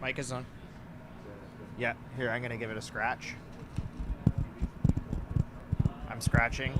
Mic is on. Yeah, here, I'm going to give it a scratch. I'm scratching.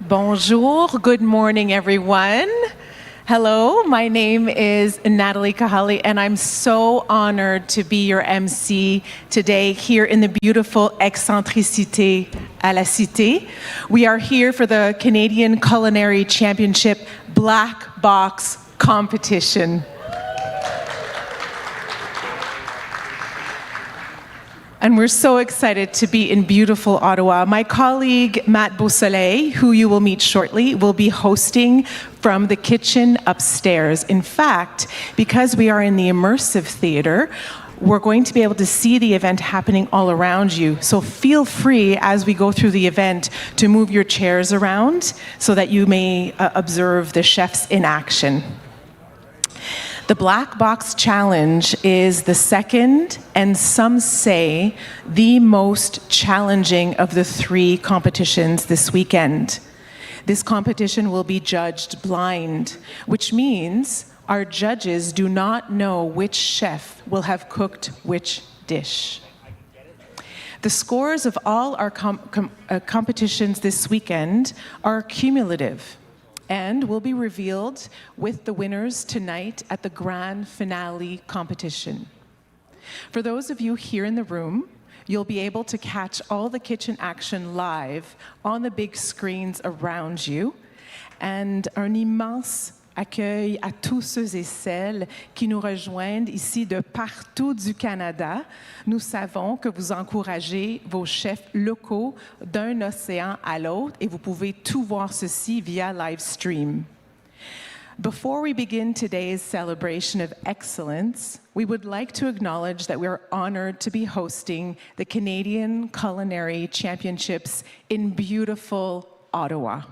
Bonjour, good morning everyone. Hello, my name is Natalie Kahali and I'm so honored to be your MC today here in the beautiful Excentricité à la Cité. We are here for the Canadian Culinary Championship Black Box Competition. And we're so excited to be in beautiful Ottawa. My colleague, Matt Beausoleil, who you will meet shortly, will be hosting from the kitchen upstairs. In fact, because we are in the immersive theater, we're going to be able to see the event happening all around you. So feel free as we go through the event to move your chairs around so that you may observe the chefs in action. The Black Box Challenge is the second, and some say the most challenging of the three competitions this weekend. This competition will be judged blind, which means our judges do not know which chef will have cooked which dish. The scores of all our competitions this weekend are cumulative and will be revealed with the winners tonight at the grand finale competition. For those of you here in the room, you'll be able to catch all the kitchen action live on the big screens around you. And un immense accueil à tous ceux et celles qui nous rejoignent ici de partout du Canada. Nous savons que vous encouragez vos chefs locaux d'un océan à l'autre et vous pouvez tout voir ceci via live stream. Before we begin today's celebration of excellence, we would like to acknowledge that we are honored to be hosting the Canadian Culinary Championships in beautiful Ottawa.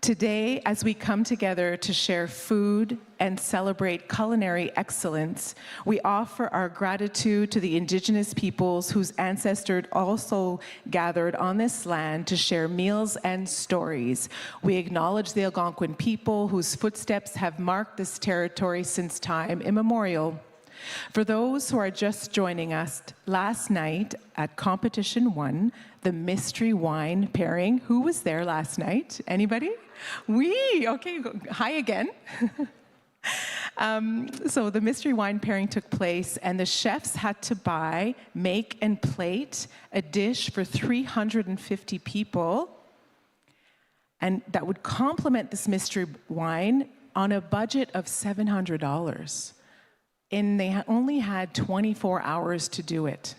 Today, as we come together to share food and celebrate culinary excellence, we offer our gratitude to the Indigenous peoples whose ancestors also gathered on this land to share meals and stories. We acknowledge the Algonquin people whose footsteps have marked this territory since time immemorial. For those who are just joining us, last night at Competition 1, the mystery wine pairing, who was there last night? Anybody? Oui, okay, hi again. So the mystery wine pairing took place and the chefs had to buy, make, and plate a dish for 350 people, and that would complement this mystery wine on a budget of $700. And they only had 24 hours to do it.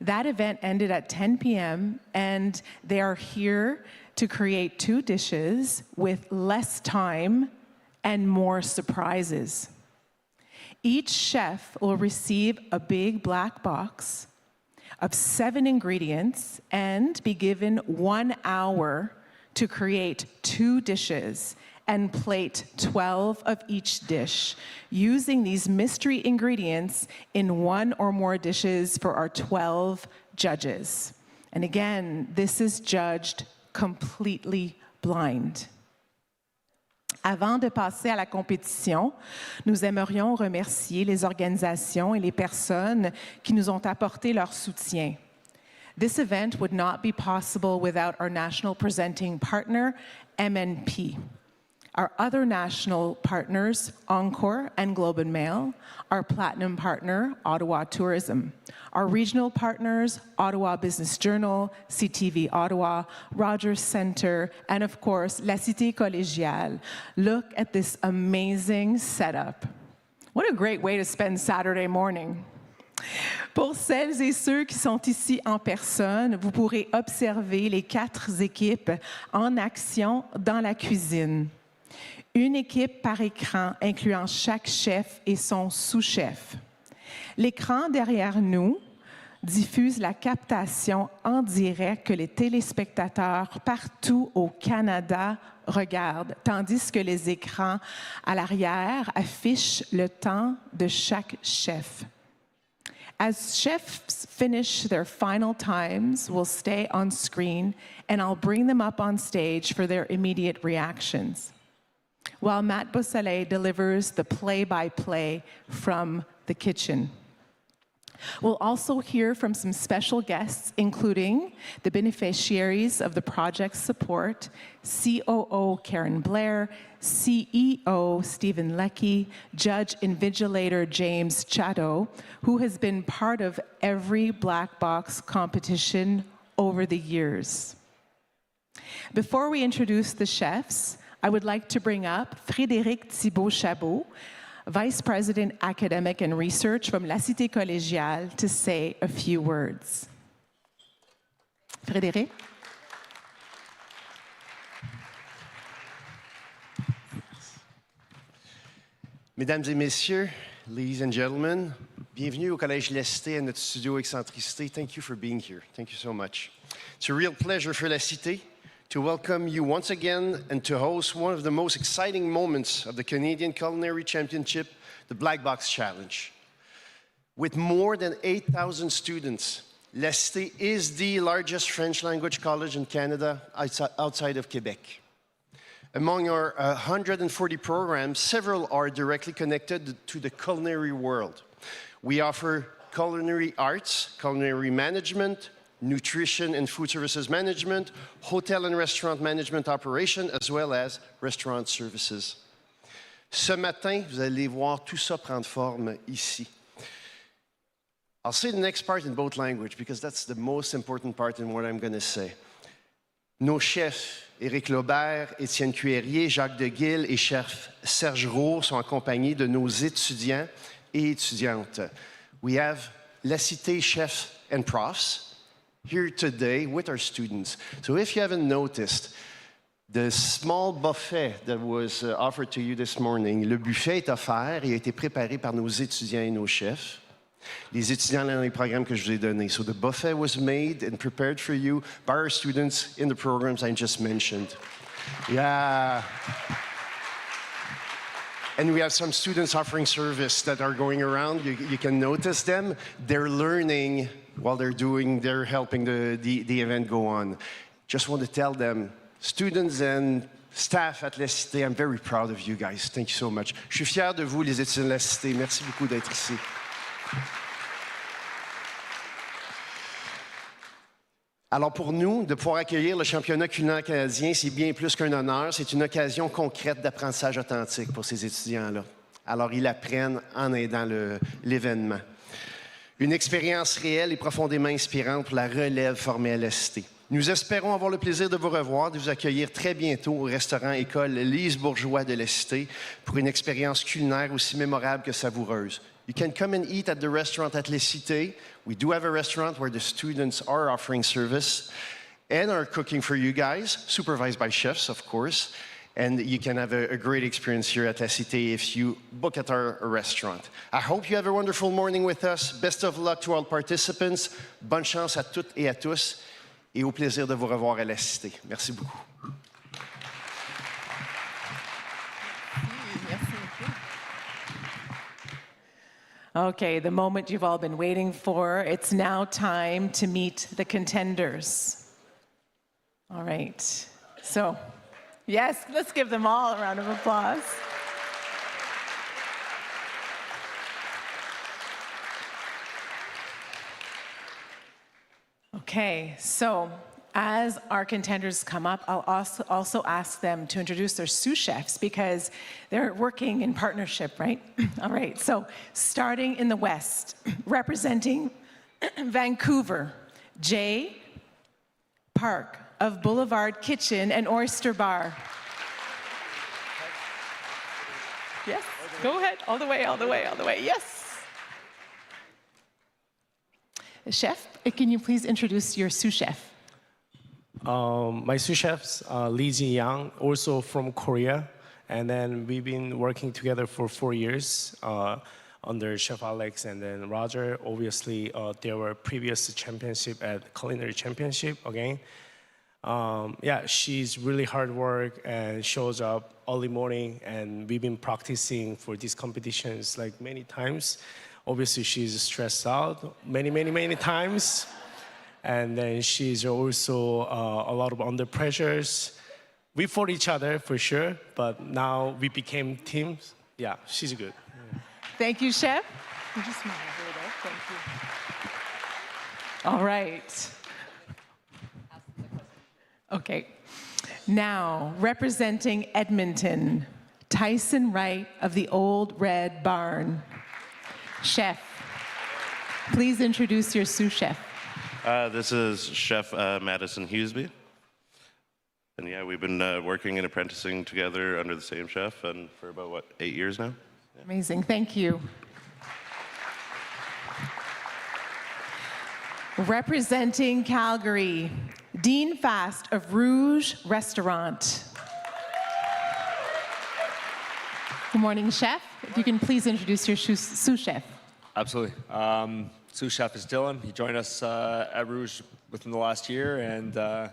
That event ended at 10 p.m. and they are here to create 2 dishes with less time and more surprises. Each chef will receive a big black box of 7 ingredients and be given 1 hour to create 2 dishes and plate 12 of each dish, using these mystery ingredients in 1 or more dishes for our 12 judges. And again, this is judged completely blind. Avant de passer à la compétition, nous aimerions remercier les organisations et les personnes qui nous ont apporté leur soutien. This event would not be possible without our national presenting partner, MNP. Our other national partners, Encore and Globe and Mail, our platinum partner, Ottawa Tourism, our regional partners, Ottawa Business Journal, CTV Ottawa, Rogers Centre, and of course, La Cité Collégiale. Look at this amazing setup. What a great way to spend Saturday morning. Pour celles et ceux qui sont ici en personne, vous pourrez observer les 4 équipes en action dans la cuisine. Une équipe par écran incluant chaque chef et son sous-chef. L'écran derrière nous diffuse la captation en direct que les téléspectateurs partout au Canada regardent, tandis que les écrans à l'arrière affichent le temps de chaque chef. As chefs finish their final times, we'll stay on screen and I'll bring them up on stage for their immediate reactions, while Matt Beausoleil delivers the play-by-play from the kitchen. We'll also hear from some special guests, including the beneficiaries of the project's support, COO Karen Blair, CEO Stephen Leckie, Judge Invigilator James Chateau, who has been part of every Black Box competition over the years. Before we introduce the chefs, I would like to bring up Frédéric Thibault-Chabot, Vice President Academic and Research from La Cité Collégiale, to say a few words. Frédéric? Mesdames et messieurs, ladies and gentlemen, bienvenue au Collège La Cité à notre studio Excentricité. Thank you for being here. Thank you so much. It's a real pleasure for La Cité to welcome you once again and to host one of the most exciting moments of the Canadian Culinary Championship, the Black Box Challenge. With more than 8,000 students, La Cité is the largest French language college in Canada outside of Quebec. Among our 140 programs, several are directly connected to the culinary world. We offer culinary arts, culinary management, nutrition and food services management, hotel and restaurant management operation, as well as restaurant services. Ce matin, vous allez voir tout ça prendre forme ici. I'll say the next part in both languages because that's the most important part in what I'm going to say. Nos chefs, Éric Laubert, Étienne Cuérier, Jacques Deguille et chef Serge Roux sont accompagnés de nos étudiants et étudiantes. We have La Cité chefs and profs here today with our students. So if you haven't noticed, the small buffet that was offered to you this morning, le buffet est offert et a été préparé par nos étudiants et nos chefs. Les étudiants dans les programmes que je vous ai donnés. So the buffet was made and prepared for you by our students in the programs I just mentioned. Yeah. And we have some students offering service that are going around. You can notice them. They're learning while they're helping the event go on. Just want to tell them, students and staff at La Cité, I'm very proud of you guys. Thank you so much. Je suis fier de vous, les étudiants de La Cité. Merci beaucoup d'être ici. Alors pour nous, de pouvoir accueillir le championnat culinaire canadien, c'est bien plus qu'un honneur, c'est une occasion concrète d'apprentissage authentique pour ces étudiants-là. Alors ils apprennent en aidant l'événement. Une expérience réelle et profondément inspirante pour la relève formée à la Cité. Nous espérons avoir le plaisir de vous revoir, de vous accueillir très bientôt au restaurant École Lise Bourgeois de la Cité pour une expérience culinaire aussi mémorable que savoureuse. You can come and eat at the restaurant at La Cité. We do have a restaurant where the students are offering service and are cooking for you guys, supervised by chefs, of course. And you can have a great experience here at La Cité if you book at our restaurant. I hope you have a wonderful morning with us. Best of luck to all participants. Bonne chance à toutes et à tous. Et au plaisir de vous revoir à La Cité. Merci beaucoup. Okay, the moment you've all been waiting for. It's now time to meet the contenders. All right. So, yes, let's give them all a round of applause. Okay, so as our contenders come up, I'll also ask them to introduce their sous chefs because they're working in partnership, right? All right, so starting in the West, representing Vancouver, Jay Park of Boulevard Kitchen and Oyster Bar. Yes, go ahead, all the way, all the way, all the way, yes. Chef, can you please introduce your sous chef? My sous chefs, Lee Ji-yang, also from Korea. And then we've been working together for 4 years under Chef Alex and then Roger. Obviously, there were previous championship at Culinary Championship again. Yeah, she's really hard work and shows up early morning. And we've been practicing for these competitions like many times. Obviously, she's stressed out many times. And then she's also a lot of under pressures. We fought each other for sure, but now we became teams. Yeah, she's good. Thank you, Chef. You just smile a little. Thank you. All right. Okay. Now, representing Edmonton, Tyson Wright of the Old Red Barn. Chef, please introduce your sous chef. This is Chef Madison Hughesby. And yeah, we've been working and apprenticing together under the same chef and for about, 8 years now? Yeah. Amazing, thank you. Representing Calgary, Dean Fast of Rouge Restaurant. Good morning, Chef. If you can please introduce your sous chef. Absolutely. Sous chef is Dylan. He joined us at Rouge within the last year, and yeah,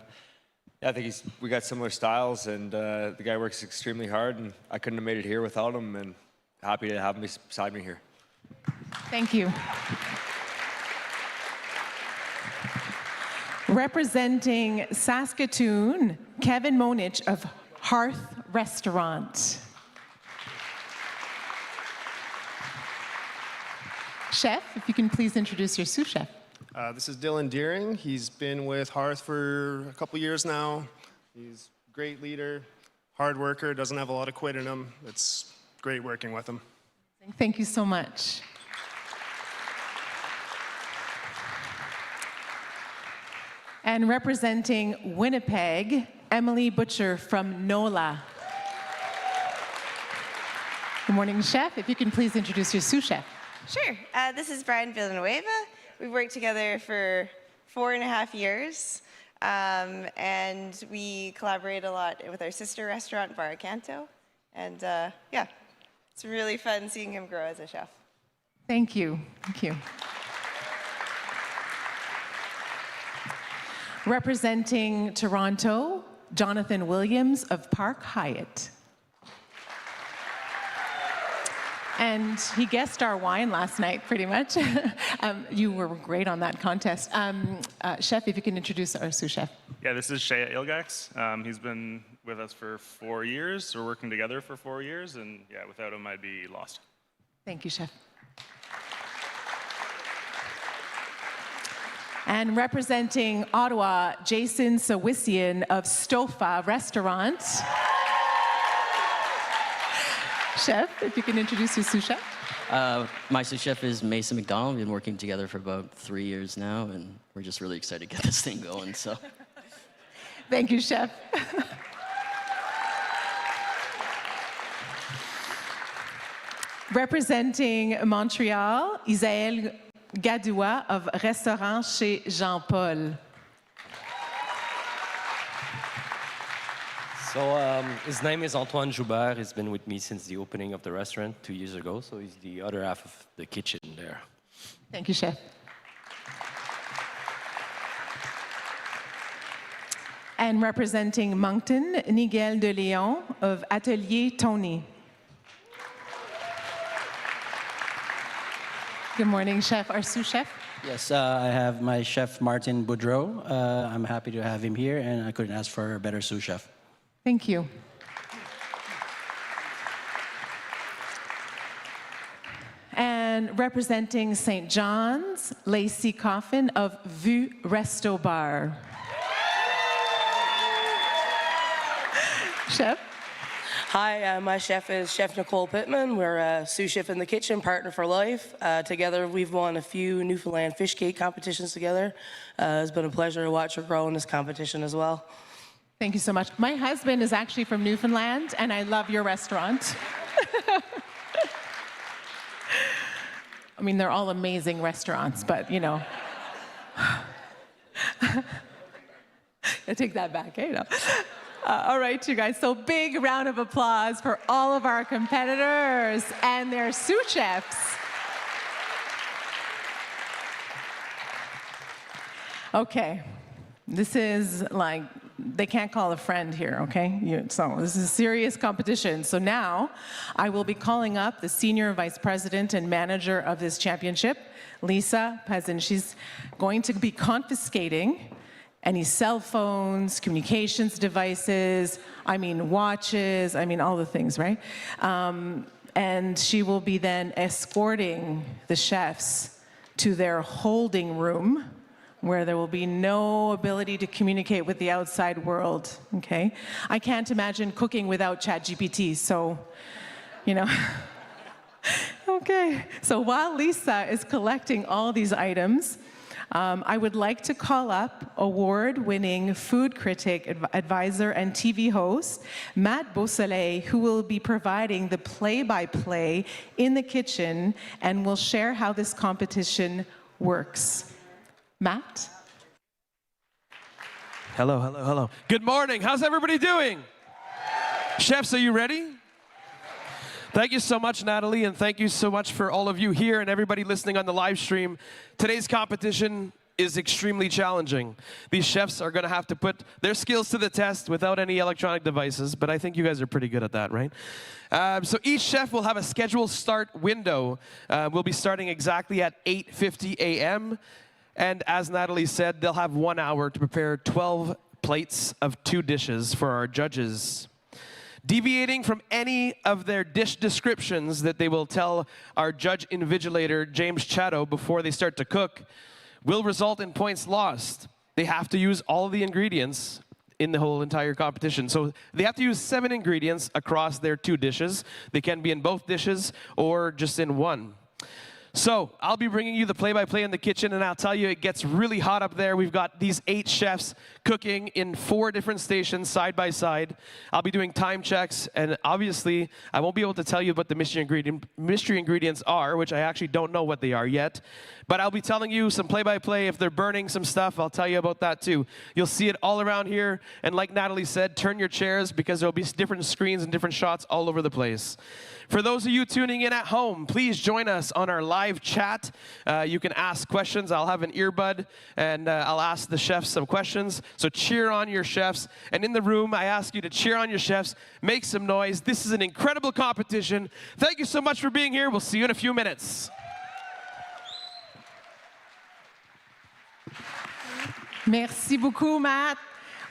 I think we got similar styles, and the guy works extremely hard, and I couldn't have made it here without him, and happy to have him beside me here. Thank you. Representing Saskatoon, Kevin Monich of Hearth Restaurant. Chef, if you can please introduce your sous chef. This is Dylan Deering. He's been with Hearth for a couple years now. He's a great leader, hard worker, doesn't have a lot of quit in him. It's great working with him. Thank you so much. And representing Winnipeg, Emily Butcher from NOLA. Good morning, Chef. If you can please introduce your sous chef. Sure. This is Brian Villanueva. We've worked together for 4.5 years, and we collaborate a lot with our sister restaurant, Bar Canto. And yeah, it's really fun seeing him grow as a chef. Thank you. Thank you. Representing Toronto, Jonathan Williams of Park Hyatt. And he guessed our wine last night, pretty much. You were great on that contest. Chef, if you can introduce our sous chef. Yeah, this is Shea Ilgax. He's been with us for 4 years. We're working together for 4 years, and yeah, without him, I'd be lost. Thank you, Chef. And representing Ottawa, Jason Sawissian of Stofa Restaurant. Chef, if you can introduce your sous chef. My sous chef is Mason McDonald. We've been working together for about 3 years now, and we're just really excited to get this thing going. So, thank you, Chef. Representing Montreal, Isaël Gadoua of Restaurant chez Jean-Paul. So his name is Antoine Joubert. He's been with me since the opening of the restaurant 2 years ago. So he's the other half of the kitchen there. Thank you, Chef. And representing Moncton, Nigel de Léon of Atelier Tony. Good morning, Chef. Our sous chef. Yes, I have my chef, Martin Boudreau. I'm happy to have him here, and I couldn't ask for a better sous chef. Thank you. And representing St. John's, Lacey Coffin of Vue Resto Bar. Chef? Hi, my chef is Chef Nicole Pittman. We're a sous chef in the kitchen, partner for life. Together, we've won a few Newfoundland fish cake competitions together. It's been a pleasure to watch her grow in this competition as well. Thank you so much. My husband is actually from Newfoundland, and I love your restaurant. I mean, they're all amazing restaurants, but, you know. I take that back, eh? No. All right, you guys. So big round of applause for all of our competitors and their sous chefs. Okay, this is like, they can't call a friend here, okay? So this is a serious competition. So now I will be calling up the Senior Vice President and Manager of this championship, Lisa Pezin. She's going to be confiscating any cell phones, communications devices, I mean watches, I mean all the things, right? And she will be then escorting the chefs to their holding room, where there will be no ability to communicate with the outside world, okay? I can't imagine cooking without ChatGPT, so, you know. Okay, so while Lisa is collecting all these items, I would like to call up award-winning food critic, advisor, and TV host, Matt Beausoleil, who will be providing the play-by-play in the kitchen and will share how this competition works. Matt? Hello, hello, hello. Good morning. How's everybody doing? Chefs, are you ready? Thank you so much, Natalie, and thank you so much for all of you here and everybody listening on the live stream. Today's competition is extremely challenging. These chefs are going to have to put their skills to the test without any electronic devices, but I think you guys are pretty good at that, right? So each chef will have a scheduled start window. We'll be starting exactly at 8:50 a.m., and as Natalie said, they'll have 1 hour to prepare 12 plates of 2 dishes for our judges. Deviating from any of their dish descriptions that they will tell our judge invigilator, James Chatto, before they start to cook, will result in points lost. They have to use all of the ingredients in the whole entire competition. So they have to use 7 ingredients across their 2 dishes. They can be in both dishes or just in one. So I'll be bringing you the play-by-play in the kitchen, and I'll tell you it gets really hot up there. We've got these 8 chefs cooking in 4 different stations side by side. I'll be doing time checks, and obviously I won't be able to tell you what the mystery ingredients are, which I actually don't know what they are yet. But I'll be telling you some play-by-play. If they're burning some stuff, I'll tell you about that too. You'll see it all around here, and like Natalie said, turn your chairs because there'll be different screens and different shots all over the place. For those of you tuning in at home, please join us on our live live chat. You can ask questions. I'll have an earbud, and I'll ask the chefs some questions. So cheer on your chefs. And in the room, I ask you to cheer on your chefs. Make some noise. This is an incredible competition. Thank you so much for being here. We'll see you in a few minutes. Merci beaucoup, Matt.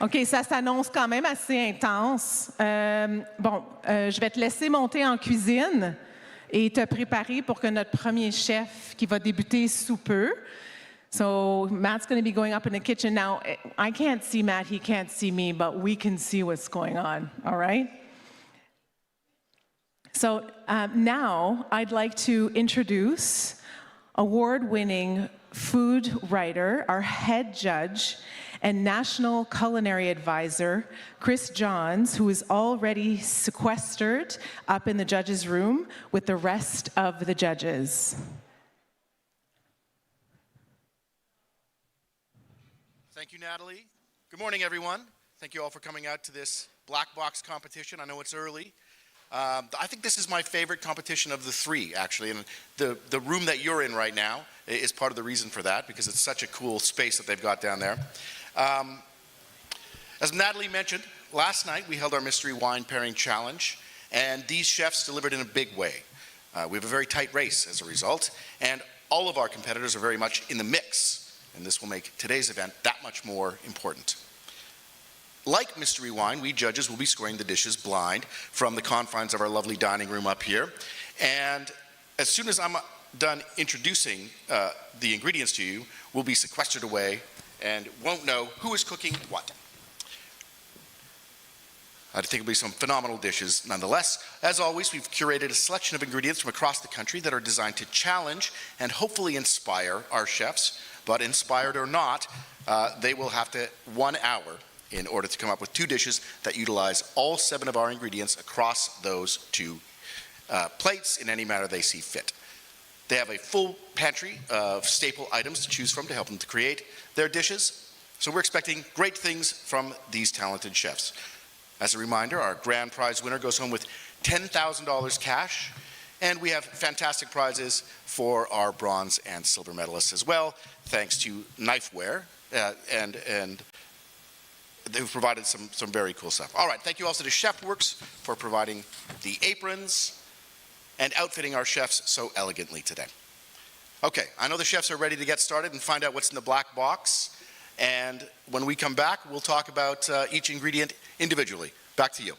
OK, ça s'annonce quand même assez intense. Je vais te laisser monter en cuisine et te préparer pour que notre premier chef, qui va débuter sous peu. So Matt's going to be going up in the kitchen. Now, I can't see Matt, he can't see me, but we can see what's going on, all right? So now I'd like to introduce award-winning food writer, our head judge, and national culinary advisor, Chris Johns, who is already sequestered up in the judges' room with the rest of the judges. Thank you, Natalie. Good morning, everyone. Thank you all for coming out to this black box competition. I know it's early. I think this is my favorite competition of the three, actually, and the room that you're in right now is part of the reason for that, because it's such a cool space that they've got down there. As Natalie mentioned, last night we held our mystery wine pairing challenge, and these chefs delivered in a big way. We have a very tight race as a result, and all of our competitors are very much in the mix, and this will make today's event that much more important. Like mystery wine, we judges will be scoring the dishes blind from the confines of our lovely dining room up here. And as soon as I'm done introducing the ingredients to you, we'll be sequestered away and won't know who is cooking what. I think it'll be some phenomenal dishes nonetheless. As always, we've curated a selection of ingredients from across the country that are designed to challenge and hopefully inspire our chefs. But inspired or not, they will have to 1 hour in order to come up with 2 dishes that utilize all 7 of our ingredients across those 2 plates in any manner they see fit. They have a full pantry of staple items to choose from to help them to create their dishes. So we're expecting great things from these talented chefs. As a reminder, our grand prize winner goes home with $10,000 cash, and we have fantastic prizes for our bronze and silver medalists as well, thanks to Knifeware, and they've provided some very cool stuff. All right, thank you also to Chefworks for providing the aprons and outfitting our chefs so elegantly today. Okay, I know the chefs are ready to get started and find out what's in the black box. And when we come back, we'll talk about each ingredient individually. Back to you.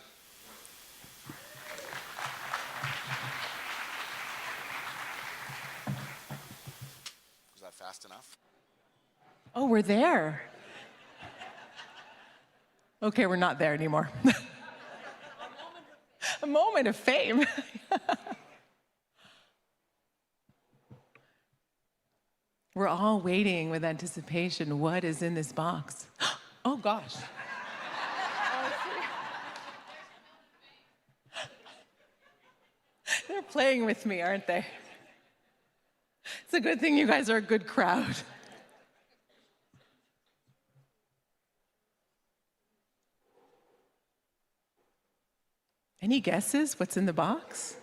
Was that fast enough? Oh, we're there. Okay, we're not there anymore. A moment of fame. We're all waiting with anticipation. What is in this box? Oh, gosh. They're playing with me, aren't they? It's a good thing you guys are a good crowd. Any guesses what's in the box?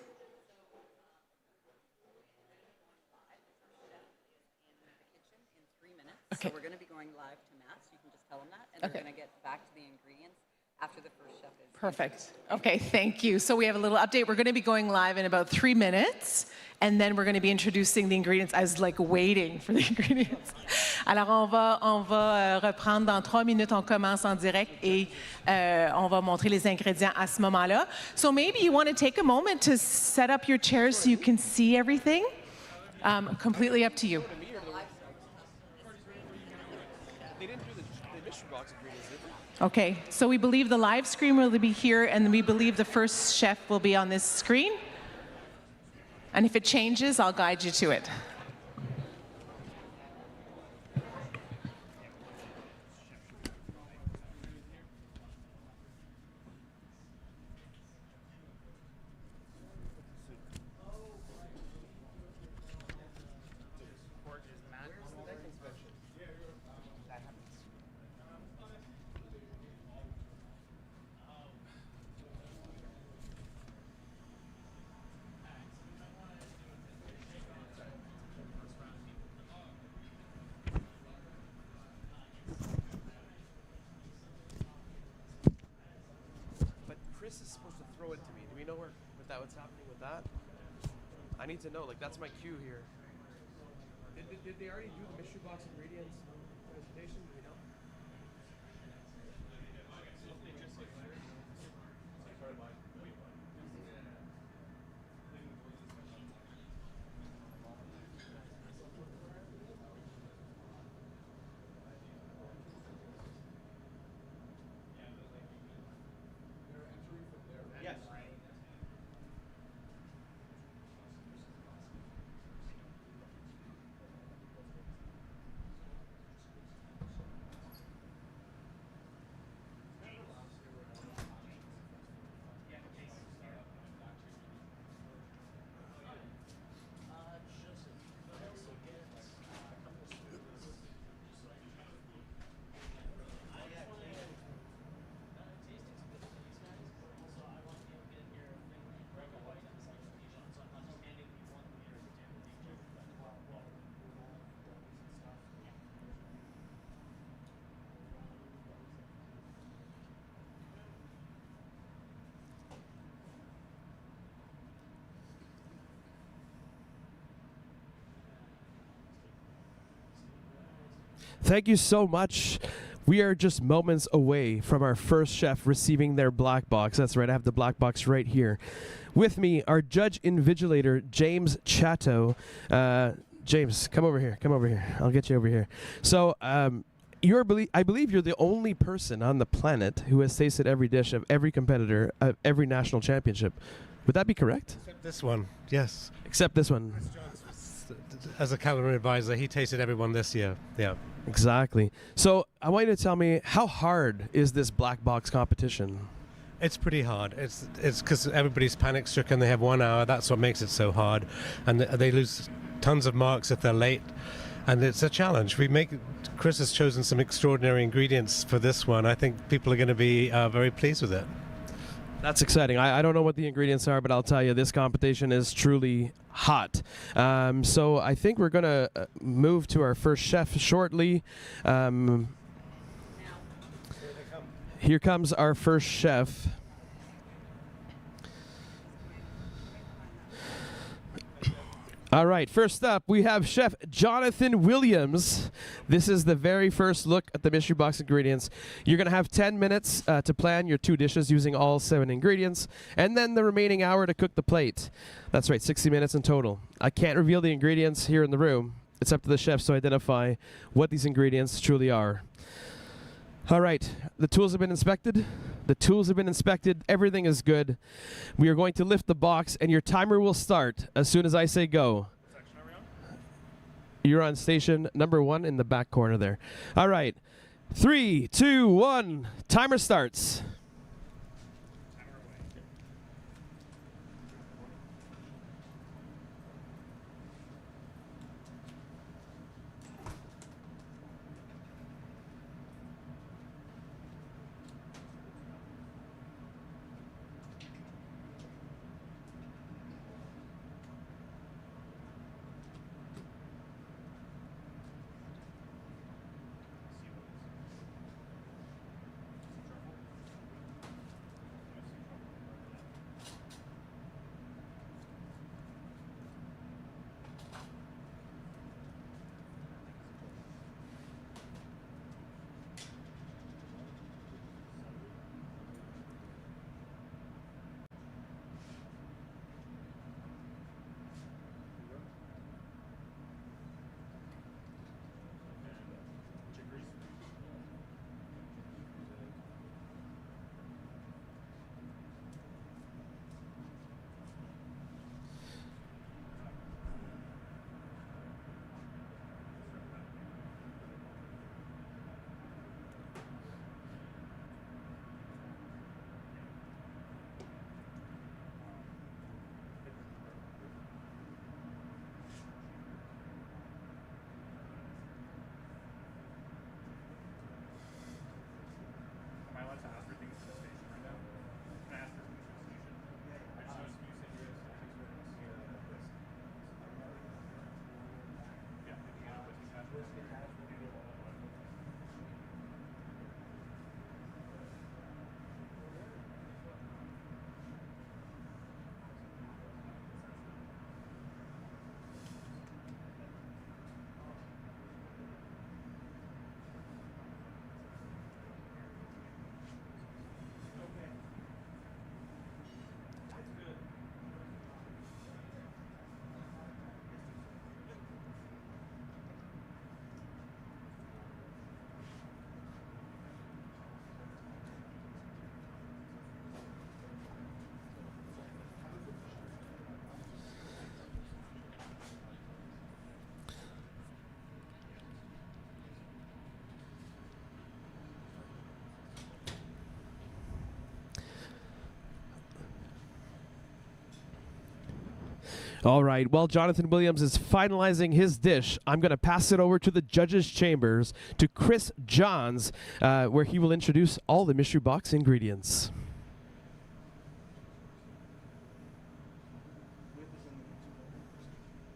Okay. So we're going to be going live to Matt, so you can just tell him that, and we're going to get back to the ingredients after the first chef is. Perfect. Okay, thank you. So we have a little update. We're going to be going live in about 3 minutes, and then we're going to be introducing the ingredients. I was like waiting for the ingredients. Alors on va reprendre dans 3 minutes. On commence en direct et on va montrer les ingrédients à ce moment-là. So maybe you want to take a moment to set up your chairs so you can see everything. Completely up to you. Okay, so we believe the live screen will be here, and we believe the first chef will be on this screen. And if it changes, I'll guide you to it. Chris is supposed to throw it to me. Do we know what's happening with that? I need to know. Like, that's my cue here. Did they already do the mystery box ingredients presentation? Do we know? Yes. Thank you so much. We are just moments away from our first chef receiving their black box. That's right, I have the black box right here. With me, our judge invigilator, James Chatto. James, come over here. Come over here. I'll get you over here. So, I believe you're the only person on the planet who has tasted every dish of every competitor of every national championship. Would that be correct? Except this one, yes. Except this one. As a culinary advisor, he tasted everyone this year. Yeah. Exactly. So I want you to tell me, how hard is this black box competition? It's pretty hard. It's because everybody's panic stricken. They have 1 hour. That's what makes it so hard, and they lose tons of marks if they're late. And it's a challenge. Chris has chosen some extraordinary ingredients for this one. I think people are going to be very pleased with it. That's exciting. I don't know what the ingredients are, but I'll tell you, this competition is truly hot. So I think we're going to move to our first chef shortly. Here comes our first chef. All right, first up, we have Chef Jonathan Williams. This is the very first look at the mystery box ingredients. You're going to have 10 minutes to plan your 2 dishes using all 7 ingredients, and then the remaining hour to cook the plate. That's right, 60 minutes in total. I can't reveal the ingredients here in the room. It's up to the chefs to identify what these ingredients truly are. All right, the tools have been inspected. The tools have been inspected. Everything is good. We are going to lift the box, and your timer will start as soon as I say go. You're on station number 1 in the back corner there. All right, 3, 2, 1. Timer starts. All right, while Jonathan Williams is finalizing his dish, I'm going to pass it over to the judges' chambers to Chris Johns, where he will introduce all the mystery box ingredients.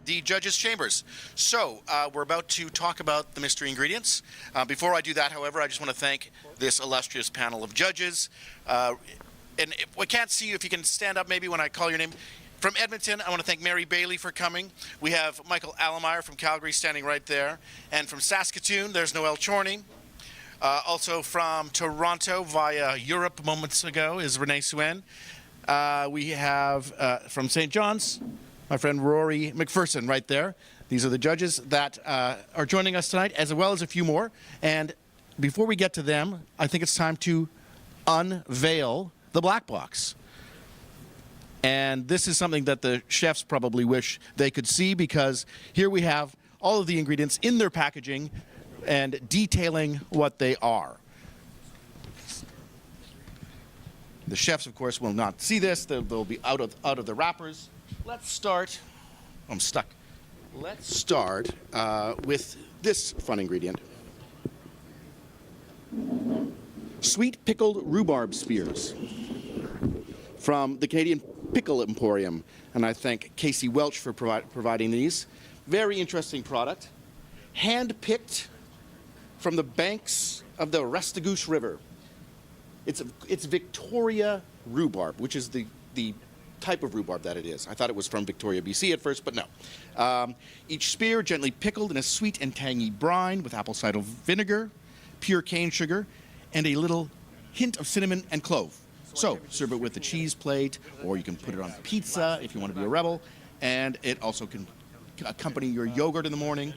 The judges' chambers. So we're about to talk about the mystery ingredients. Before I do that, however, I just want to thank this illustrious panel of judges. And I can't see you if you can stand up maybe when I call your name. From Edmonton, I want to thank Mary Bailey for coming. We have Michael Allemeyer from Calgary standing right there. And from Saskatoon, there's Noel Chorney. Also from Toronto via Europe moments ago is Renee Suen. We have from St. John's, my friend Rory McPherson right there. These are the judges that are joining us tonight, as well as a few more. And before we get to them, I think it's time to unveil the black box. And this is something that the chefs probably wish they could see, because here we have all of the ingredients in their packaging and detailing what they are. The chefs, of course, will not see this. They'll be out of the wrappers. Let's start. I'm stuck. Let's start with this fun ingredient. Sweet pickled rhubarb spears from the Canadian Pickle Emporium. And I thank Casey Welch for providing these. Very interesting product. Hand-picked from the banks of the Restigouche River. It's Victoria rhubarb, which is the type of rhubarb that it is. I thought it was from Victoria, BC at first, but no. Each spear gently pickled in a sweet and tangy brine with apple cider vinegar, pure cane sugar, and a little hint of cinnamon and clove. So serve it with a cheese plate, or you can put it on pizza if you want to be a rebel, and it also can accompany your yogurt in the morning,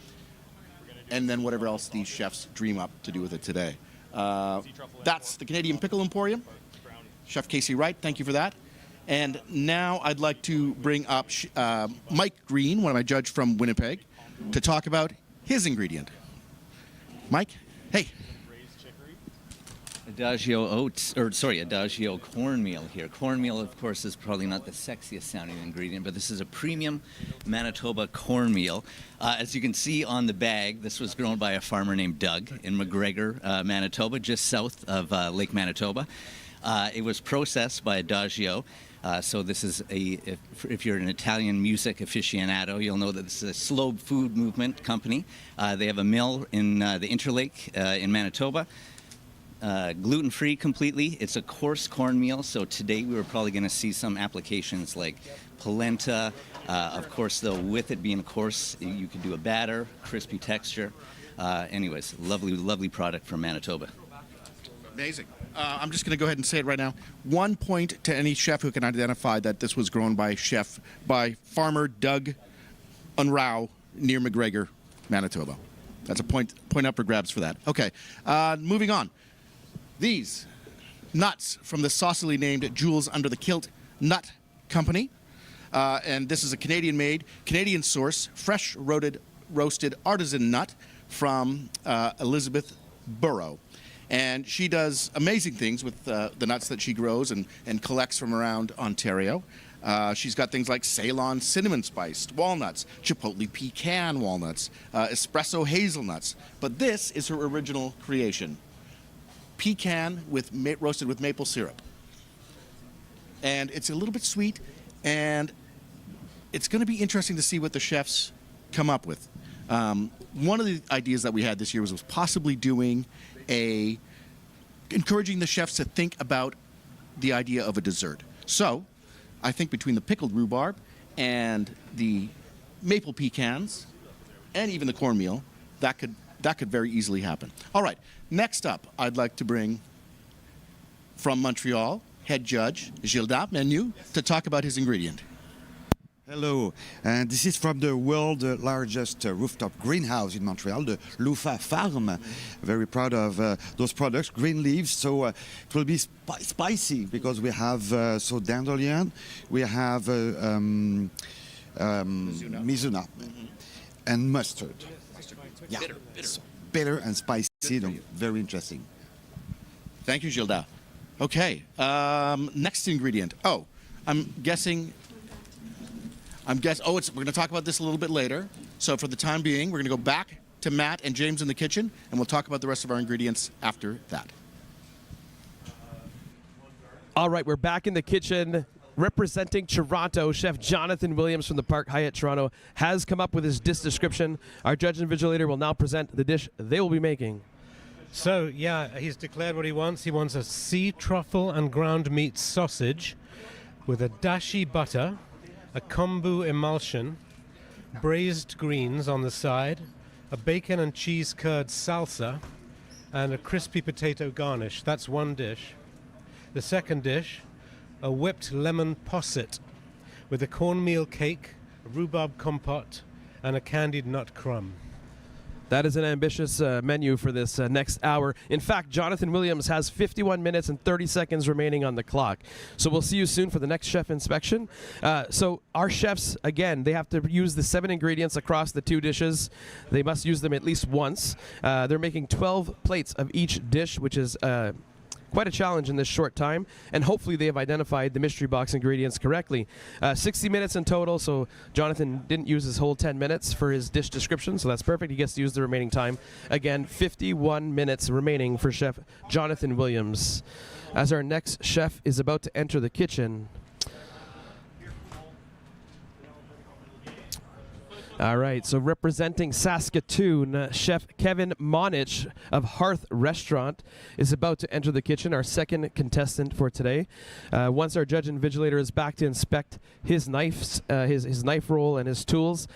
and then whatever else these chefs dream up to do with it today. That's the Canadian Pickle Emporium. Chef Casey Wright, thank you for that. And now I'd like to bring up Mike Green, one of my judges from Winnipeg, to talk about his ingredient. Mike, hey. Adagio cornmeal here. Cornmeal, of course, is probably not the sexiest sounding ingredient, but this is a premium Manitoba cornmeal. As you can see on the bag, this was grown by a farmer named Doug in McGregor, Manitoba, just south of Lake Manitoba. It was processed by Adagio. So this is if you're an Italian music aficionado, you'll know that this is a slow food movement company. They have a mill in the Interlake in Manitoba. Gluten-free completely. It's a coarse cornmeal, so today we were probably going to see some applications like polenta. Of course, though, with it being coarse, you could do a batter, crispy texture. Anyways, lovely, lovely product from Manitoba. Amazing. I'm just going to go ahead and say it right now. 1 point to any chef who can identify that this was grown by farmer Doug Unrau near McGregor, Manitoba. That's a point up for grabs for that. Okay, moving on. These nuts from the saucily named Jewels Under the Kilt Nut Company. And this is a Canadian-made, Canadian-sourced, fresh roasted artisan nut from Elizabeth Burrow. And she does amazing things with the nuts that she grows and collects from around Ontario. She's got things like Ceylon cinnamon spiced walnuts, Chipotle pecan walnuts, espresso hazelnuts. But this is her original creation. Pecan roasted with maple syrup. And it's a little bit sweet, and it's going to be interesting to see what the chefs come up with. One of the ideas that we had this year was possibly doing encouraging the chefs to think about the idea of a dessert. So I think between the pickled rhubarb and the maple pecans and even the cornmeal, that could very easily happen. All right, next up, I'd like to bring from Montreal, head judge Gilda Menu, to talk about his ingredient. Hello, and this is from the world's largest rooftop greenhouse in Montreal, the Lufa Farm. Very proud of those products, green leaves, so it will be spicy because we have dandelion, we have mizuna, and mustard. Yeah, bitter and spicy, very interesting. Thank you, Gilda. Okay, next ingredient. Oh, I'm guessing we're going to talk about this a little bit later. So for the time being, we're going to go back to Matt and James in the kitchen, and we'll talk about the rest of our ingredients after that. All right, we're back in the kitchen. Representing Toronto, Chef Jonathan Williams from the Park Hyatt Toronto has come up with his dish description. Our judge and invigilator will now present the dish they will be making. So, yeah, he's declared what he wants. He wants a sea truffle and ground meat sausage with a dashi butter, a kombu emulsion, braised greens on the side, a bacon and cheese curd salsa, and a crispy potato garnish. That's one dish. The second dish, a whipped lemon posset with a cornmeal cake, a rhubarb compote, and a candied nut crumb. That is an ambitious menu for this next hour. In fact, Jonathan Williams has 51 minutes and 30 seconds remaining on the clock. So we'll see you soon for the next chef inspection. So our chefs, again, they have to use the 7 ingredients across the 2 dishes. They must use them at least once. They're making 12 plates of each dish, which is quite a challenge in this short time, and hopefully they have identified the mystery box ingredients correctly. 60 minutes in total, so Jonathan didn't use his whole 10 minutes for his dish description, so that's perfect. He gets to use the remaining time. Again, 51 minutes remaining for Chef Jonathan Williams. As our next chef is about to enter the kitchen. All right, so representing Saskatoon, Chef Kevin Monich of Hearth Restaurant is about to enter the kitchen, our second contestant for today. Once our judge and invigilator is back to inspect his knives, his knife roll and his tools,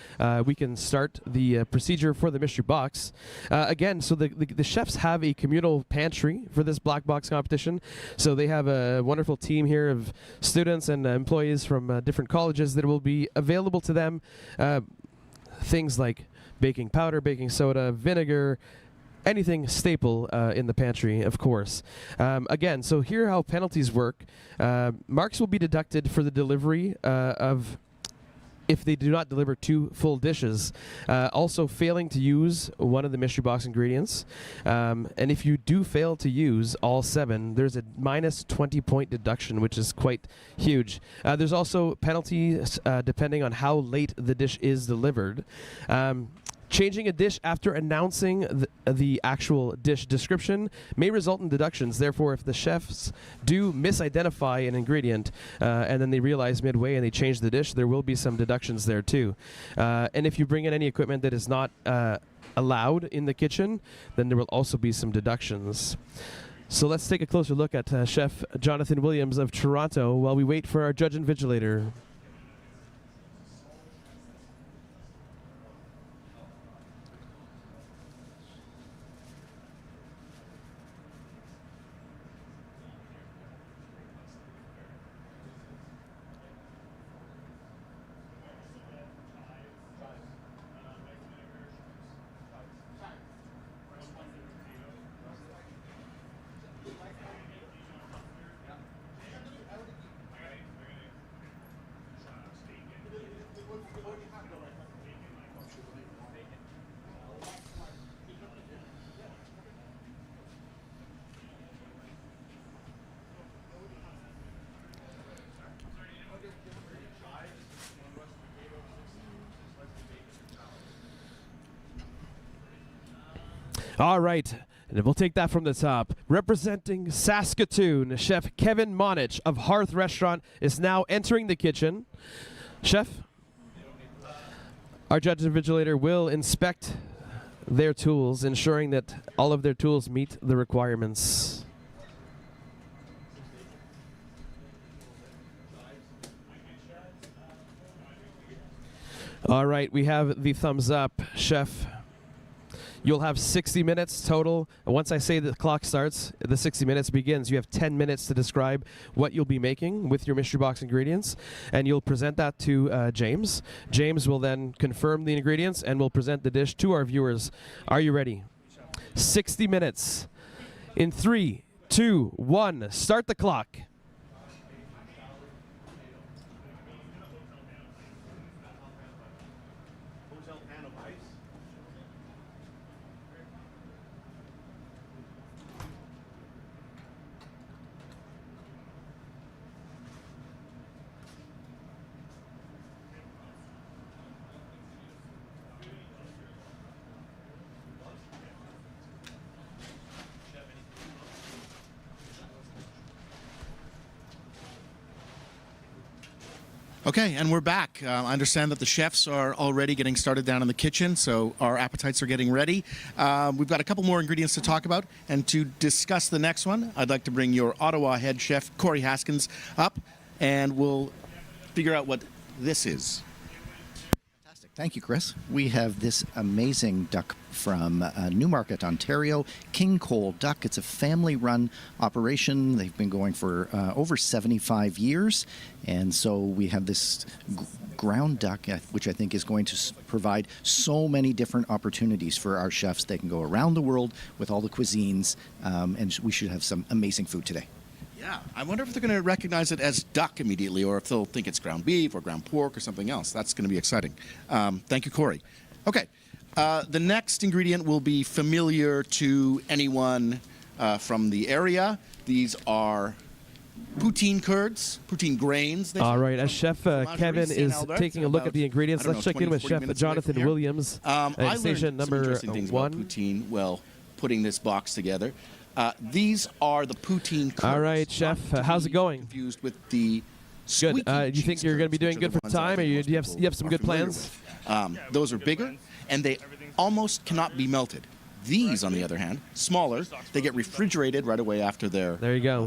we can start the procedure for the mystery box. Again, so the chefs have a communal pantry for this black box competition. So they have a wonderful team here of students and employees from different colleges that will be available to them. Things like baking powder, baking soda, vinegar, anything staple in the pantry, of course. Again, so here how penalties work. Marks will be deducted for the delivery of if they do not deliver 2 full dishes. Also failing to use one of the mystery box ingredients. And if you do fail to use all 7, there's a minus 20-point deduction, which is quite huge. There's also penalties depending on how late the dish is delivered. Changing a dish after announcing the actual dish description may result in deductions. Therefore, if the chefs do misidentify an ingredient and then they realize midway and they change the dish, there will be some deductions there too. And if you bring in any equipment that is not allowed in the kitchen, then there will also be some deductions. So let's take a closer look at Chef Jonathan Williams of Toronto while we wait for our judge and invigilator. All right, and we'll take that from the top. Representing Saskatoon, Chef Kevin Monich of Hearth Restaurant is now entering the kitchen. Chef, our judge and invigilator will inspect their tools, ensuring that all of their tools meet the requirements. All right, we have the thumbs up, Chef. You'll have 60 minutes total. Once I say the clock starts, the 60 minutes begins. You have 10 minutes to describe what you'll be making with your mystery box ingredients, and you'll present that to James. James will then confirm the ingredients, and will present the dish to our viewers. Are you ready? 60 minutes. In 3, 2, 1, start the clock. Okay, and we're back. I understand that the chefs are already getting started down in the kitchen, so our appetites are getting ready. We've got a couple more ingredients to talk about, and to discuss the next one, I'd like to bring your Ottawa head chef, Corey Haskins, up, and we'll figure out what this is. Thank you, Chris. We have this amazing duck from Newmarket, Ontario, King Cole Duck. It's a family-run operation. They've been going for over 75 years. And so we have this ground duck, which I think is going to provide so many different opportunities for our chefs. They can go around the world with all the cuisines, and we should have some amazing food today. Yeah, I wonder if they're going to recognize it as duck immediately, or if they'll think it's ground beef or ground pork or something else. That's going to be exciting. Thank you, Corey. Okay, the next ingredient will be familiar to anyone from the area. These are poutine curds, poutine grains. All right, as Chef Kevin is taking a look at the ingredients, let's check in with Chef Jonathan Williams at station number one. Poutine, well, putting this box together. These are the poutine curds. All right, Chef, how's it going? Confused with the good. You think you're going to be doing good for time, or do you have some good plans? Those are bigger, and they almost cannot be melted. These, on the other hand, smaller. They get refrigerated right away after they're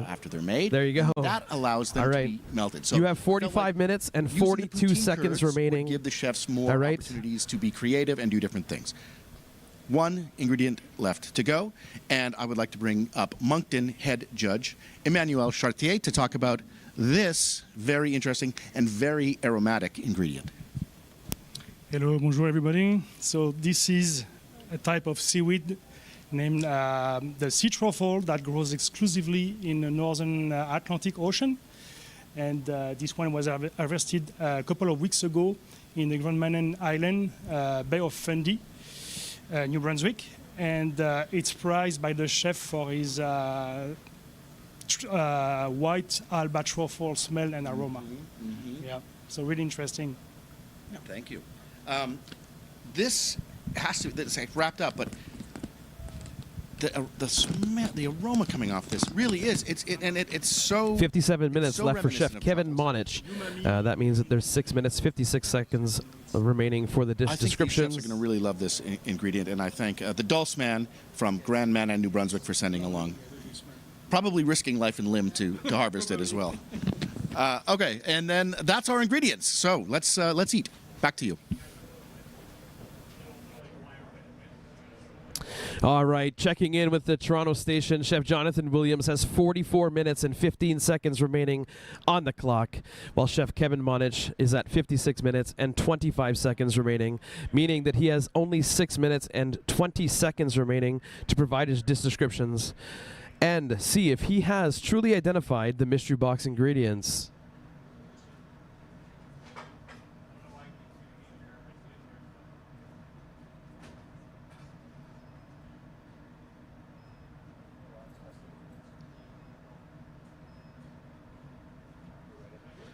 after they're made. There you go. That allows them to be melted. So you have 45 minutes and 42 seconds remaining. Give the chefs more opportunities to be creative and do different things. One ingredient left to go, and I would like to bring up Moncton head judge Emmanuel Chartier to talk about this very interesting and very aromatic ingredient. Hello, bonjour everybody. So this is a type of seaweed named the sea truffle that grows exclusively in the northern Atlantic Ocean. And this one was harvested a couple of weeks ago in the Grand Manan Island, Bay of Fundy, New Brunswick, and it's prized by the chef for his white albatross smell and aroma. Yeah, so really interesting. Yeah, thank you. This has to it's wrapped up, but the smell, the aroma coming off this really is. It's so. 57 minutes so left for Chef Kevin Monich. That means that there's 6 minutes 56 seconds remaining for the dish descriptions. I think these chefs are going to really love this ingredient, and I thank the Dulce Man from Grand Manan, New Brunswick, for sending along. Probably risking life and limb to harvest it as well. Okay, and then that's our ingredients. So let's eat. Back to you. All right, checking in with the Toronto station, Chef Jonathan Williams has 44 minutes and 15 seconds remaining on the clock, while Chef Kevin Monich is at 56 minutes and 25 seconds remaining, meaning that he has only 6 minutes and 20 seconds remaining to provide his dish descriptions and see if he has truly identified the mystery box ingredients.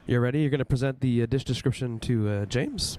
You're ready? You're going to present the dish description to James?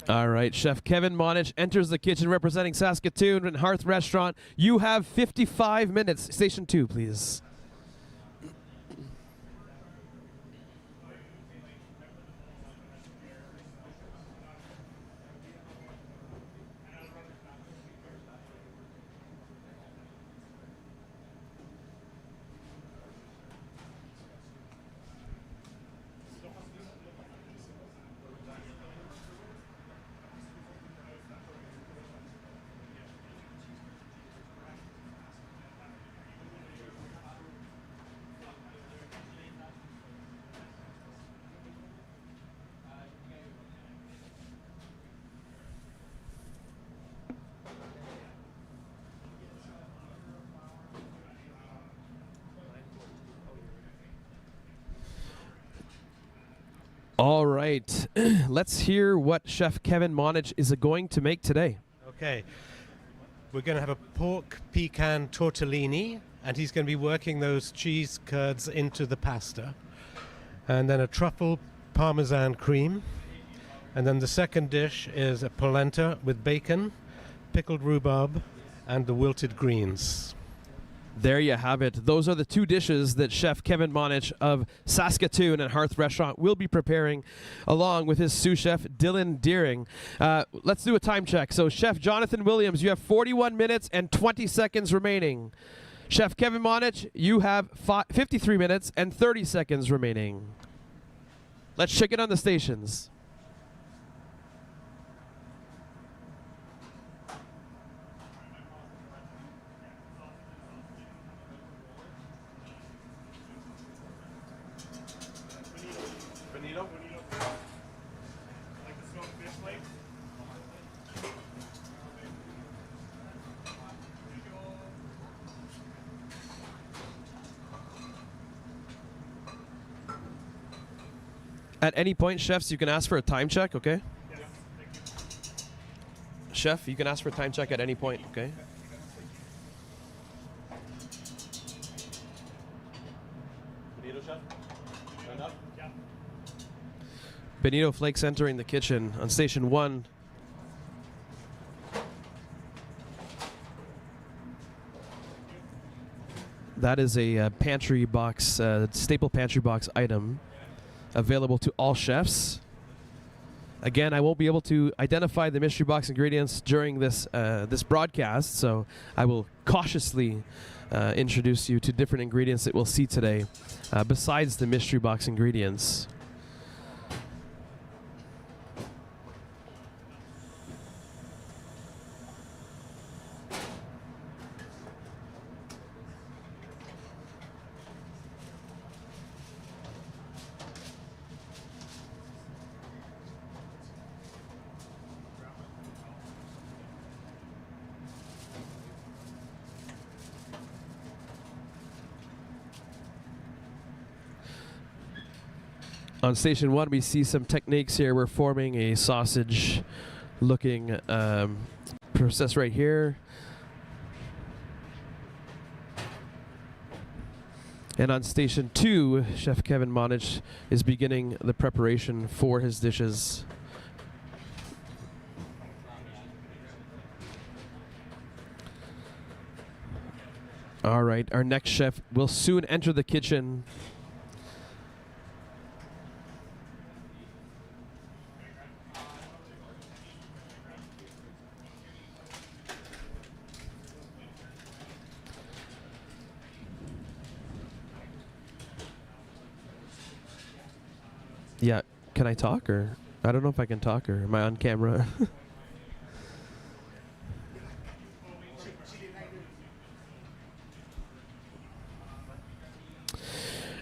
All right, Chef Kevin Monich enters the kitchen representing Saskatoon and Hearth Restaurant. You have 55 minutes. Station 2, please. All right, let's hear what Chef Kevin Monich is going to make today. Okay, we're going to have a pork pecan tortellini, and he's going to be working those cheese curds into the pasta. And then a truffle parmesan cream. And then the second dish is a polenta with bacon, pickled rhubarb, and the wilted greens. There you have it. Those are the two dishes that Chef Kevin Monich of Saskatoon and Hearth Restaurant will be preparing along with his sous chef Dylan Deering. Let's do a time check. So Chef Jonathan Williams, you have 41 minutes and 20 seconds remaining. Chef Kevin Monich, you have 53 minutes and 30 seconds remaining. Let's check it on the stations. At any point, chefs, you can ask for a time check, okay? Chef, you can ask for a time check at any point, okay? Benito Flakes entering the kitchen on station 1. That is a pantry box, staple pantry box item available to all chefs. Again, I won't be able to identify the mystery box ingredients during this this broadcast, so I will cautiously introduce you to different ingredients that we'll see today besides the mystery box ingredients. On station 1, we see some techniques here. We're forming a sausage-looking process right here. And on station 2, Chef Kevin Monich is beginning the preparation for his dishes. All right, our next chef will soon enter the kitchen. Yeah, can I talk, or I don't know if I can talk, or am I on camera?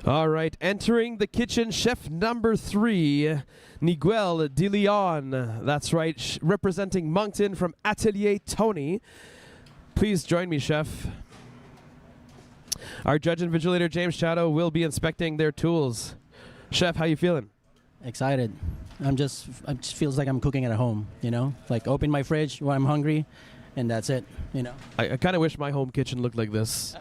All right, entering the kitchen, chef number 3, Miguel de Leon. That's right, representing Moncton from Atelier Tony. Please join me, chef. Our judge and vigilator, James Shadow, will be inspecting their tools. Chef, how you feeling? Excited. It just feels like I'm cooking at home, you know? Like open my fridge when I'm hungry, and that's it, you know? I kind of wish my home kitchen looked like this.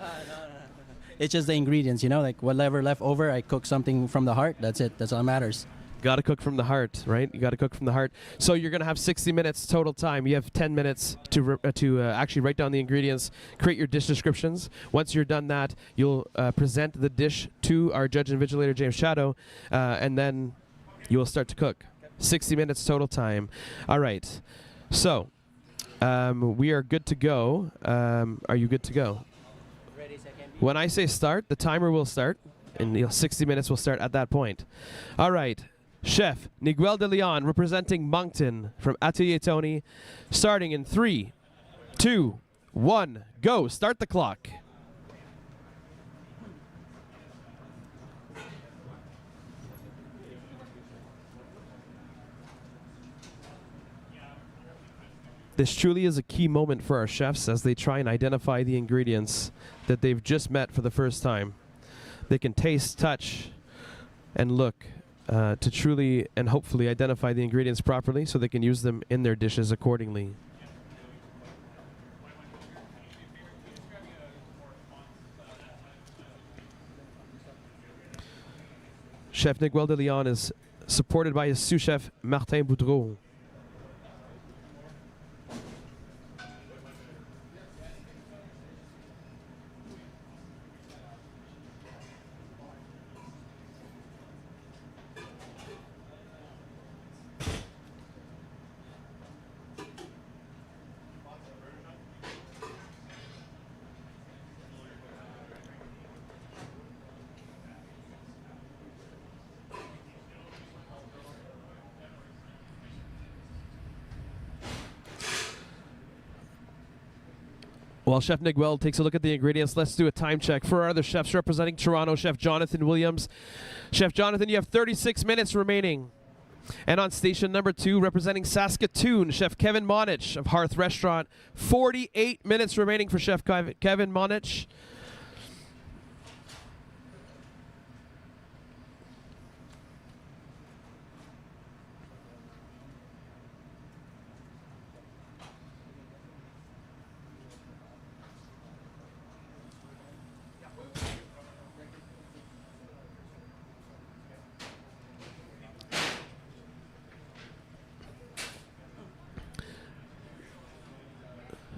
It's just the ingredients, you know? Like whatever left over, I cook something from the heart. That's it. That's all that matters. Got to cook from the heart, right? You got to cook from the heart. So you're going to have 60 minutes total time. You have 10 minutes to actually write down the ingredients, create your dish descriptions. Once you're done that, you'll present the dish to our judge and vigilator, James Shadow, and then you will start to cook. 60 minutes total time. All right. So we are good to go. Are you good to go? Ready, second. When I say start, the timer will start, and 60 minutes will start at that point. All right. Chef Miguel de Leon, representing Moncton from Atelier Tony, starting in 3, 2, 1, go. Start the clock. This truly is a key moment for our chefs as they try and identify the ingredients that they've just met for the first time. They can taste, touch, and look to truly and hopefully identify the ingredients properly so they can use them in their dishes accordingly. Chef Miguel de Leon is supported by his sous chef Martin Boudreau. While Chef Miguel takes a look at the ingredients, let's do a time check. For our other chefs representing Toronto, Chef Jonathan Williams. Chef Jonathan, you have 36 minutes remaining. And on station number 2, representing Saskatoon, Chef Kevin Monich of Hearth Restaurant. 48 minutes remaining for Chef Kevin Monich.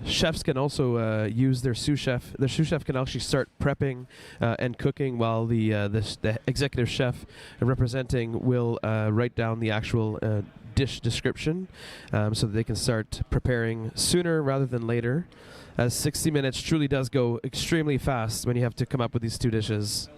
Chefs can also use their sous chef. The sous chef can actually start prepping and cooking while the executive chef representing will write down the actual dish description so that they can start preparing sooner rather than later. As 60 minutes truly does go extremely fast when you have to come up with these 2 dishes.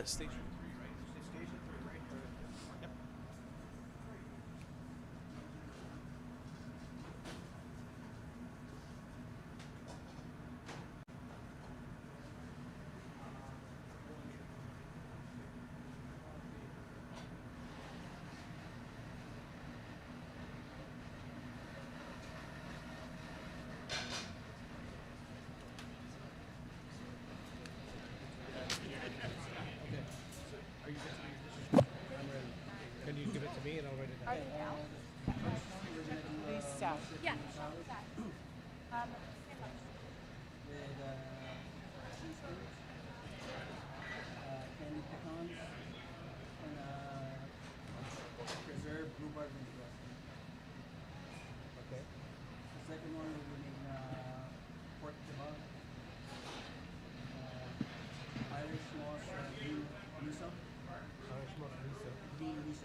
Station 3, right? Station 3, right? Yep. Can you give it to me and I'll write it down? Lisa. Yeah. Candy pecans and preserved rhubarb vinaigrette. Okay. The second one will be making pork kebab, Irish moss bean miso. Irish moss miso. Bean miso.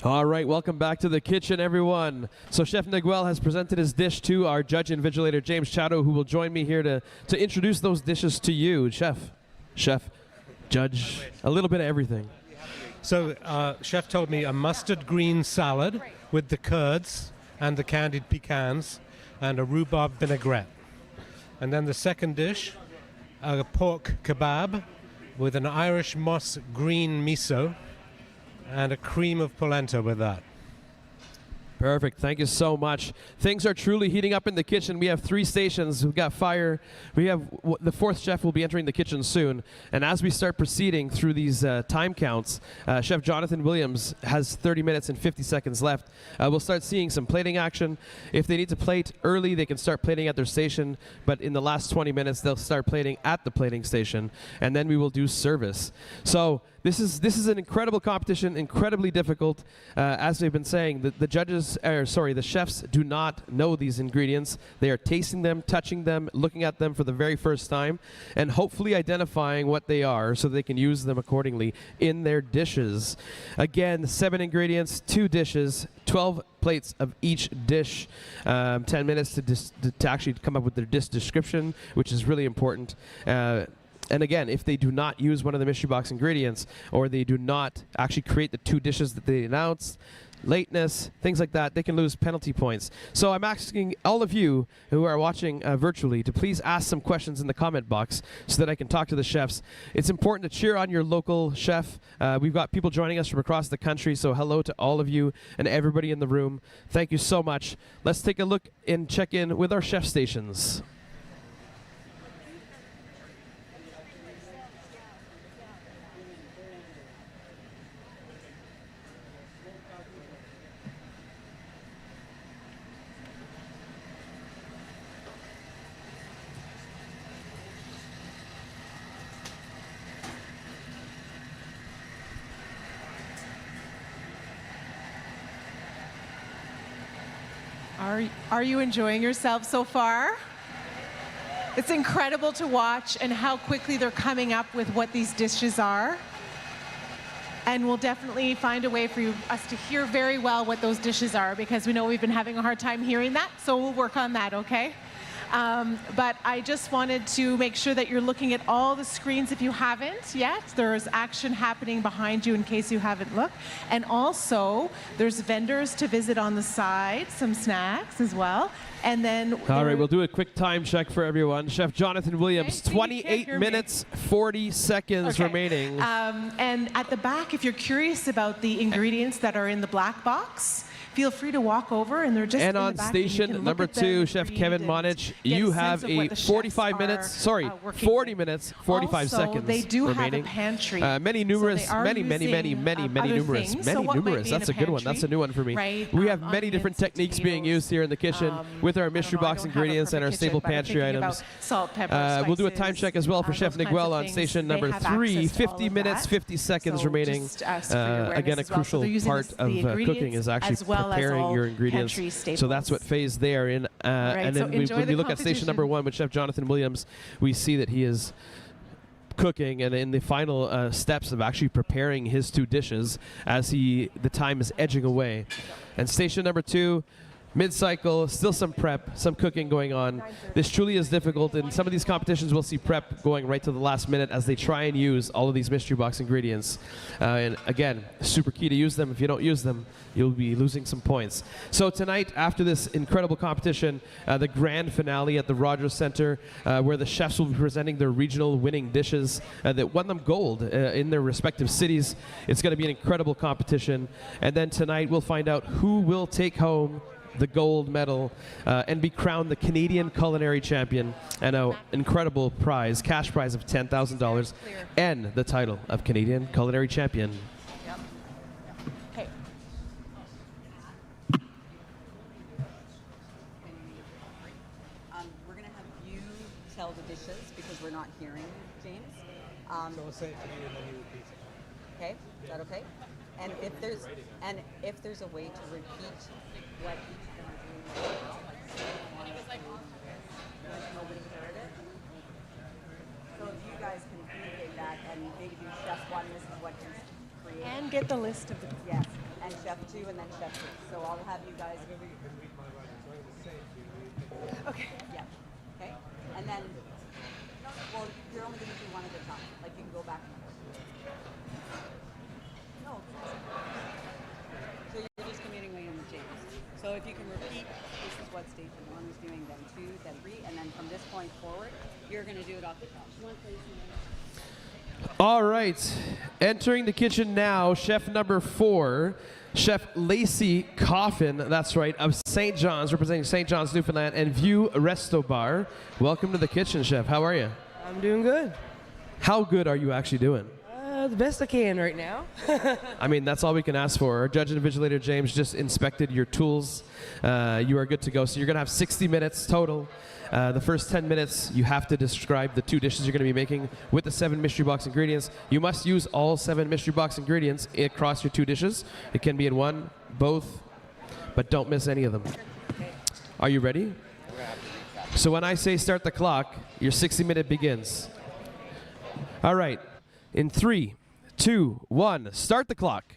All right, welcome back to the kitchen, everyone. So Chef Miguel has presented his dish to our judge and invigilator, James Chado, who will join me here to introduce those dishes to you. Chef, judge, a little bit of everything. So Chef told me a mustard green salad with the curds and the candied pecans and a rhubarb vinaigrette. And then the second dish, a pork kebab with an Irish moss green miso and a cream of polenta with that. Perfect. Thank you so much. Things are truly heating up in the kitchen. We have 3 stations. We've got fire. We have the 4th chef will be entering the kitchen soon. And as we start proceeding through these time counts, Chef Jonathan Williams has 30 minutes and 50 seconds left. We'll start seeing some plating action. If they need to plate early, they can start plating at their station. But in the last 20 minutes, they'll start plating at the plating station. And then we will do service. So this is an incredible competition, incredibly difficult. As they've been saying, the chefs do not know these ingredients. They are tasting them, touching them, looking at them for the very first time, and hopefully identifying what they are so they can use them accordingly in their dishes. Again, 7 ingredients, 2 dishes, 12 plates of each dish, 10 minutes to actually come up with their dish description, which is really important. And again, if they do not use one of the mystery box ingredients, or they do not actually create the 2 dishes that they announced, lateness, things like that, they can lose penalty points. So I'm asking all of you who are watching virtually to please ask some questions in the comment box so that I can talk to the chefs. It's important to cheer on your local chef. We've got people joining us from across the country, so hello to all of you and everybody in the room. Thank you so much. Let's take a look and check in with our chef stations. Are you enjoying yourself so far? It's incredible to watch and how quickly they're coming up with what these dishes are. And we'll definitely find a way for us to hear very well what those dishes are, because we know we've been having a hard time hearing that, so we'll work on that, okay? But I just wanted to make sure that you're looking at all the screens if you haven't yet. There's action happening behind you in case you haven't looked. And also, there's vendors to visit on the side, some snacks as well. And then all right, we'll do a quick time check for everyone. Chef Jonathan Williams, 28 minutes, 40 seconds remaining. And at the back, if you're curious about the ingredients that are in the black box, feel free to walk over, and they're just and in on the back, station and you can number look at 2, them, Chef read, Kevin and Monich, get you a have sense of what a the chefs 45 are, minutes, sorry, working 40 with. minutes, 45 Also, seconds they do remaining. have a pantry. Many so numerous, they are many using, numerous. So what might be in That's a good one. That's a new one for me. Right? We have many different techniques being used here in the kitchen with our mystery box ingredients and our staple pantry items. Salt, pepper, we'll do a time check as well for Chef Miguel on station number 3, 50 minutes, 50 seconds remaining. Again, a crucial part of cooking is actually preparing your ingredients. So that's what phase they are in. And then when we look at station number 1 with Chef Jonathan Williams, we see that he is cooking and in the final steps of actually preparing his 2 dishes as the time is edging away. And station number 2, mid-cycle, still some prep, some cooking going on. This truly is difficult. In some of these competitions, we'll see prep going right to the last minute as they try and use all of these mystery box ingredients. And again, super key to use them. If you don't use them, you'll be losing some points. So tonight, after this incredible competition, the grand finale at the Rogers Center, where the chefs will be presenting their regional winning dishes that won them gold in their respective cities. It's going to be an incredible competition. And then tonight, we'll find out who will take home the gold medal and be crowned the Canadian Culinary Champion, and an incredible prize, cash prize of $10,000, and the title of Canadian Culinary Champion. Okay. We're going to have you tell the dishes because we're not hearing James. So we'll say it to you and then you repeat it. Okay, is that okay? And if there's a way to repeat what each of them are doing, nobody heard it. So if you guys can communicate that and maybe do chef 1, this is what he's created. And get the list of the yes, and chef 2, and then chef 3. So I'll have you guys. Okay. Yeah. Okay. And then, no, well, you're only going to do one at a time. Like you can go back and forth. No. So you're just communicating with James. So if you can repeat, this is what station 1 was doing, then 2, then 3, and then from this point forward, you're going to do it off the top. All right, entering the kitchen now, chef number 4, Chef Lacey Coffin, that's right, of St. John's, representing St. John's, Newfoundland, and View Resto Bar. Welcome to the kitchen, Chef. How are you? I'm doing good. How good are you actually doing? The best I can right now. I mean, that's all we can ask for. Our judge and invigilator, James, just inspected your tools. You are good to go. So you're going to have 60 minutes total. The first 10 minutes, you have to describe the 2 dishes you're going to be making with the 7 mystery box ingredients. You must use all 7 mystery box ingredients across your 2 dishes. It can be in one, both, but don't miss any of them. Are you ready? So when I say start the clock, your 60-minute begins. All right. In 3, 2, 1, start the clock.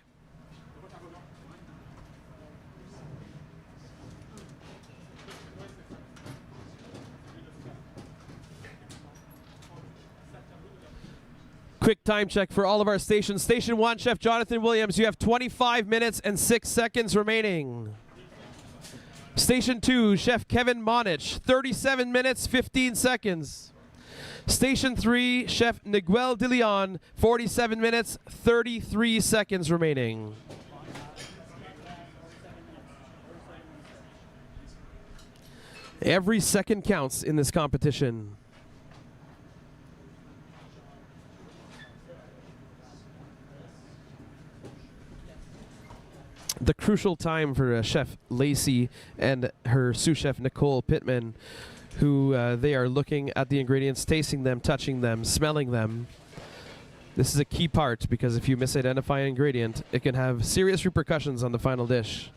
Quick time check for all of our stations. Station 1, Chef Jonathan Williams, you have 25 minutes and 6 seconds remaining. Station 2, Chef Kevin Monich, 37 minutes, 15 seconds. Station 3, Chef Miguel de Leon, 47 minutes, 33 seconds remaining. Every second counts in this competition. The crucial time for Chef Lacey and her sous chef Nicole Pittman, who they are looking at the ingredients, tasting them, touching them, smelling them. This is a key part because if you misidentify an ingredient, it can have serious repercussions on the final dish.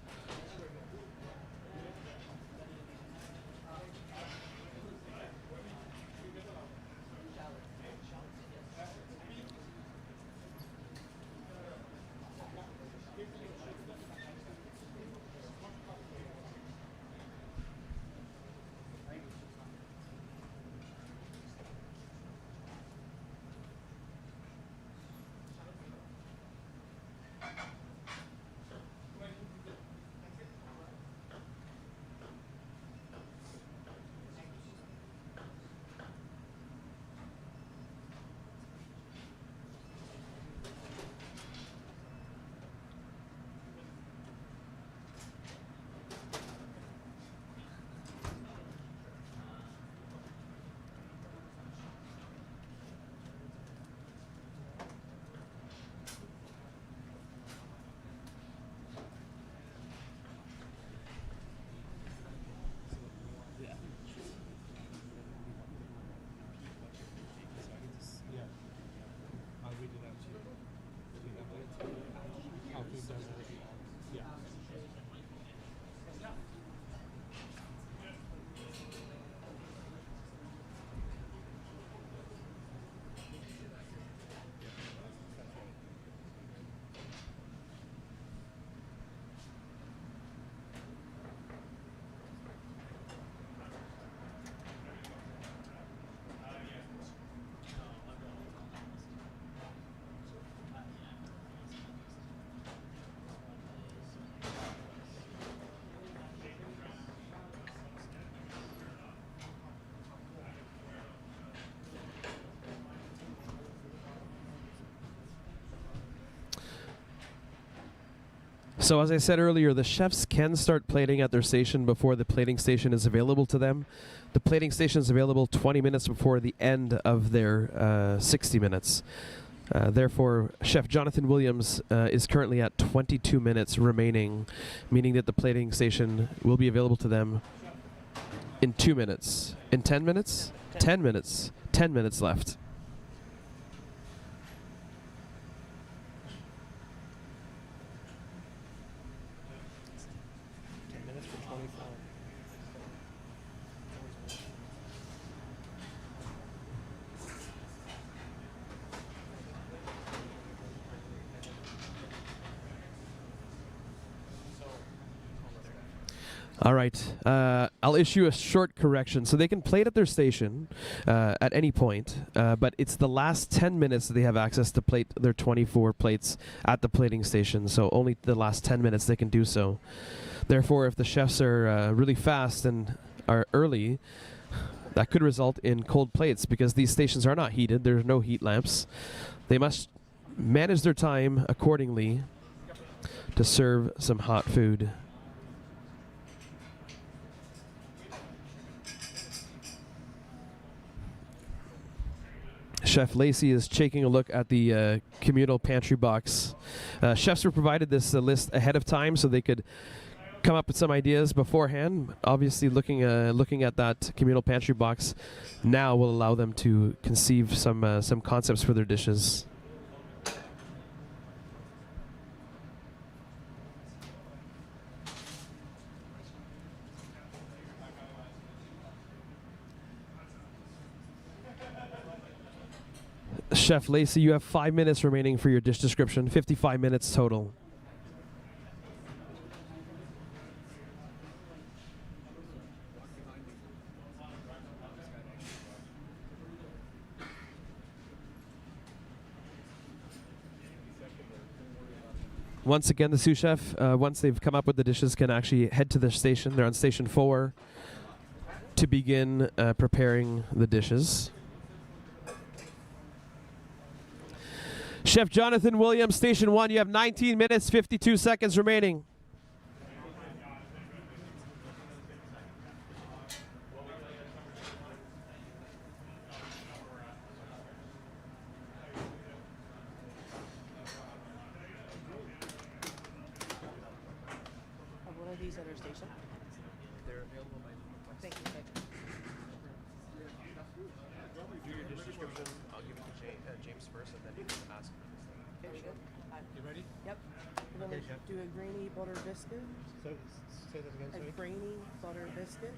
So as I said earlier, the chefs can start plating at their station before the plating station is available to them. The plating station is available 20 minutes before the end of their 60 minutes. Therefore, Chef Jonathan Williams is currently at 22 minutes remaining, meaning that the plating station will be available to them in 2 minutes. In 10 minutes? 10 minutes. 10 minutes left. All right. I'll issue a short correction. So they can plate at their station at any point, but it's the last 10 minutes that they have access to plate their 24 plates at the plating station. So only the last 10 minutes they can do so. Therefore, if the chefs are really fast and are early, that could result in cold plates because these stations are not heated. There's no heat lamps. They must manage their time accordingly to serve some hot food. Chef Lacey is taking a look at the communal pantry box. Chefs were provided this list ahead of time so they could come up with some ideas beforehand. Obviously, looking at that communal pantry box now will allow them to conceive some concepts for their dishes. Chef Lacey, you have 5 minutes remaining for your dish description, 55 minutes total. Once again, the sous chef, once they've come up with the dishes, can actually head to their station. They're on station 4 to begin preparing the dishes. Chef Jonathan Williams, Station 1, you have 19 minutes, 52 seconds remaining. One of these at our station? They're available by Thank you. Do your dish description. I'll give it to James first, and then you can ask. Okay, sure. You ready? Yep. We're going to do a grainy butter biscuit. So, say that again, sorry. A grainy butter biscuit.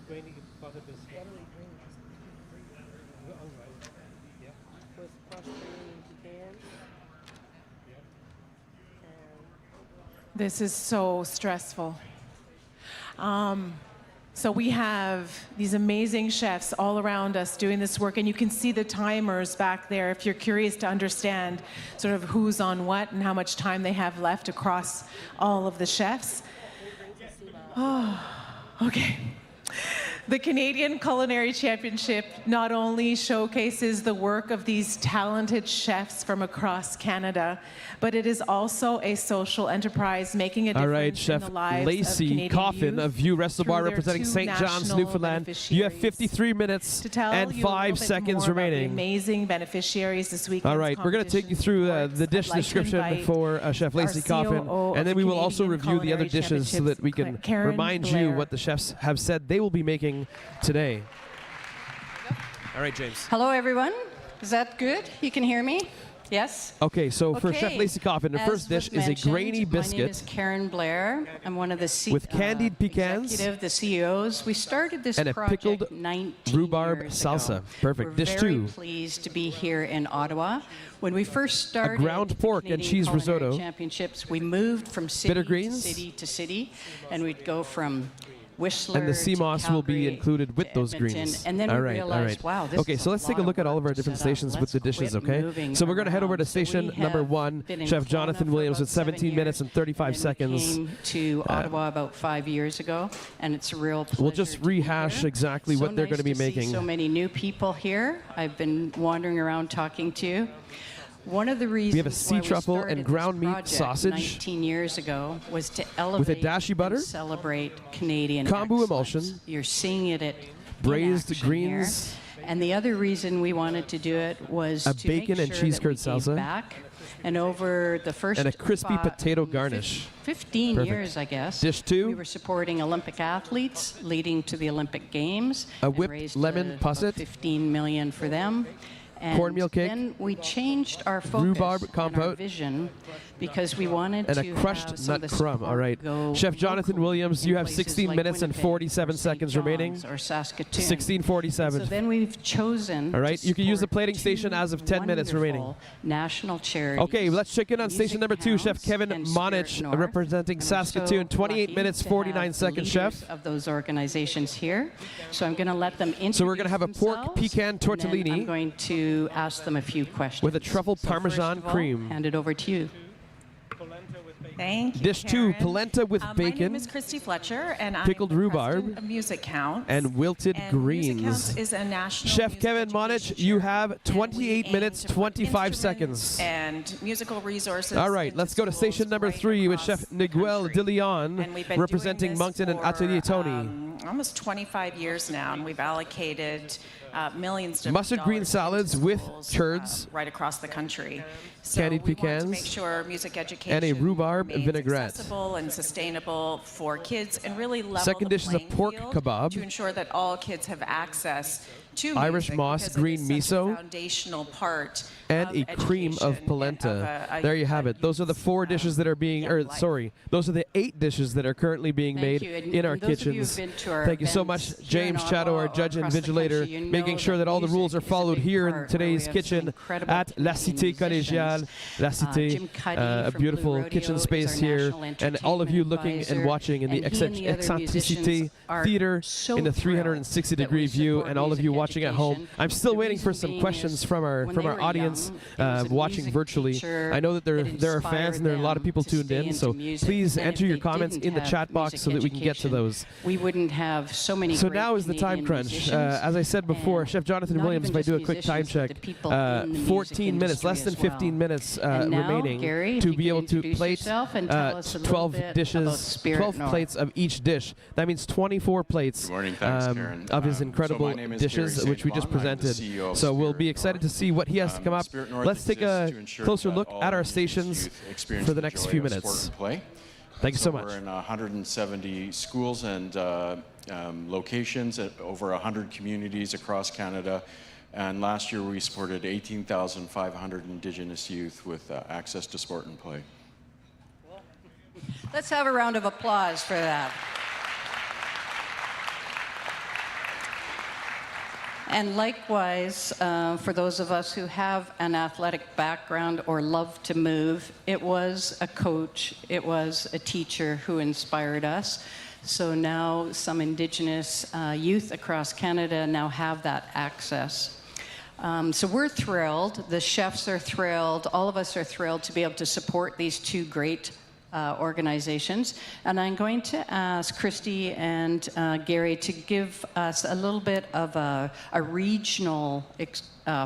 Grainy butter biscuit. Buttery grainy biscuit. Oh, right. Yeah. With crushed grainy pecans. This is so stressful. So we have these amazing chefs all around us doing this work, and you can see the timers back there if you're curious to understand sort of who's on what and how much time they have left across all of the chefs. Oh, okay. The Canadian Culinary Championship not only showcases the work of these talented chefs from across Canada, but it is also a social enterprise making a difference All right, Chef in the lives Lacey of Canadian Coffin youth of View Resto through Bar their representing 2 St. John's, national Newfoundland. You have 53 minutes to tell and you 5 seconds more remaining. about the amazing beneficiaries this weekend. All right, we're going to take you through the dish description for Chef Lacey Coffin, and then we will also review the other dishes so that we can remind you what the chefs have said they will be making today. All right, James. Hello, everyone. Is that good? You can hear me? Yes? Okay, so for Chef Lacey Coffin, the first dish is a grainy biscuit. My name is Karen Blair. I'm one of the with candied pecans, executive, the CEOs. We started this and a project pickled 19 rhubarb years salsa. ago. Perfect. We're Dish very 2. pleased to be here in Ottawa. When we first started ground pork the and Canadian cheese Culinary risotto. Championships, we moved from city Bitter to greens. city to city, and we'd go from Whistler And the sea to moss will be Calgary included with to those Edmonton. greens. And then all we right, realized, all right. wow, this okay, is so a let's take a lot look of at all of our work to different set up. stations with Let's the dishes, quit okay? moving So we're going to head over to around. So we station number have 1. been in Chef Kelowna Jonathan for Williams about with 17 7 minutes and 35 years, seconds. Came to Ottawa about 5 years ago, and it's a real pleasure. We'll just rehash exactly what they're going to be making. So many new people here. I've been wandering around talking to you. One of the reasons We have a sea why we truffle started and ground this meat project sausage 19 years ago was to elevate with a dashi butter, and celebrate Canadian kombu excellence. emulsion, You're seeing it at braised in action greens, here. And the other reason we wanted to do it was a to bacon make and sure cheese that we curd gave salsa, back. And over the first and a crispy potato garnish. 15 Perfect. years, I guess. Dish 2. We were supporting Olympic athletes leading to the Olympic Games. A and whipped raised lemon about posset. 15 million for them. And cornmeal cake, then we changed our focus rhubarb and our compote, vision because we wanted and to a crushed have some of nut the crumb. All right. support go Chef Jonathan locally Williams, in you have places 16 like minutes and Winnipeg 47 or seconds St. remaining. John's or Saskatoon. 16:47. So then we've chosen All right. to You can use the support plating two station as of 10 minutes remaining. wonderful national charities. Okay, let's check in on station number 2, Chef Kevin Monich, representing Saskatoon. 28 minutes, 49 seconds, Chef. Of those organizations here. So I'm going to let them introduce So we're going to have a pork pecan and then tortellini I'm going to ask them a few questions. with a truffle So parmesan first of all, cream. hand it over to you. Thank you, Dish 2, Karen. polenta with My name bacon, is Christy Fletcher, and pickled I'm the rhubarb, president of Music Counts. and wilted And greens. Music Counts is a national Chef music Kevin Monich, you have 28 aim minutes, to put 25 seconds. and musical resources. All right, let's go to station number 3 with Chef Miguel De And Leon, we've been representing doing this Moncton and for, Atelier Tony. Almost 25 years now, and we've allocated millions of Mustard green dollars salads into with schools, turds, right across the country. So candied we want to pecans, make sure music education and a rhubarb remains vinaigrette. accessible and sustainable for kids, and really level Second the dish is a playing pork field kebab, to ensure that all kids have access to Irish music, moss because it green is such a miso, foundational part and of a cream of education polenta. and of There you have it. Those are the 4 dishes that are being, those are the 8 dishes that are currently being made you. And- in our and those of you kitchens. who've been to our Thank you so events much, here in James Chatto, Ottawa our or judge and across the vigilator, country, you know making sure that all the rules are followed here in part today's where we have kitchen some incredible at La Canadian Cité Collégiale, La Cité, Jim Cuddy a from beautiful Blue Rodeo kitchen is space our here, national and all of you entertainment looking advisor, and watching in the and he and the other Eccentricité musicians are Theater so in the thrilled 360-degree that we view, support and all of music you watching at home. education. I'm still The waiting for reason some being questions is from our when they were audience young, there was a watching music virtually. teacher I know that there are that fans and there are a lot of people inspired tuned them in, to so stay into music. please And if enter your they comments didn't in the have chat box music so that we can get to education, those. we wouldn't have so many So great now is the time Canadian crunch. musicians, As I said before, and Chef Jonathan not Williams, even if I do a just quick time musicians, but check, the people in the music 14 minutes, less than industry as 15 well. minutes And now, remaining Gary, if to you be could able to introduce plate yourself and tell us a little 12 bit about dishes, Spirit 12 North. plates of each dish. That means 24 plates Good morning, thanks, Karen. of his So incredible my name is dishes, Gary which we just Saint-Laurent. I'm the presented. CEO of So we'll Spirit be excited to see what he has to come up. Spirit North Let's take a exists to ensure closer that look all at our Indigenous stations youth experience for the the next joy few of sport minutes. and play. Thank you so much. We're in 170 schools and locations at over 100 communities across Canada. And last year we supported 18,500 Indigenous youth with access to sport and play. Let's have a round of applause for that. And likewise, for those of us who have an athletic background or love to move, it was a coach, it was a teacher who inspired us. So now some Indigenous youth across Canada now have that access. So we're thrilled, the chefs are thrilled, all of us are thrilled to be able to support these 2 great organizations. And I'm going to ask Christy and Gary to give us a little bit of a regional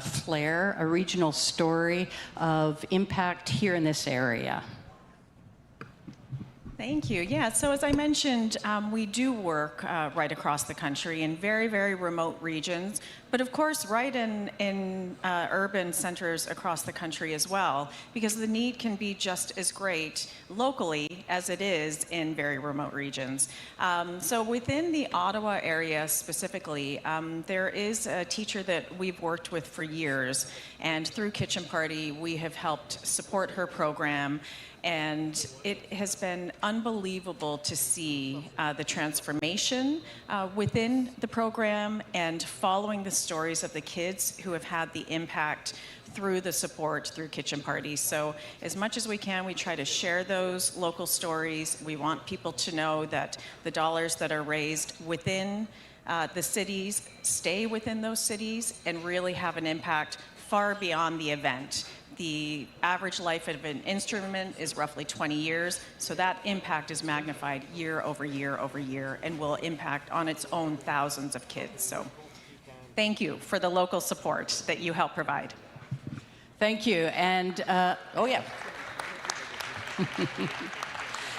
flair, a regional story of impact here in this area. Thank you. Yeah, so as I mentioned, we do work right across the country in very, very remote regions, but of course right in urban centers across the country as well, because the need can be just as great locally as it is in very remote regions. So within the Ottawa area specifically, there is a teacher that we've worked with for years, and through Kitchen Party, we have helped support her program. And it has been unbelievable to see the transformation within the program and following the stories of the kids who have had the impact through the support through Kitchen Parties. So as much as we can, we try to share those local stories. We want people to know that the dollars that are raised within the cities stay within those cities and really have an impact far beyond the event. The average life of an instrument is roughly 20 years, so that impact is magnified year over year over year and will impact on its own thousands of kids. So thank you for the local support that you help provide. Thank you. And, oh yeah.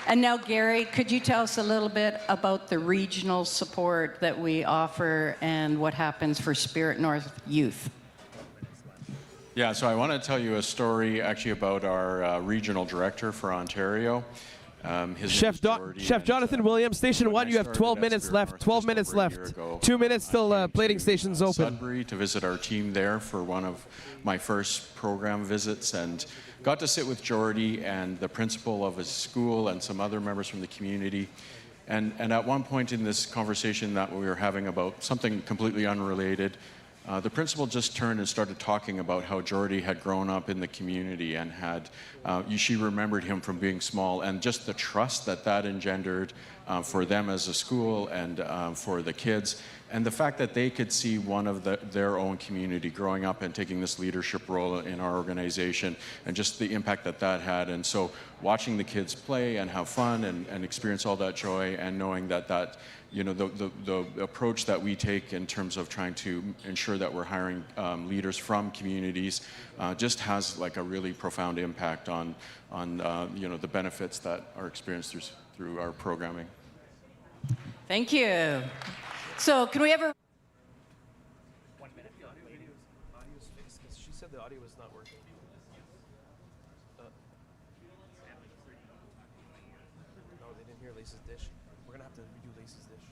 And now, Gary, could you tell us a little bit about the regional support that we offer and what happens for Spirit North youth? Yeah, so I want to tell you a story actually about our regional director for Ontario, His Chef, name is Jordy, Chef and, Jonathan Williams, Station when 1, I you have started 12 at minutes Spirit left. North 12 just minutes over a year left. ago, 2 minutes till I came plating to, station's open. Sudbury to visit our team there for one of my first program visits, and got to sit with Jordy and the principal of his school and some other members from the community. And at one point in this conversation that we were having about something completely unrelated, the principal just turned and started talking about how Jordy had grown up in the community and had, she remembered him from being small, and just the trust that that engendered for them as a school and for the kids. And the fact that they could see one of their own community growing up and taking this leadership role in our organization, and just the impact that that had. And so watching the kids play and have fun and experience all that joy, and knowing that you know, the approach that we take in terms of trying to ensure that we're hiring leaders from communities just has like a really profound impact on you know, the benefits that are experienced through our programming. Thank you. So can we ever? 1 minute. The audio's fixed because she said the audio was not working. No, they didn't hear Lace's dish. We're gonna have to redo Lace's dish.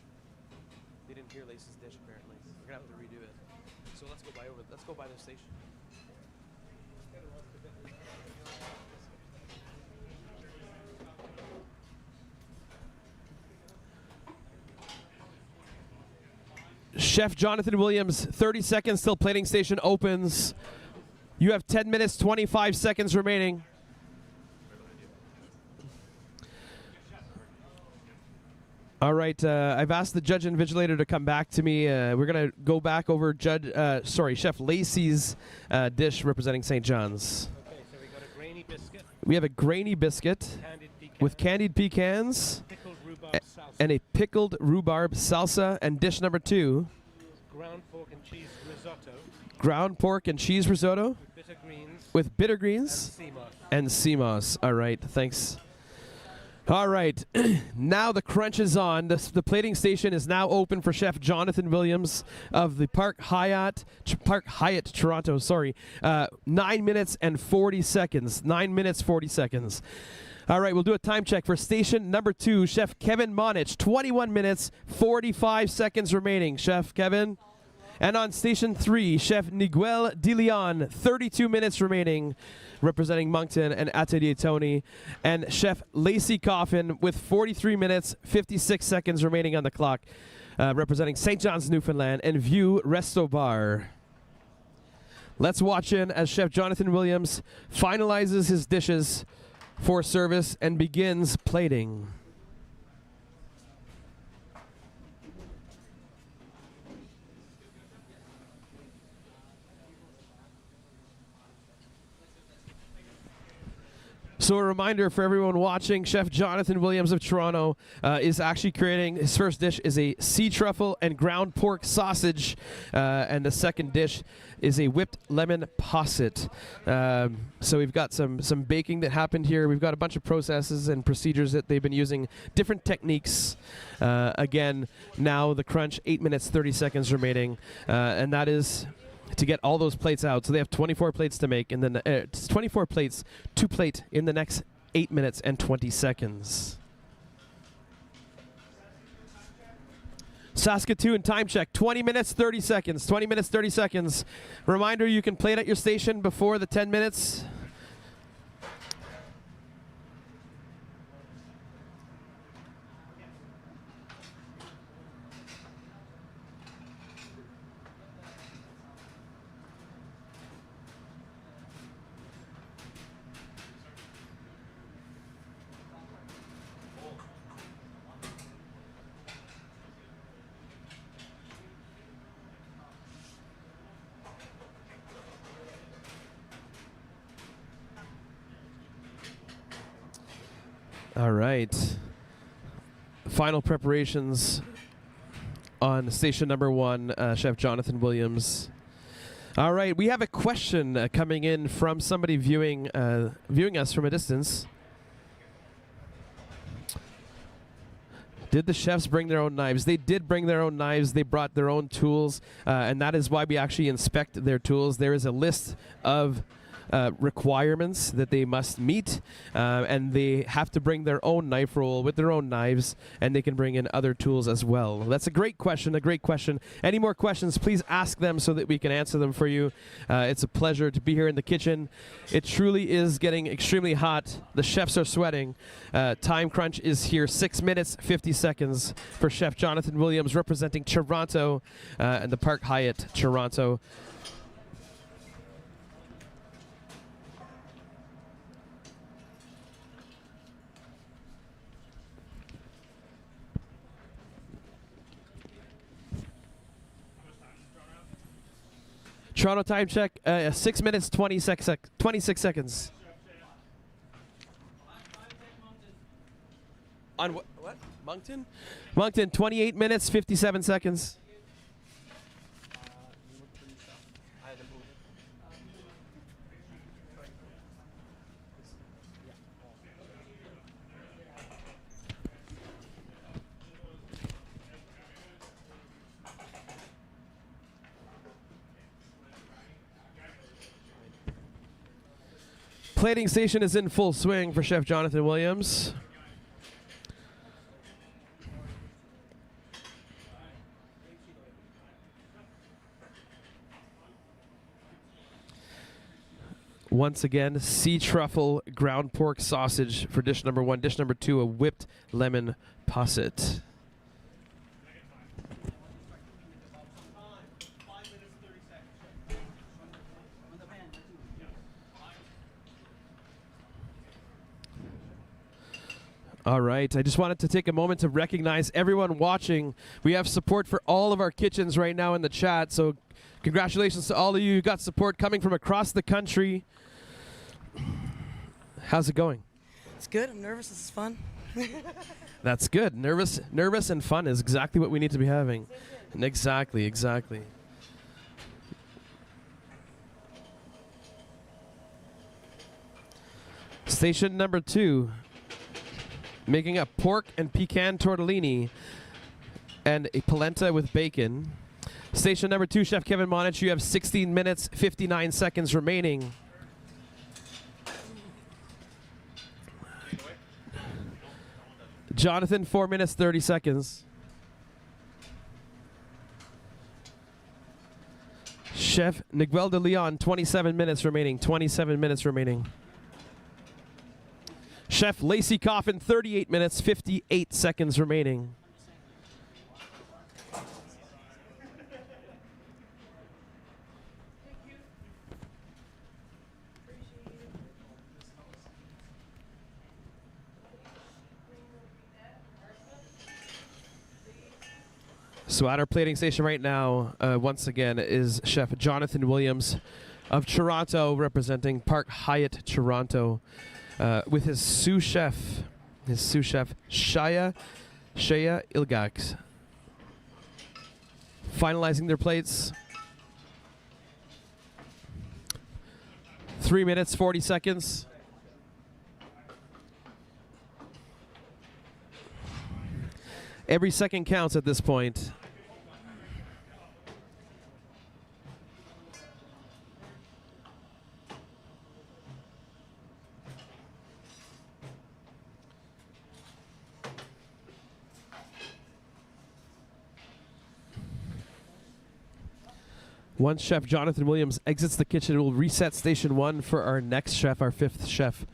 They didn't hear Lace's dish apparently. We're gonna have to redo it. So let's go by the station. Chef Jonathan Williams, 30 seconds till plating station opens. You have 10 minutes, 25 seconds remaining. All right, I've asked the judge and invigilator to come back to me. We're going to go back over Chef Lacey's dish representing St. John's. Okay, so we got a grainy biscuit. We have a grainy biscuit with candied pecans and a pickled rhubarb salsa. And dish number 2, Ground pork and cheese risotto. Ground pork and cheese risotto with bitter greens and sea moss. All right, thanks. All right, now the crunch is on. The plating station is now open for Chef Jonathan Williams of the Park Hyatt Toronto. Sorry, 9 minutes and 40 seconds. 9 minutes 40 seconds. All right, we'll do a time check for station number 2, Chef Kevin Monich. 21 minutes 45 seconds remaining. Chef Kevin. And on station 3, Chef Niguel DeLeon, 32 minutes remaining, representing Moncton and Atelier Tony. And Chef Lacey Coffin with 43 minutes, 56 seconds remaining on the clock, representing St. John's, Newfoundland, and View Resto Bar. Let's watch in as Chef Jonathan Williams finalizes his dishes for service and begins plating. So a reminder for everyone watching, Chef Jonathan Williams of Toronto is actually creating, his first dish is a sea truffle and ground pork sausage, and the second dish is a whipped lemon posset. So we've got some baking that happened here. We've got a bunch of processes and procedures that they've been using, different techniques. Again, now the crunch, 8 minutes, 30 seconds remaining, and that is to get all those plates out. So they have 24 plates to make, and then 24 plates to plate in the next 8 minutes and 20 seconds. Saskatoon time check, 20 minutes, 30 seconds. 20 minutes, 30 seconds. Reminder, you can plate at your station before the 10 minutes. All right. Final preparations on station number 1, Chef Jonathan Williams. All right, we have a question coming in from somebody viewing us from a distance. Did the chefs bring their own knives? They did bring their own knives. They brought their own tools, and that is why we actually inspect their tools. There is a list of requirements that they must meet, and they have to bring their own knife roll with their own knives, and they can bring in other tools as well. That's a great question, a great question. Any more questions, please ask them so that we can answer them for you. It's a pleasure to be here in the kitchen. It truly is getting extremely hot. The chefs are sweating. Time crunch is here, 6 minutes, 50 seconds for Chef Jonathan Williams representing Toronto and the Park Hyatt Toronto. Toronto time check, 6 minutes, 26 seconds. On what? Moncton? Moncton, 28 minutes, 57 seconds. Plating station is in full swing for Chef Jonathan Williams. Once again, sea truffle ground pork sausage for dish number 1. Dish number 2, a whipped lemon posset. All right, I just wanted to take a moment to recognize everyone watching. We have support for all of our kitchens right now in the chat, so congratulations to all of you who got support coming from across the country. How's it going? It's good. I'm nervous. This is fun. That's good. Nervous and fun is exactly what we need to be having. Exactly. Station number 2. Making a pork and pecan tortellini and a polenta with bacon. Station number 2, Chef Kevin Monich, you have 16 minutes, 59 seconds remaining. Jonathan, 4 minutes, 30 seconds. Chef Miguel de Leon, 27 minutes remaining, 27 minutes remaining. Chef Lacey Coffin, 38 minutes, 58 seconds remaining. So at our plating station right now, once again, is Chef Jonathan Williams of Toronto, representing Park Hyatt Toronto. With his sous chef, Shaya Ilgax. Finalizing their plates. 3 minutes, 40 seconds. Every second counts at this point. Once Chef Jonathan Williams exits the kitchen, we'll reset station 1 for our next chef, our 5th chef.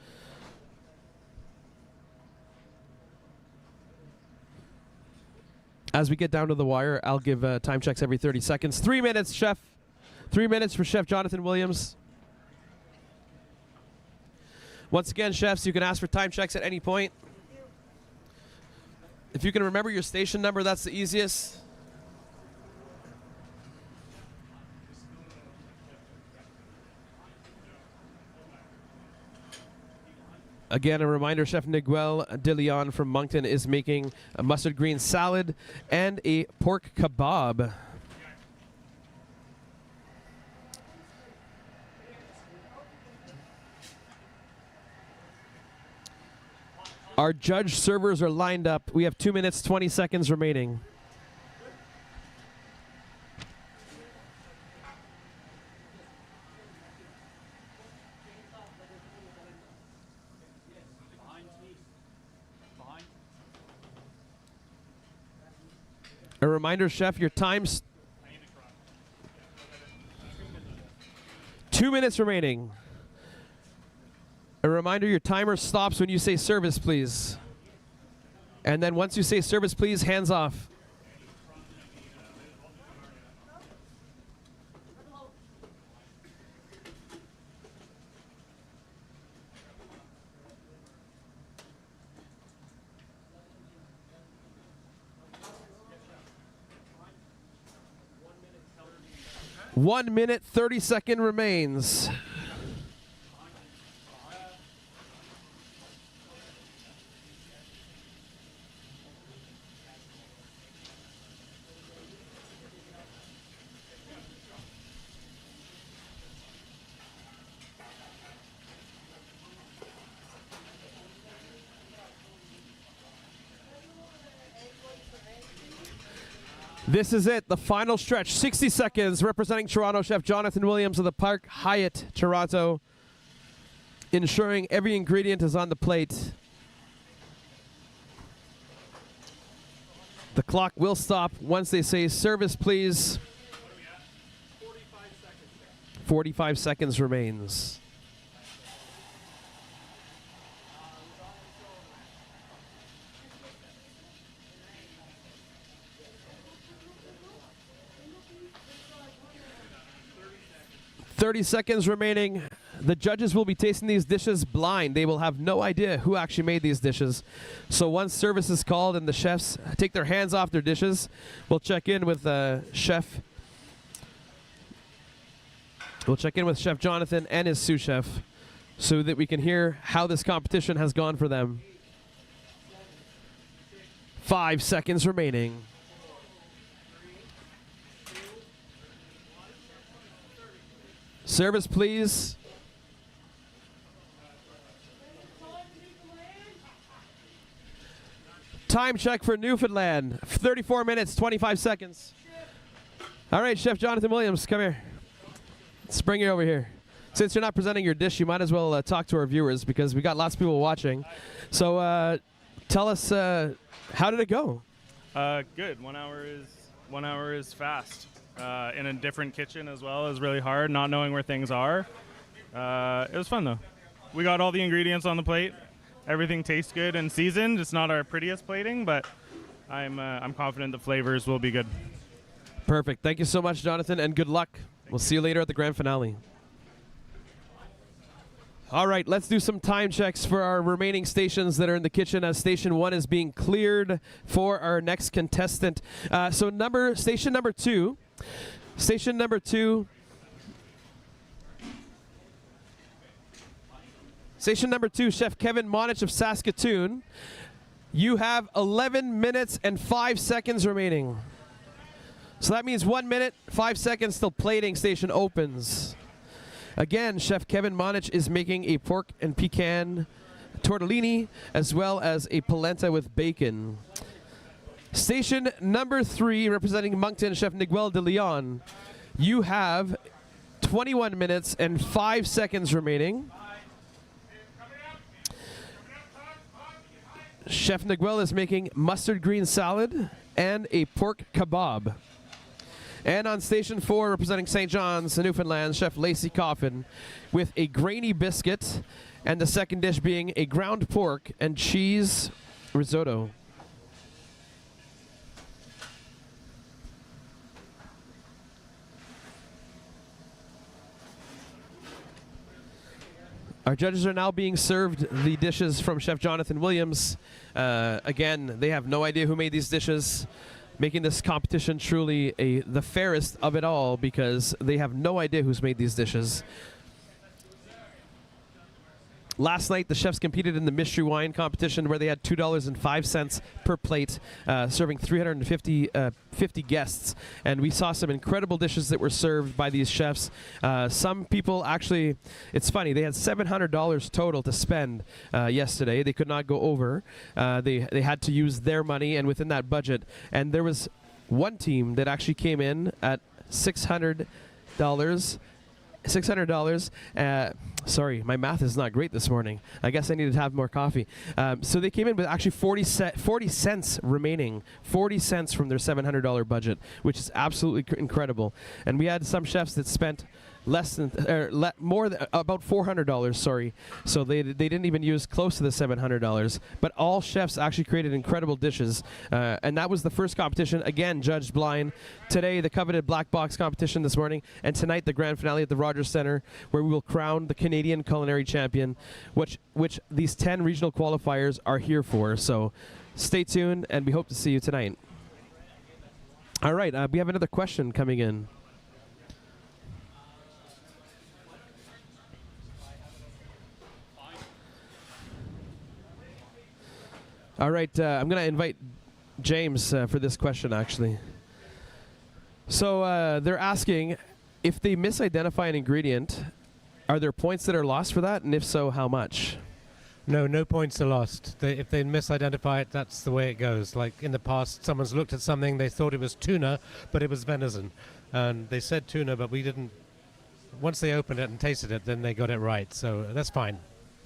As we get down to the wire, I'll give time checks every 30 seconds. 3 minutes, Chef. 3 minutes for Chef Jonathan Williams. Once again, chefs, you can ask for time checks at any point. If you can remember your station number, that's the easiest. Again, a reminder, Chef Miguel de Leon from Moncton is making a mustard green salad and a pork kebab. Our judge servers are lined up. We have 2 minutes, 20 seconds remaining. A reminder, chef, your time's 2 minutes remaining. A reminder, your timer stops when you say service, please. And then once you say service, please, hands off. One minute, 30-second remains. This is it, the final stretch, 60 seconds, representing Toronto chef Jonathan Williams of the Park Hyatt, Toronto, ensuring every ingredient is on the plate. The clock will stop once they say service, please. 45 seconds remains. .30 seconds remaining. The judges will be tasting these dishes blind. They will have no idea who actually made these dishes. So once service is called and the chefs take their hands off their dishes, we'll check in with Chef. We'll check in with Chef Jonathan and his sous chef so that we can hear how this competition has gone for them. 5 seconds remaining. Service, please. Time check for Newfoundland. 34 minutes, 25 seconds. All right, Chef Jonathan Williams, come here. Let's bring you over here. Since you're not presenting your dish, you might as well talk to our viewers because we got lots of people watching. So tell us, how did it go? Good. 1 hour is fast. In a different kitchen as well is really hard, not knowing where things are. It was fun though. We got all the ingredients on the plate. Everything tastes good and seasoned. It's not our prettiest plating, but I'm confident the flavors will be good. Perfect. Thank you so much, Jonathan, and good luck. We'll see you later at the grand finale. All right, let's do some time checks for our remaining stations that are in the kitchen as Station 1 is being cleared for our next contestant. Station number 2. Station number 2. Station number 2, Chef Kevin Monich of Saskatoon. You have 11 minutes and 5 seconds remaining. So that means 1 minute, 5 seconds till plating station opens. Again, Chef Kevin Monich is making a pork and pecan tortellini as well as a polenta with bacon. Station number 3, representing Moncton, Chef Miguel de Leon. You have 21 minutes and 5 seconds remaining. Chef Miguel is making mustard green salad and a pork kebab. And on Station 4, representing St. John's, Newfoundland, Chef Lacey Coffin with a grainy biscuit, and the second dish being a ground pork and cheese risotto. Our judges are now being served the dishes from Chef Jonathan Williams. Again, they have no idea who made these dishes, making this competition truly the fairest of it all because they have no idea who's made these dishes. Last night, the chefs competed in the mystery wine competition where they had $2.05 per plate, serving 50 guests. And we saw some incredible dishes that were served by these chefs. Some people actually, it's funny, they had $700 total to spend yesterday. They could not go over. They had to use their money and within that budget. And there was one team that actually came in at $600 $600. Sorry, my math is not great this morning. I guess I needed to have more coffee. So they came in with actually 40 cents remaining, 40 cents from their $700 budget, which is absolutely incredible. And we had some chefs that spent less than, more than, about $400, sorry. So they didn't even use close to the $700. But all chefs actually created incredible dishes. And that was the first competition, again, judged blind. Today, the coveted black box competition this morning. And tonight, the grand finale at the Rogers Centre, where we will crown the Canadian Culinary Champion, which these 10 regional qualifiers are here for. So stay tuned, and we hope to see you tonight. All right, we have another question coming in. All right, I'm going to invite James for this question, actually. So they're asking, if they misidentify an ingredient, are there points that are lost for that? And if so, how much? No points are lost. If they misidentify it, that's the way it goes. Like in the past, someone's looked at something, they thought it was tuna, but it was venison. And they said tuna, but we didn't. Once they opened it and tasted it, then they got it right. So that's fine.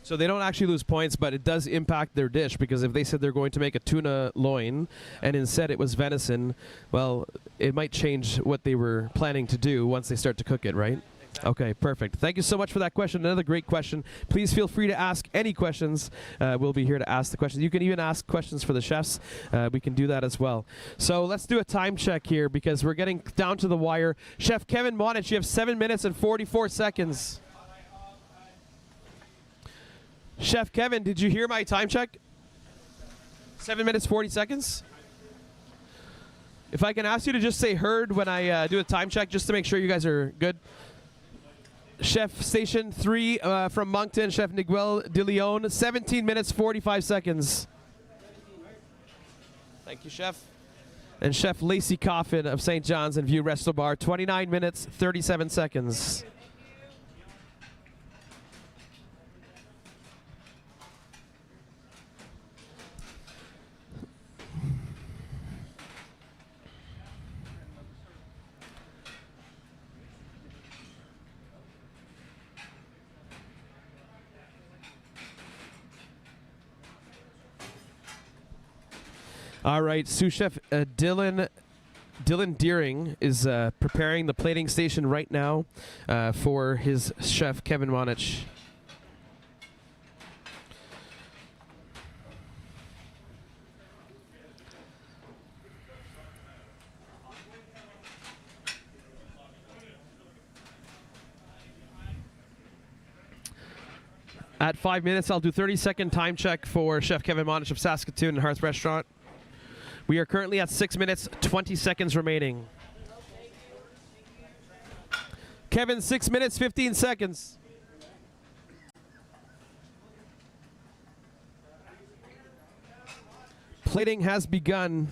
So they don't actually lose points, but it does impact their dish, because if they said they're going to make a tuna loin and instead it was venison, well, it might change what they were planning to do once they start to cook it, right? Okay, perfect. Thank you so much for that question. Another great question. Please feel free to ask any questions. We'll be here to ask the questions. You can even ask questions for the chefs. We can do that as well. So let's do a time check here, because we're getting down to the wire. Chef Kevin Monich, you have 7 minutes and 44 seconds. Chef Kevin, did you hear my time check? 7 minutes, 40 seconds? If I can ask you to just say heard when I do a time check, just to make sure you guys are good. Chef Station 3 from Moncton, Chef Miguel de Leon, 17 minutes, 45 seconds. Thank you, Chef. And Chef Lacey Coffin of St. John's and View Resto Bar, 29 minutes, 37 seconds. All right, sous chef Dylan Deering is preparing the plating station right now for his chef Kevin Monich. At 5 minutes, I'll do 30-second time check for Chef Kevin Monich of Saskatoon and Hearth Restaurant. We are currently at 6 minutes, 20 seconds remaining. Kevin, 6 minutes, 15 seconds. Plating has begun.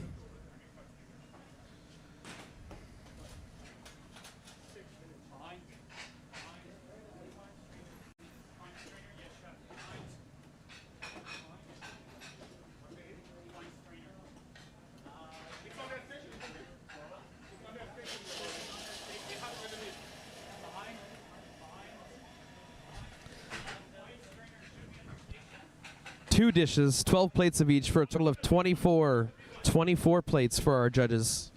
Two dishes, 12 plates of each, for a total of 24 plates for our judges.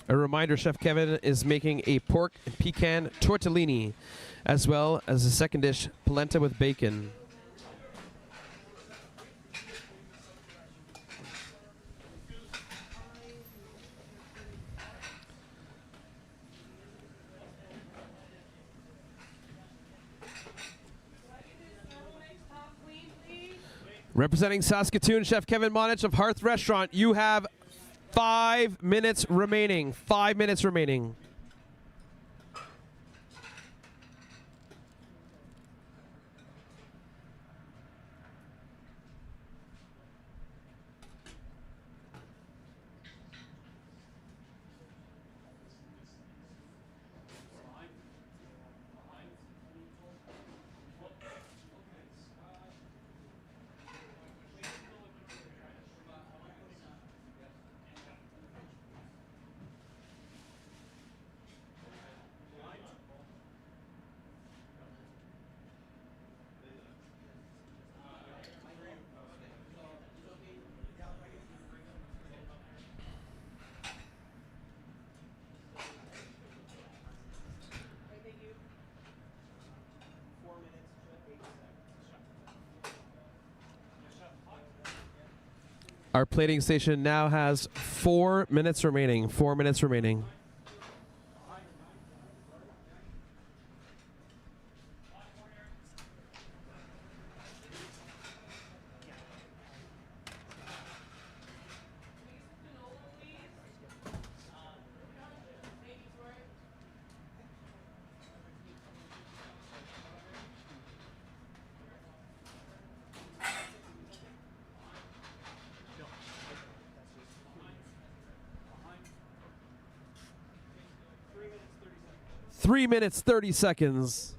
A reminder, Chef Kevin is making a pork and pecan tortellini, as well as a second dish, polenta with bacon. Representing Saskatoon, Chef Kevin Monich of Hearth Restaurant, you have 5 minutes remaining. 5 minutes remaining. Our plating station now has 4 minutes remaining. 4 minutes remaining. Three minutes, 30 seconds.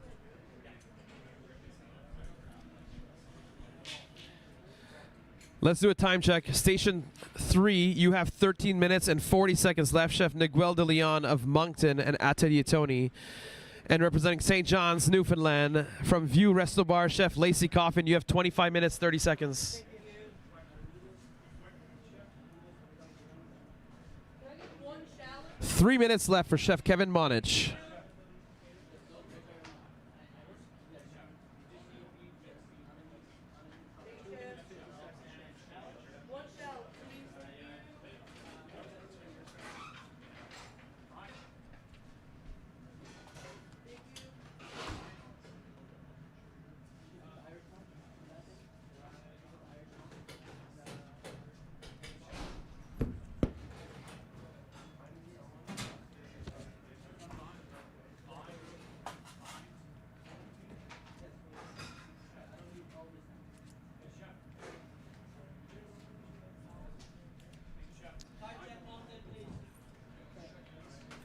Let's do a time check. Station 3, you have 13 minutes and 40 seconds left. Chef Miguel de Leon of Moncton and Atelier Tony. And representing St. John's, Newfoundland, from View Resto Bar, Chef Lacey Coffin, you have 25 minutes, 30 seconds. Three minutes left for Chef Kevin Monich.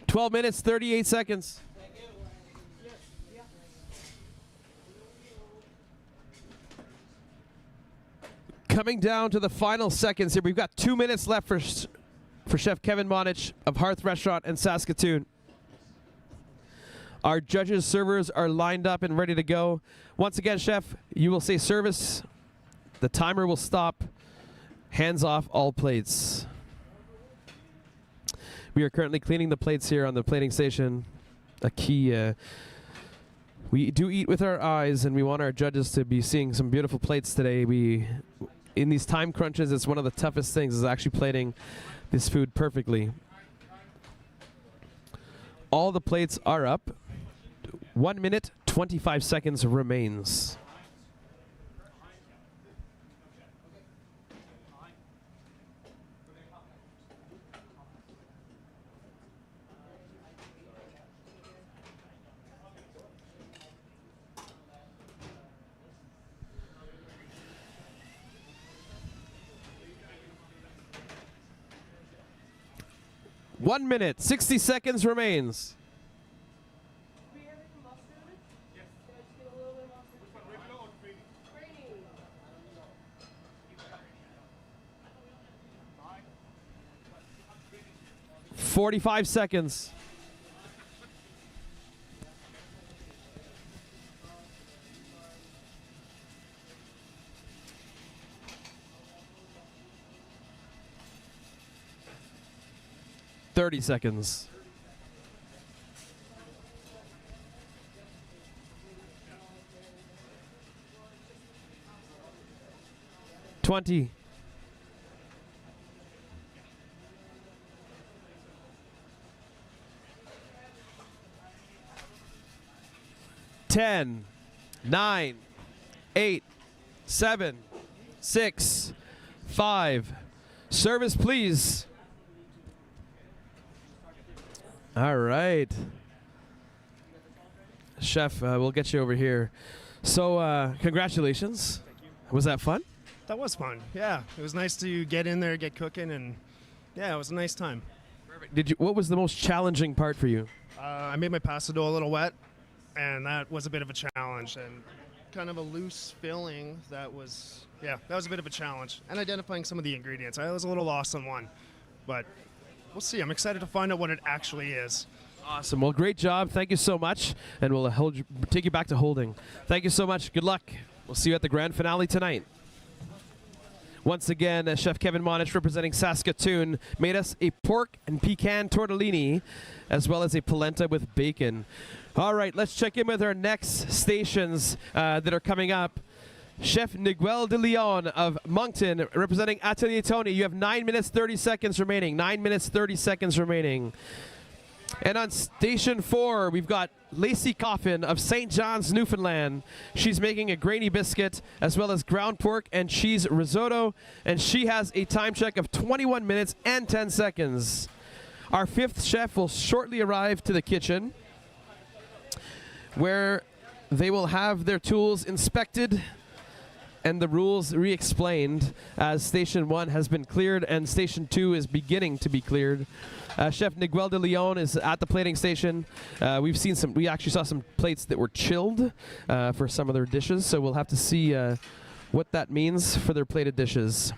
Twelve minutes, 38 seconds. Coming down to the final seconds here. We've got 2 minutes left for Chef Kevin Monich of Hearth Restaurant in Saskatoon. Our judges, servers are lined up and ready to go. Once again, Chef, you will say service. The timer will stop. Hands off all plates. We are currently cleaning the plates here on the plating station. A key, we do eat with our eyes, and we want our judges to be seeing some beautiful plates today. In these time crunches, it's one of the toughest things is actually plating this food perfectly. All the plates are up. 1 minute, 25 seconds remains. One minute, 60 seconds remains. 45 seconds. Thirty seconds. 20. 10, 9, 8, 7, 6, 5. Service, please. All right. Chef, we'll get you over here. So, congratulations. Was that fun? That was fun. Yeah, it was nice to get in there, get cooking, and yeah, it was a nice time. Perfect. What was the most challenging part for you? I made my pasta dough a little wet, and that was a bit of a challenge. And kind of a loose filling, that was a bit of a challenge. And identifying some of the ingredients. I was a little lost on one, but we'll see. I'm excited to find out what it actually is. Awesome. Well, great job. Thank you so much. And we'll take you back to holding. Thank you so much. Good luck. We'll see you at the grand finale tonight. Once again, Chef Kevin Monich, representing Saskatoon, made us a pork and pecan tortellini, as well as a polenta with bacon. All right, let's check in with our next stations that are coming up. Chef Miguel de Leon of Moncton, representing Atelier Tony. You have 9 minutes, 30 seconds remaining. 9 minutes, 30 seconds remaining. And on station 4, we've got Lacey Coffin of St. John's, Newfoundland. She's making a grainy biscuit as well as ground pork and cheese risotto. And she has a time check of 21 minutes and 10 seconds. Our 5th chef will shortly arrive to the kitchen, where they will have their tools inspected and the rules re-explained, as Station 1 has been cleared and Station 2 is beginning to be cleared. Chef Miguel de Leon is at the plating station. We actually saw some plates that were chilled for some of their dishes, so we'll have to see what that means for their plated dishes.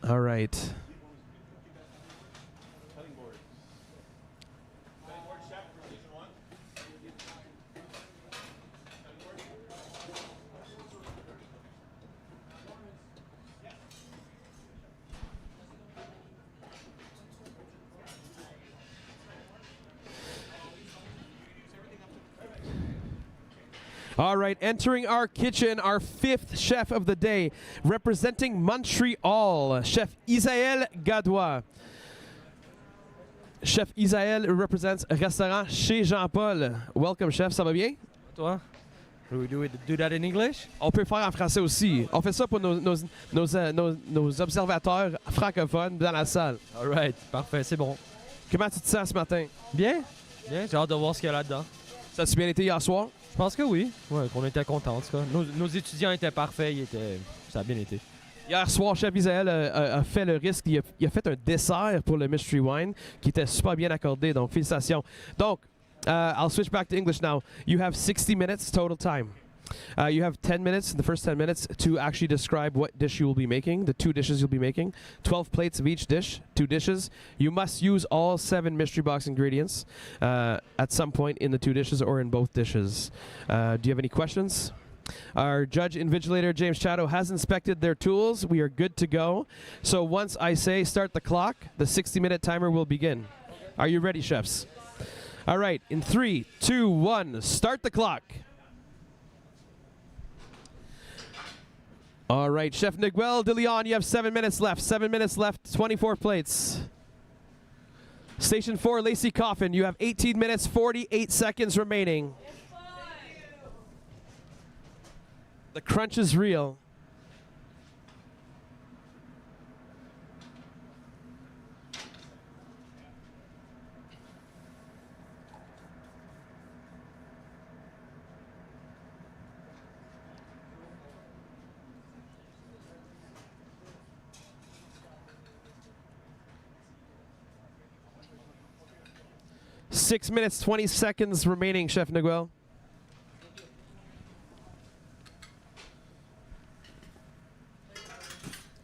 All right. All right, entering our kitchen, our 5th chef of the day, representing Montreal, Chef Isaël Gadois. Chef Isaël represents restaurant Chez Jean-Paul. Welcome, chef, ça va bien? Toi? Do we do that in English? On peut faire en français aussi. On fait ça pour nos observateurs francophones dans la salle. All right, parfait, c'est bon. Comment tu te sens ce matin? Bien, bien, j'ai hâte de voir ce qu'il y a là-dedans. Ça a-tu bien été hier soir? Je pense que oui. Ouais, qu'on était contents en tout cas. Nos étudiants étaient parfaits, ça a bien été. Hier soir, Chef Isaël a fait le risque. Il a fait un dessert pour le Mystery Wine qui était super bien accordé. Donc, félicitations. Donc, I'll switch back to English now. You have 60 minutes total time. You have 10 minutes, the first 10 minutes, to actually describe what dish you will be making, the 2 dishes you'll be making. 12 plates of each dish, 2 dishes. You must use all 7 mystery box ingredients at some point in the 2 dishes or in both dishes. Do you have any questions? Our judge invigilator, James Chatto, has inspected their tools. We are good to go. So once I say start the clock, the 60-minute timer will begin. Are you ready, chefs? All right, in 3, 2, 1, start the clock. All right, Chef Miguel de Leon, you have 7 minutes left. 7 minutes left, 24 plates. Station 4, Lacey Coffin, you have 18 minutes, 48 seconds remaining. The crunch is real. Six minutes, 20 seconds remaining, Chef Miguel.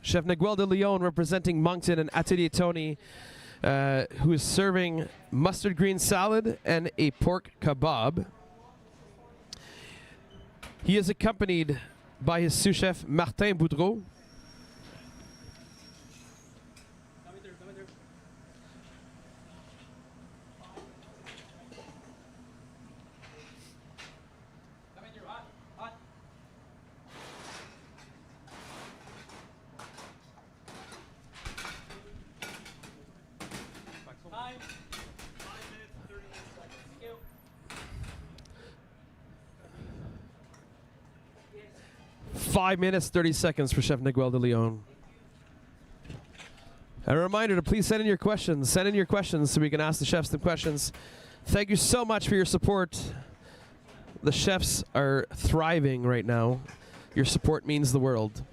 Chef Miguel de Leon, representing Moncton and Atelier Tony, who is serving mustard green salad and a pork kebab. He is accompanied by his sous chef Martin Boudreau. Five minutes, 30 seconds for Chef Miguel de Leon. A reminder to please send in your questions. Send in your questions so we can ask the chefs the questions. Thank you so much for your support. The chefs are thriving right now. Your support means the world.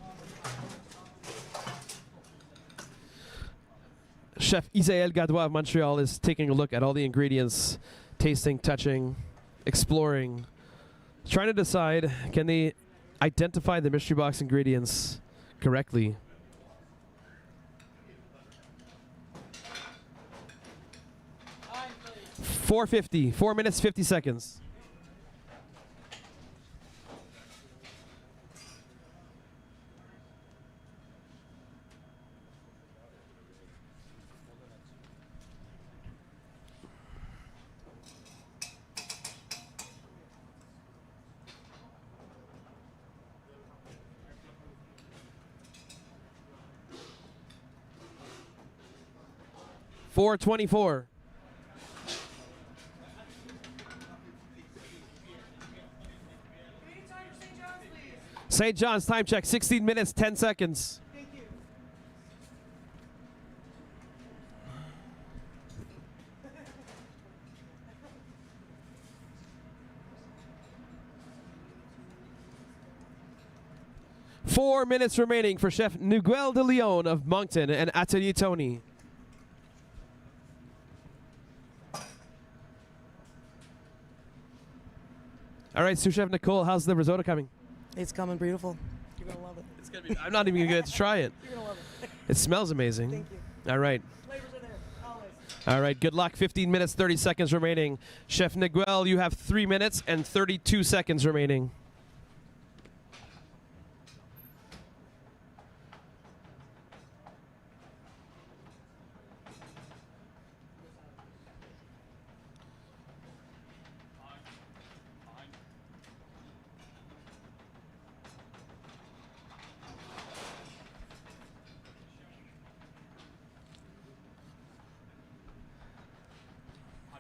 Chef Isaël Gadois of Montreal is taking a look at all the ingredients, tasting, touching, exploring, trying to decide, can they identify the mystery box ingredients correctly? .450, 4 minutes, 50 seconds. 4:24. St. John's time check, 16 minutes, 10 seconds. 4 minutes remaining for Chef Miguel de Leon of Moncton and Atelier Tony. All right, sous chef Nicole, how's the risotto coming? It's coming beautiful. You're gonna love it. It's gonna be. I'm not even gonna get to try it. You're gonna love it. It smells amazing. Thank you. All right. Flavors are there, always. All right. Good luck. 15 minutes, 30 seconds remaining. Chef Miguel, you have 3 minutes and 32 seconds remaining.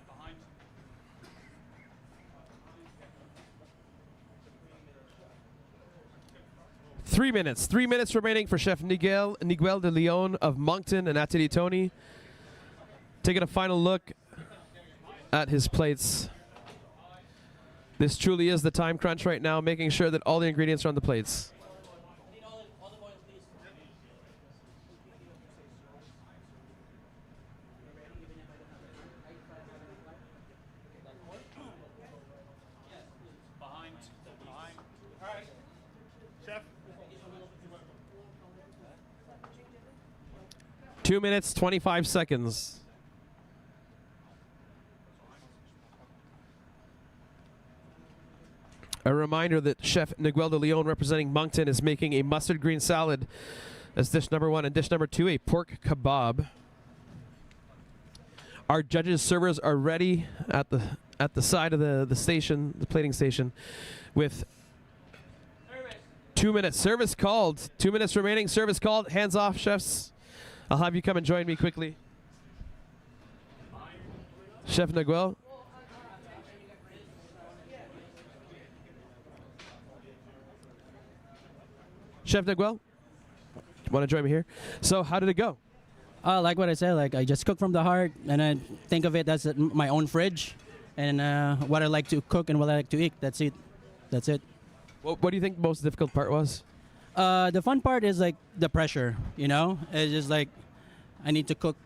Behind. 3 minutes. 3 minutes remaining for Chef Miguel de Leon of Moncton and Atelier Tony. Taking a final look at his plates. This truly is the time crunch right now, making sure that all the ingredients are on the plates. Behind. Behind. All right. Chef. 2 minutes, 25 seconds. A reminder that Chef Miguel de Leon, representing Moncton, is making a mustard green salad as dish number 1, and dish number 2, a pork kebab. Our judges' servers are ready at the side of the station, the plating station, with 2 minutes. Service called. 2 minutes remaining. Service called. Hands off, chefs. I'll have you come and join me quickly. Chef Miguel. Chef Miguel, want to join me here? So how did it go? Like what I said, like I just cook from the heart, and I think of it as my own fridge, and what I like to cook and what I like to eat. That's it. That's it. What do you think the most difficult part was? The fun part is like the pressure, you know? It's just like I need to cook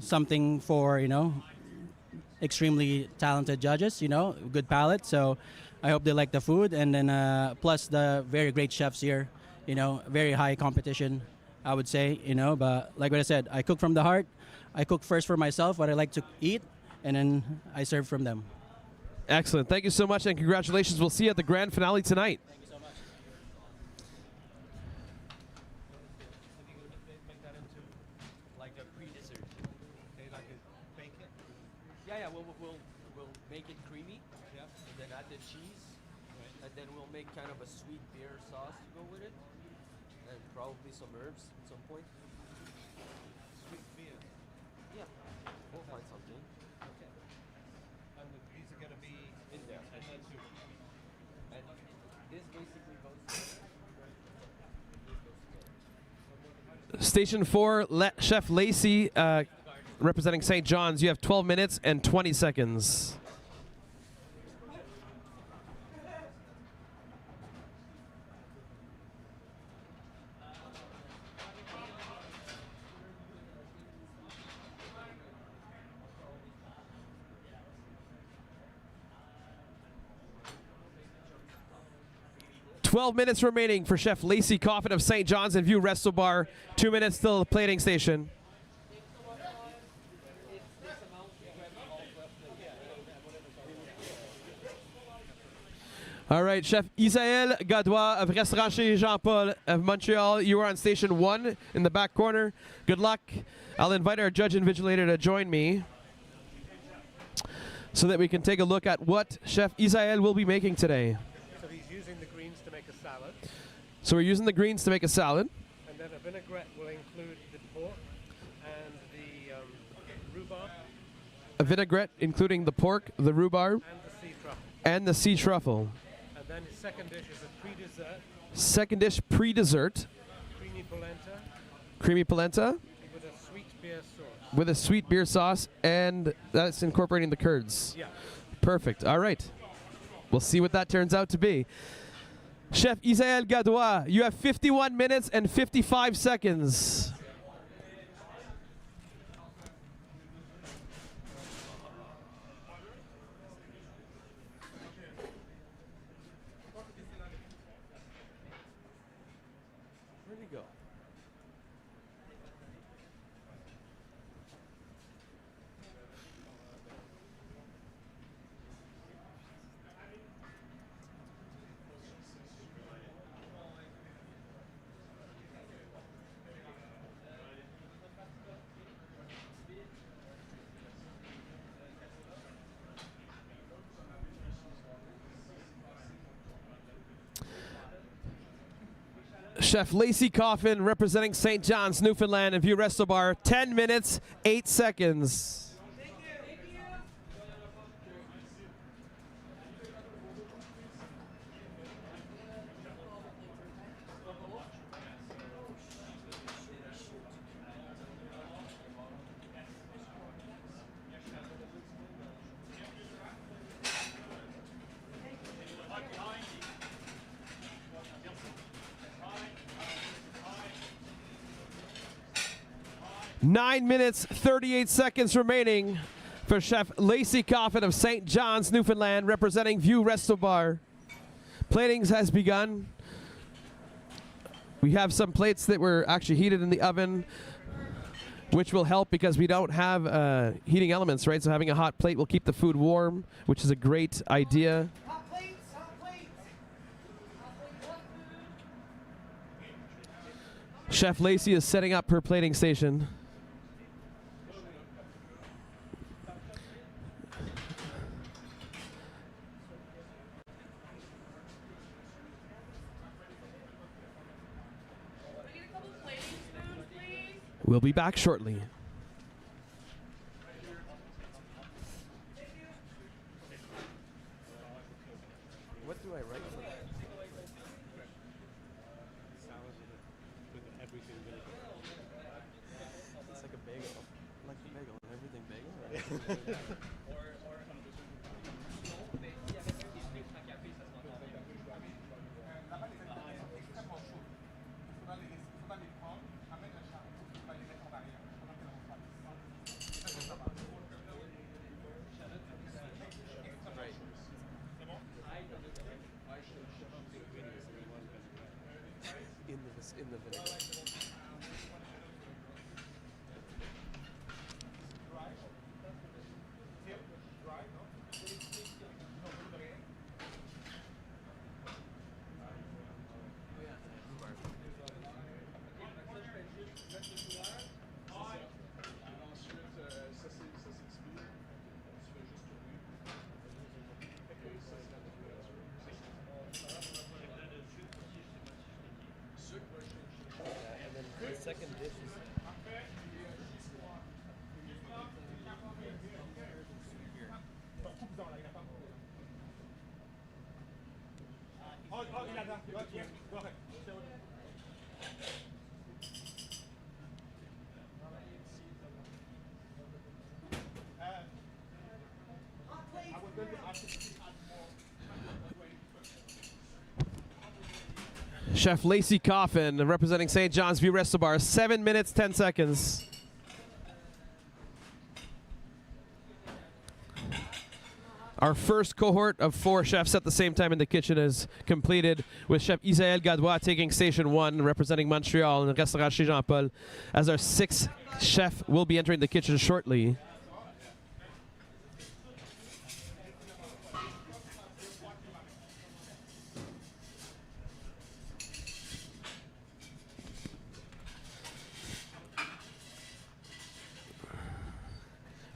something for, you know, extremely talented judges, you know, good palate. So I hope they like the food, and then plus the very great chefs here, you know, very high competition, I would say, you know. But like what I said, I cook from the heart. I cook first for myself, what I like to eat, and then I serve from them. Excellent. Thank you so much, and congratulations. We'll see you at the grand finale tonight. Thank you so much. Like a pre-dessert. Okay, like a bacon? Yeah, we'll make it creamy. Yeah. And then add the cheese. Right. And then we'll make kind of a sweet beer sauce to go with it. And probably some herbs at some point. Sweet beer? Yeah. We'll find something. Okay. And these are going to be in there. And then too. And this basically goes. Station 4, Chef Lacey, representing St. John's. You have 12 minutes and 20 seconds. Minutes remaining for Chef Lacey Coffin of St. John's and View Resto Bar. 2 minutes till the plating station. All right, Chef Isaël Gadois of Restaurant Chez Jean-Paul of Montreal. You are on station 1 in the back corner. Good luck. I'll invite our judge and vigilator to join me so that we can take a look at what Chef Isaël will be making today. So he's using the greens to make a salad. So we're using the greens to make a salad. And then a vinaigrette will include the pork and the rhubarb a vinaigrette, including the pork, the rhubarb, and the sea truffle. And then the second dish is a pre-dessert. Second dish, pre-dessert, Creamy polenta. creamy polenta With a sweet beer sauce. with a sweet beer sauce, and that's incorporating the curds. Yeah. Perfect. All right. We'll see what that turns out to be. Chef Isaël Gadois, you have 51 minutes and 55 seconds. Where'd he go? Chef Lacey Coffin representing St. John's, Newfoundland, and View Resto Bar, 10 minutes, 8 seconds. Nine minutes, 38 seconds remaining for Chef Lacey Coffin of St. John's, Newfoundland, representing View Resto Bar. Platings has begun. We have some plates that were actually heated in the oven, which will help because we don't have heating elements, right? So having a hot plate will keep the food warm, which is a great idea. Chef Lacey is setting up her plating station. We'll be back shortly. What do I write for that? Salad with everything vinegar. It's like a bagel. Like a bagel. Everything bagel? In the vinegar. The second dish is Chef Lacey Coffin representing St. John's View Resto Bar, 7 minutes, 10 seconds. Our first cohort of 4 chefs at the same time in the kitchen is completed, with Chef Isaël Gadois taking station 1, representing Montreal and Restaurant Chez Jean-Paul, as our 6th chef will be entering the kitchen shortly.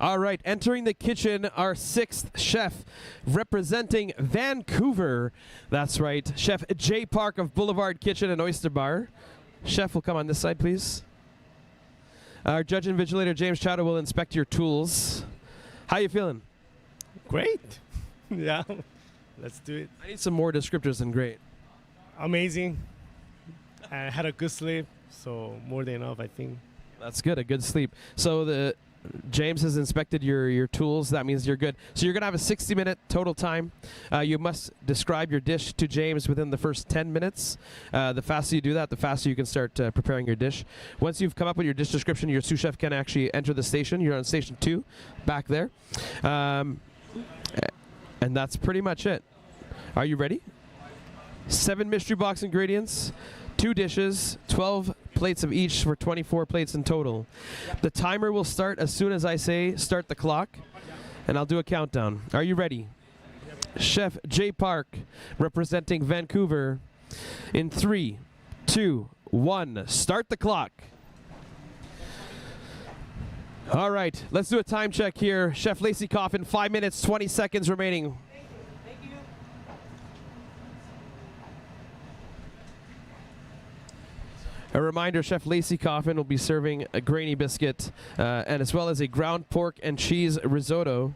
All right, entering the kitchen, our 6th chef, representing Vancouver. That's right, Chef Jay Park of Boulevard Kitchen and Oyster Bar. Chef will come on this side, please. Our judge and vigilator, James Chowder, will inspect your tools. How you feeling? Great. Yeah, let's do it. I need some more descriptors than great. Amazing. I had a good sleep, so more than enough, I think. That's good, a good sleep. So James has inspected your tools. That means you're good. So you're going to have a 60-minute total time. You must describe your dish to James within the first 10 minutes. The faster you do that, the faster you can start preparing your dish. Once you've come up with your dish description, your sous chef can actually enter the station. You're on station 2 back there. And that's pretty much it. Are you ready? 7 mystery box ingredients, 2 dishes, 12 plates of each for 24 plates in total. The timer will start as soon as I say start the clock, and I'll do a countdown. Are you ready? Chef Jay Park, representing Vancouver, in 3, 2, 1, start the clock. All right, let's do a time check here. Chef Lacey Coffin, 5 minutes, 20 seconds remaining. A reminder, Chef Lacey Coffin will be serving a grainy biscuit and as well as a ground pork and cheese risotto.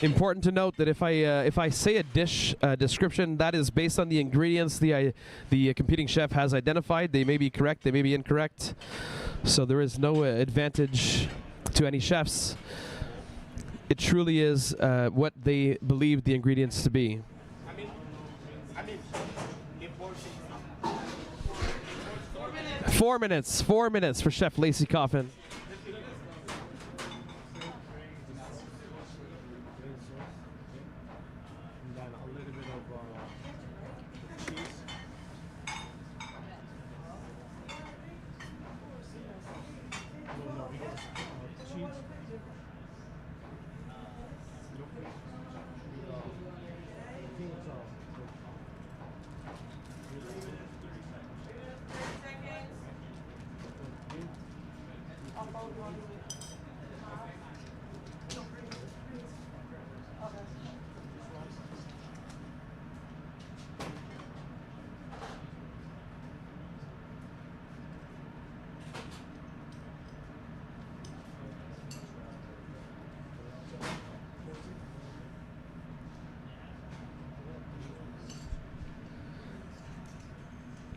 Important to note that if I say a dish description, that is based on the ingredients the competing chef has identified. They may be correct, they may be incorrect. So there is no advantage to any chefs. It truly is what they believe the ingredients to be. 4 minutes. 4 minutes for Chef Lacey Coffin.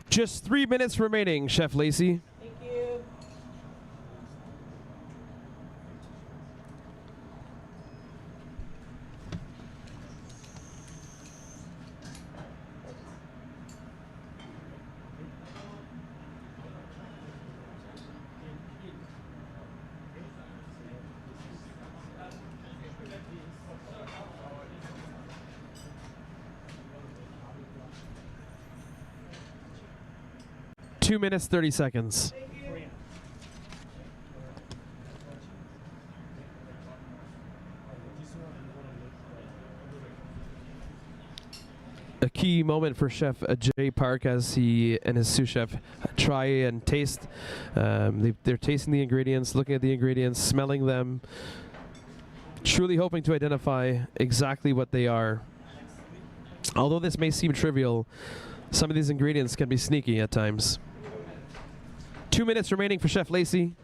Just 3 minutes remaining, Chef Lacey. Thank you. Two minutes, 30 seconds. A key moment for Chef Jay Park as he and his sous chef try and taste. They're tasting the ingredients, looking at the ingredients, smelling them, truly hoping to identify exactly what they are. Although this may seem trivial, some of these ingredients can be sneaky at times. 2 minutes remaining for Chef Lacey.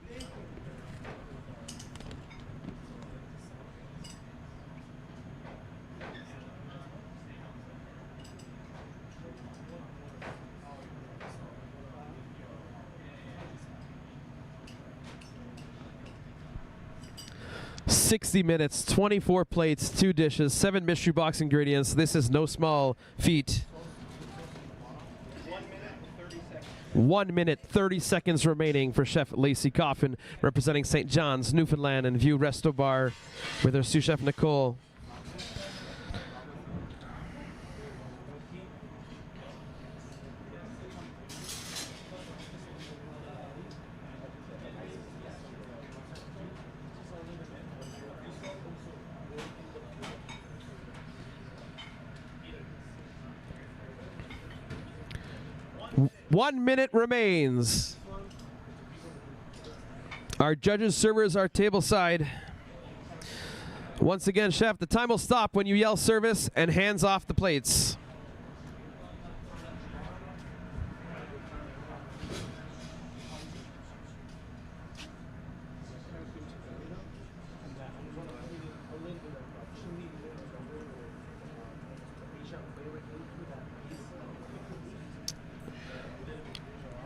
"60 minutes, 24 plates, 2 dishes, 7 mystery box ingredients. This is no small feat." 1 minute, 30 seconds remaining for Chef Lacey Coffin, representing St. John's, Newfoundland and View Resto Bar with her sous chef Nicole. 1 minute remains. Our judges, servers are tableside. Once again, chef, the time will stop when you yell service and hands off the plates.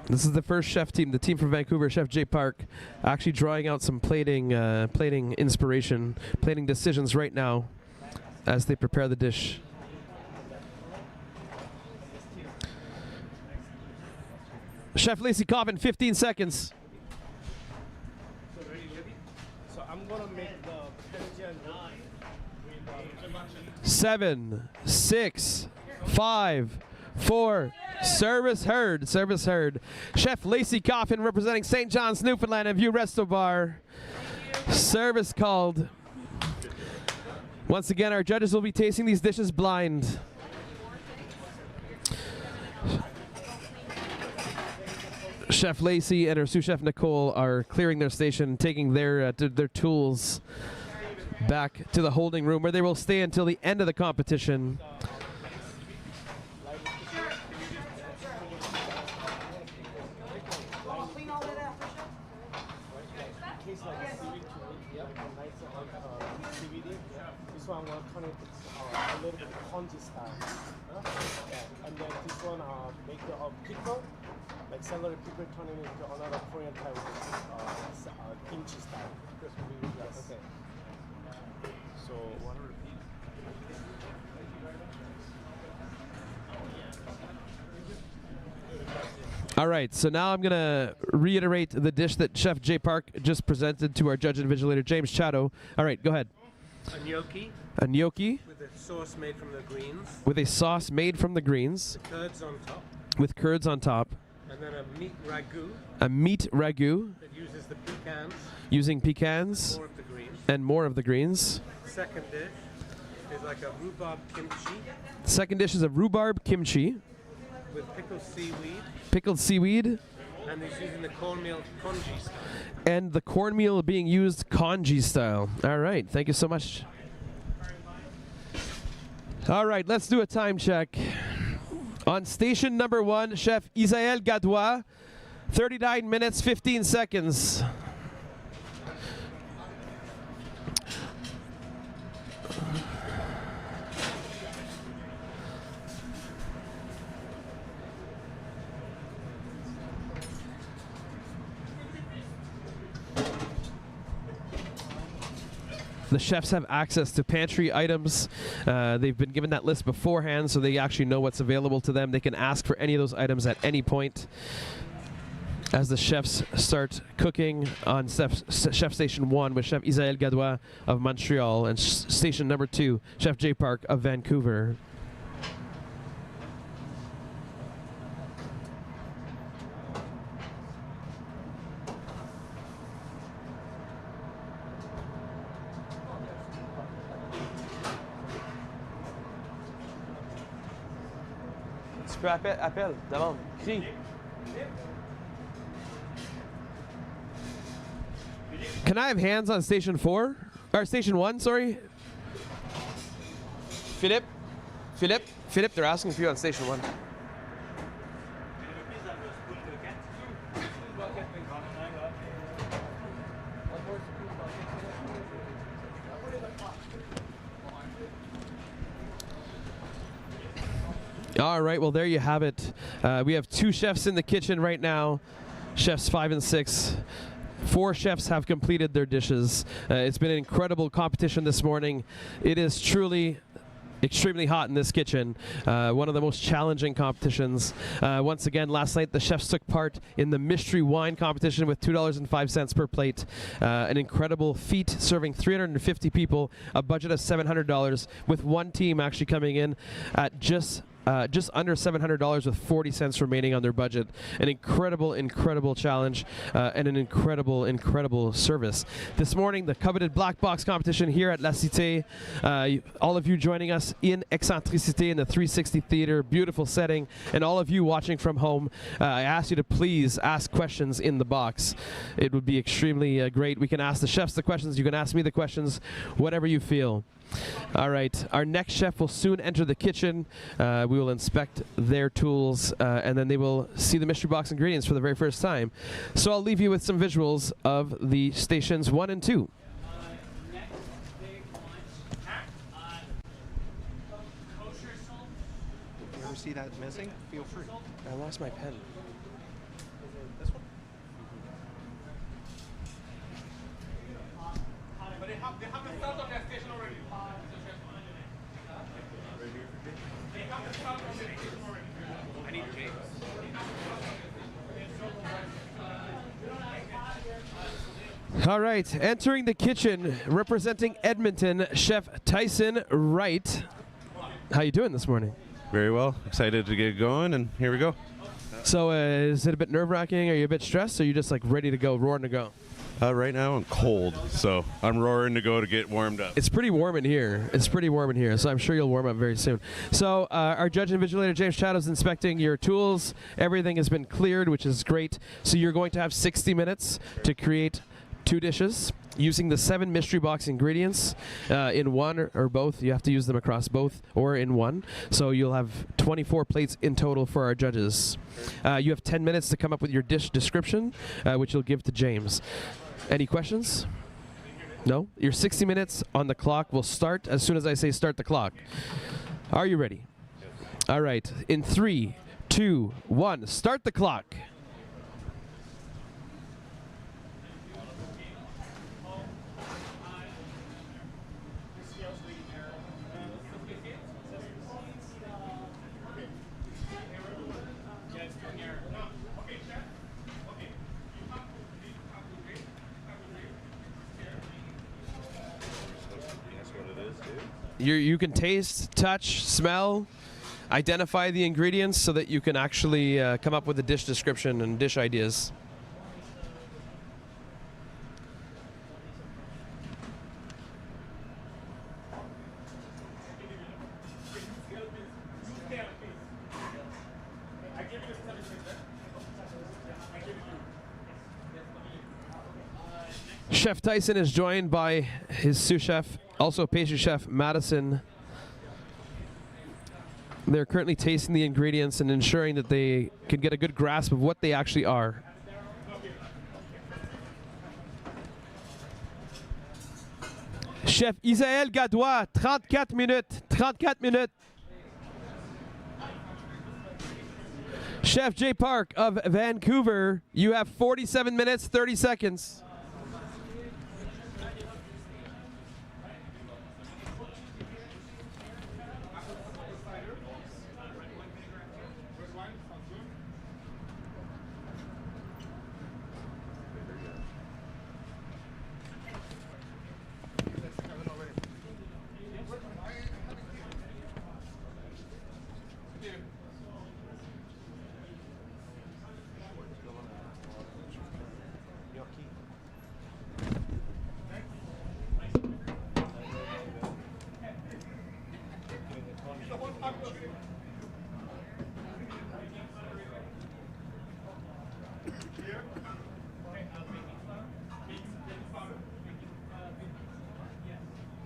This is the first chef team, the team from Vancouver, Chef Jay Park, actually drawing out some plating inspiration, plating decisions right now as they prepare the dish. Chef Lacey Coffin, 15 seconds. So I'm gonna make the 7, 6, 5, 4. Service heard. Service heard. Chef Lacey Coffin representing St. John's, Newfoundland and View Resto Bar. Service called. Once again, our judges will be tasting these dishes blind. Chef Lacey and her sous chef Nicole are clearing their station, taking their tools back to the holding room where they will stay until the end of the competition. This one will turn it a little bit congee style. Yeah. And then this one make the pickle, like celery pickle, turning it into another Korean type of kimchi style. Yes. Okay. So want to repeat? All right, so now I'm going to reiterate the dish that Chef Jay Park just presented to our judge and invigilator, James Chatto. All right, go ahead. A gnocchi. A gnocchi. With a sauce made from the greens. With a sauce made from the greens. The curds on top. With curds on top. And then a meat ragu. A meat ragu. That uses the pecans. Using pecans. More of the greens. And more of the greens. Second dish is like a rhubarb kimchi. Second dish is a rhubarb kimchi. With pickled seaweed. Pickled seaweed. And it's using the cornmeal congee style. And the cornmeal being used congee style. All right, thank you so much. All right, let's do a time check. On station number 1, Chef Isaël Gadois, 39 minutes, 15 seconds. The chefs have access to pantry items. They've been given that list beforehand, so they actually know what's available to them. They can ask for any of those items at any point. As the chefs start cooking on Chef Station 1 with Chef Isaël Gadois of Montreal and Station number 2, Chef Jay Park of Vancouver. Appelle, demande, crie. Can I have hands on Station 4? Or Station 1, sorry? Philippe, they're asking for you on Station 1. All right, well, there you have it. We have 2 chefs in the kitchen right now, chefs 5 and 6. 4 chefs have completed their dishes. It's been an incredible competition this morning. It is truly extremely hot in this kitchen. One of the most challenging competitions. Once again, last night the chefs took part in the mystery wine competition with $2.05 per plate. An incredible feat, serving 350 people, a budget of $700, with one team actually coming in at just just under $700 with 40 cents remaining on their budget. An incredible, incredible challenge and an incredible, incredible service. This morning, the coveted black box competition here at La Cité. All of you joining us in Excentricité in the 360 Theater, beautiful setting, and all of you watching from home, I ask you to please ask questions in the box. It would be extremely great. We can ask the chefs the questions, you can ask me the questions, whatever you feel. All right, our next chef will soon enter the kitchen. We will inspect their tools and then they will see the mystery box ingredients for the very first time. So I'll leave you with some visuals of the stations 1 and 2. You ever see that missing? Feel free. I lost my pen. This one? But they have the start of that station already. They have the start of the station already. I need James. All right, entering the kitchen, representing Edmonton, Chef Tyson Wright. How you doing this morning? Very well. Excited to get going, and here we go. So is it a bit nerve-wracking? Are you a bit stressed, or are you just like ready to go, roaring to go? Right now I'm cold, so I'm roaring to go to get warmed up. It's pretty warm in here. It's pretty warm in here, so I'm sure you'll warm up very soon. So our judge and invigilator, James Chatham, is inspecting your tools. Everything has been cleared, which is great. So you're going to have 60 minutes to create 2 dishes using the 7 mystery box ingredients in one or both. You have to use them across both or in one. So you'll have 24 plates in total for our judges. You have 10 minutes to come up with your dish description, which you'll give to James. Any questions? No? Your 60 minutes on the clock will start as soon as I say start the clock. Are you ready? All right. In 3, 2, 1, start the clock. You can taste, touch, smell, identify the ingredients so that you can actually come up with a dish description and dish ideas. Chef Tyson is joined by his sous chef, also pastry chef Madison. They're currently tasting the ingredients and ensuring that they can get a good grasp of what they actually are. Chef Isaël Gadois, 34 minutes, 34 minutes. Chef Jay Park of Vancouver, you have 47 minutes, 30 seconds.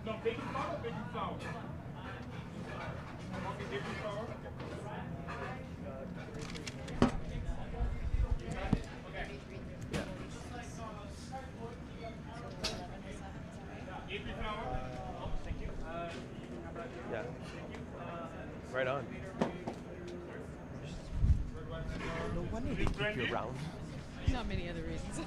No, baking powder or baking flour? Okay, baking flour. Yeah. Right on. No wonder they keep you around. Not many other reasons.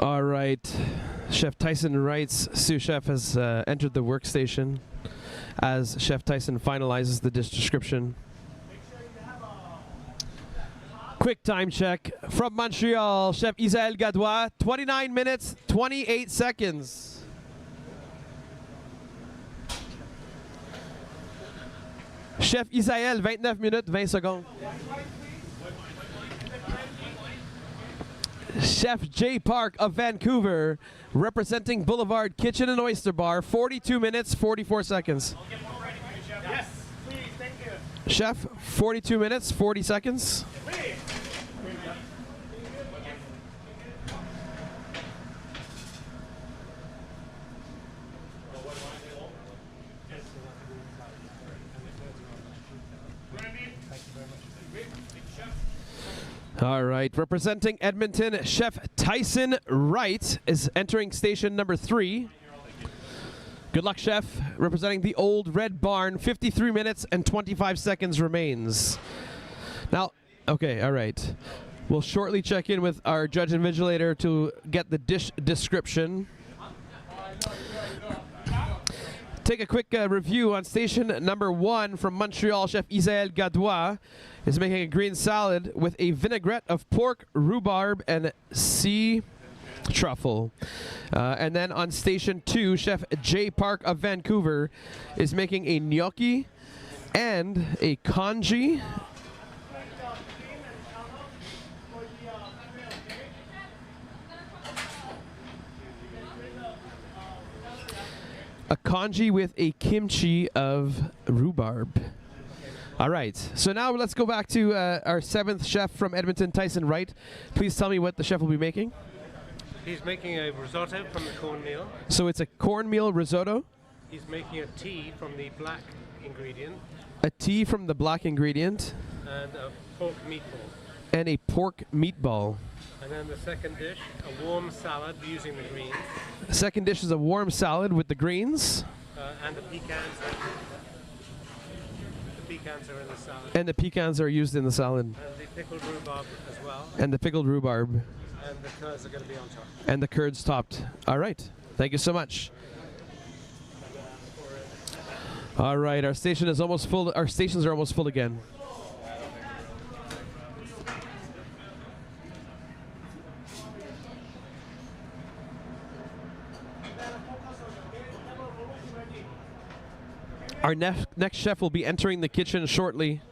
All right, Chef Tyson Wright's sous chef has entered the workstation as Chef Tyson finalizes the dish description. Quick time check from Montreal, Chef Isaël Gadois, 29 minutes, 28 seconds. Chef Isaël, 29 minutes, 20 secondes. Chef Jay Park of Vancouver, representing Boulevard Kitchen and Oyster Bar, 42 minutes, 44 seconds. Yes, please, thank you. Chef, 42 minutes, 40 seconds. All right, representing Edmonton, Chef Tyson Wright is entering station number 3. Good luck, Chef. Representing the Old Red Barn, 53 minutes and 25 seconds remains. Now, okay, all right. We'll shortly check in with our judge and vigilator to get the dish description. Take a quick review on station number 1 from Montreal. Chef Isaël Gadois is making a green salad with a vinaigrette of pork, rhubarb, and sea truffle. And then on station 2, Chef Jay Park of Vancouver is making a gnocchi and a congee. A congee with a kimchi of rhubarb. All right, so now let's go back to our 7th chef from Edmonton, Tyson Wright. Please tell me what the chef will be making. He's making a risotto from the cornmeal. So it's a cornmeal risotto. He's making a tea from the black ingredient. A tea from the black ingredient. And a pork meatball. And a pork meatball. And then the second dish, a warm salad using the greens. The second dish is a warm salad with the greens. And the pecans. The pecans are in the salad. And the pecans are used in the salad. And the pickled rhubarb as well. And the pickled rhubarb. And the curds are going to be on top. And the curds topped. All right. Thank you so much. All right, our station is almost full. Our stations are almost full again. Our next chef will be entering the kitchen shortly.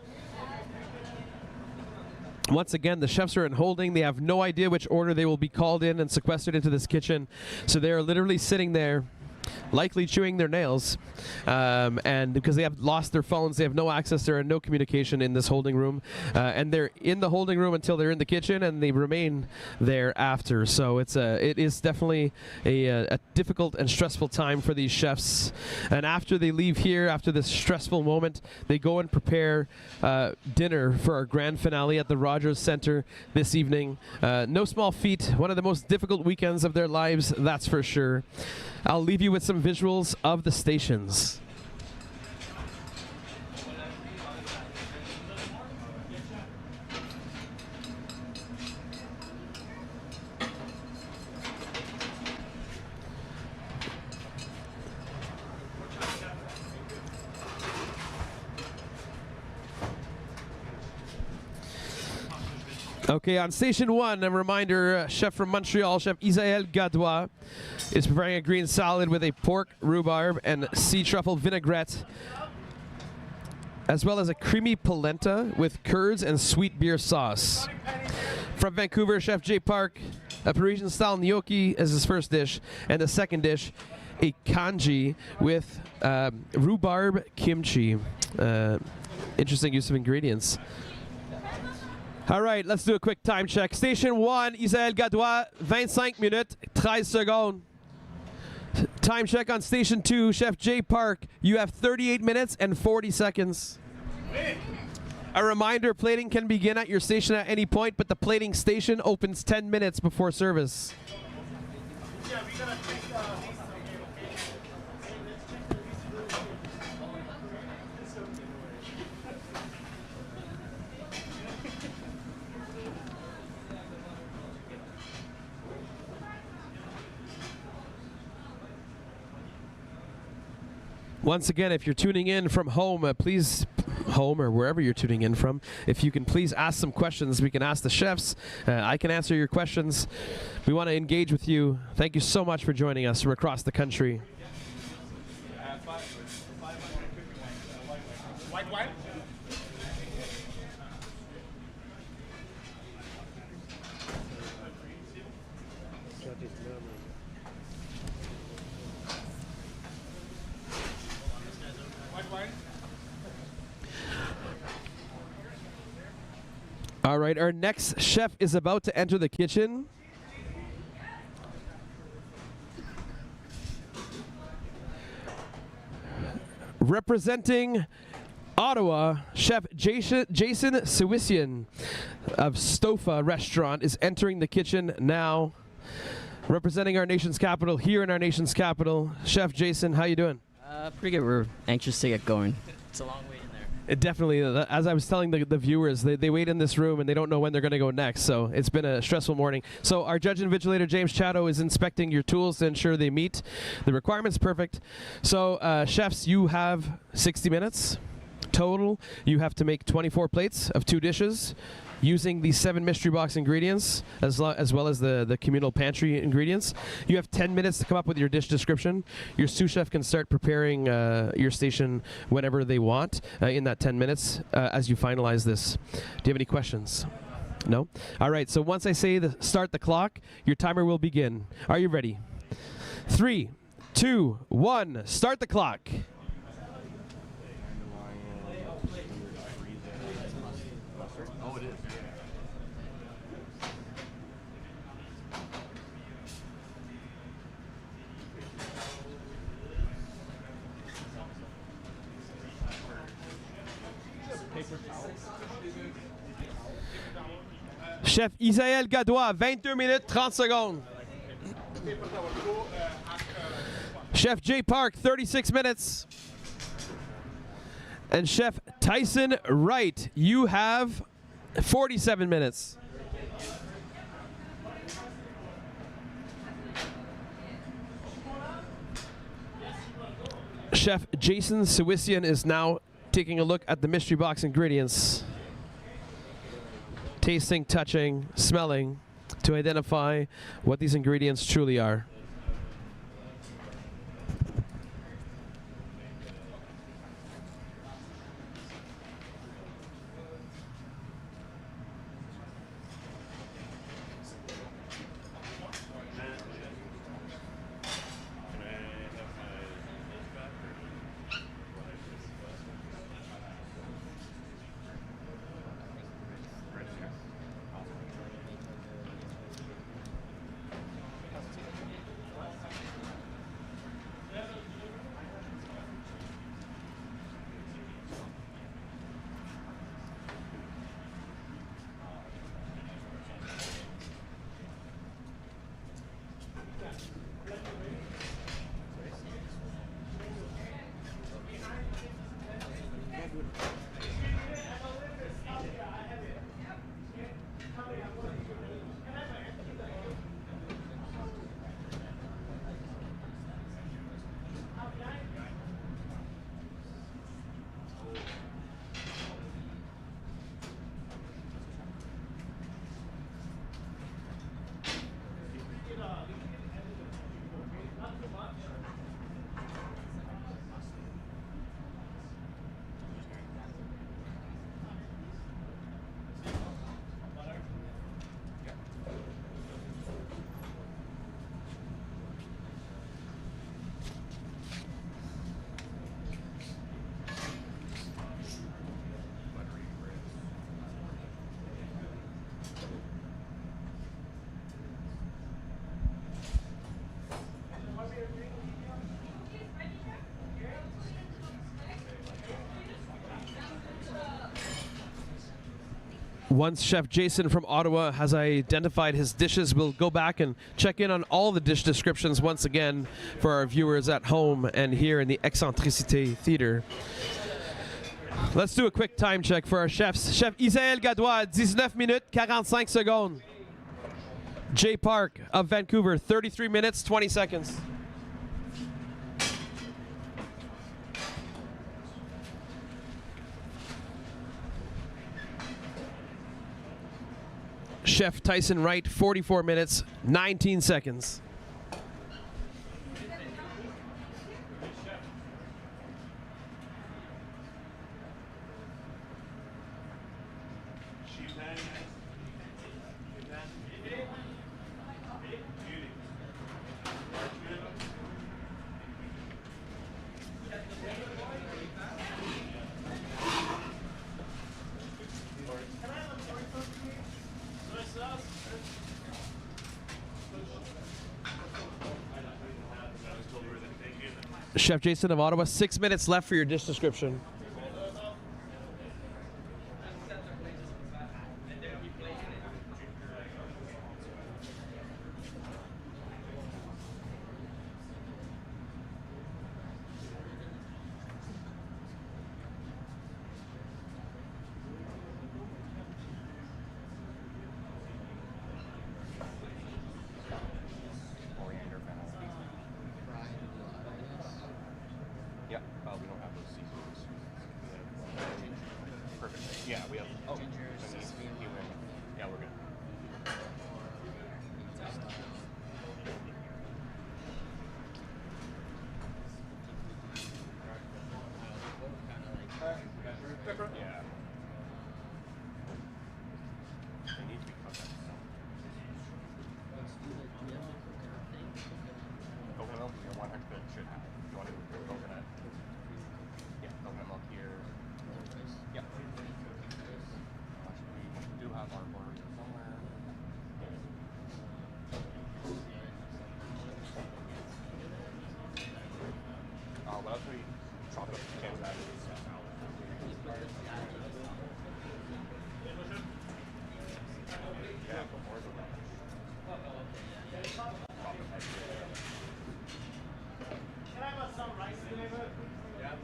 Once again, the chefs are in holding. They have no idea which order they will be called in and sequestered into this kitchen. So they are literally sitting there, likely chewing their nails. And because they have lost their phones, they have no access, there are no communication in this holding room. And they're in the holding room until they're in the kitchen, and they remain there after. So it is definitely a difficult and stressful time for these chefs. And after they leave here, after this stressful moment, they go and prepare dinner for our grand finale at the Rogers Centre this evening. No small feat, one of the most difficult weekends of their lives, that's for sure. I'll leave you with some visuals of the stations. Okay, on station 1, a reminder, chef from Montreal, Chef Isaël Gadois, is preparing a green salad with a pork, rhubarb, and sea truffle vinaigrette, as well as a creamy polenta with curds and sweet beer sauce. From Vancouver, Chef Jay Park, a Parisian-style gnocchi as his first dish, and the second dish, a congee with rhubarb kimchi. Interesting use of ingredients. All right, let's do a quick time check. Station 1, Isaël Gadois, 25 minutes, 13 secondes. Time check on Station 2, Chef Jay Park, you have 38 minutes and 40 seconds. A reminder, plating can begin at your station at any point, but the plating station opens 10 minutes before service. Once again, if you're tuning in from home, please, home or wherever you're tuning in from, if you can please ask some questions. We can ask the chefs. I can answer your questions. We want to engage with you. Thank you so much for joining us from across the country. White wine? All right, our next chef is about to enter the kitchen. Representing Ottawa, Chef Jason Sewisian of Stofa Restaurant is entering the kitchen now. Representing our nation's capital, here in our nation's capital. Chef Jason, how you doing? Pretty good. We're anxious to get going. It's a long way in there. It definitely, as I was telling the viewers, they wait in this room and they don't know when they're going to go next. So it's been a stressful morning. So our judge and invigilator, James Chatto, is inspecting your tools to ensure they meet the requirements perfect. So chefs, you have 60 minutes total. You have to make 24 plates of 2 dishes using the 7 mystery box ingredients as well as the communal pantry ingredients. You have 10 minutes to come up with your dish description. Your sous chef can start preparing your station whenever they want in that 10 minutes as you finalize this. Do you have any questions? No? All right, so once I say start the clock, your timer will begin. Are you ready? 3, 2, 1, start the clock. Chef Isaël Gadois, 22 minutes, 30 secondes. Chef Jay Park, 36 minutes. And Chef Tyson Wright, you have 47 minutes. Chef Jason Sewisian is now taking a look at the mystery box ingredients. Tasting, touching, smelling to identify what these ingredients truly are. Once Chef Jason from Ottawa has identified his dishes, we'll go back and check in on all the dish descriptions once again for our viewers at home and here in the Excentricité Theater. Let's do a quick time check for our chefs. Chef Isaël Gadois, 19 minutes, 45 secondes. Jay Park of Vancouver, 33 minutes, 20 seconds. Chef Tyson Wright, 44 minutes, 19 seconds. Chef Jason of Ottawa, 6 minutes left for your dish description. Yeah, we don't have those seasonings. Perfect. Yeah, we have ginger, sesame, yeah, we're good. Pepper? Yeah. They need to be cooked. Coconut milk, you want extra should have. You want to do coconut? Yeah, coconut milk here. Yeah. We do have our burger somewhere. What else we chop up cans out of this salad? Yeah, before the Can I have some rice flavor? Yeah.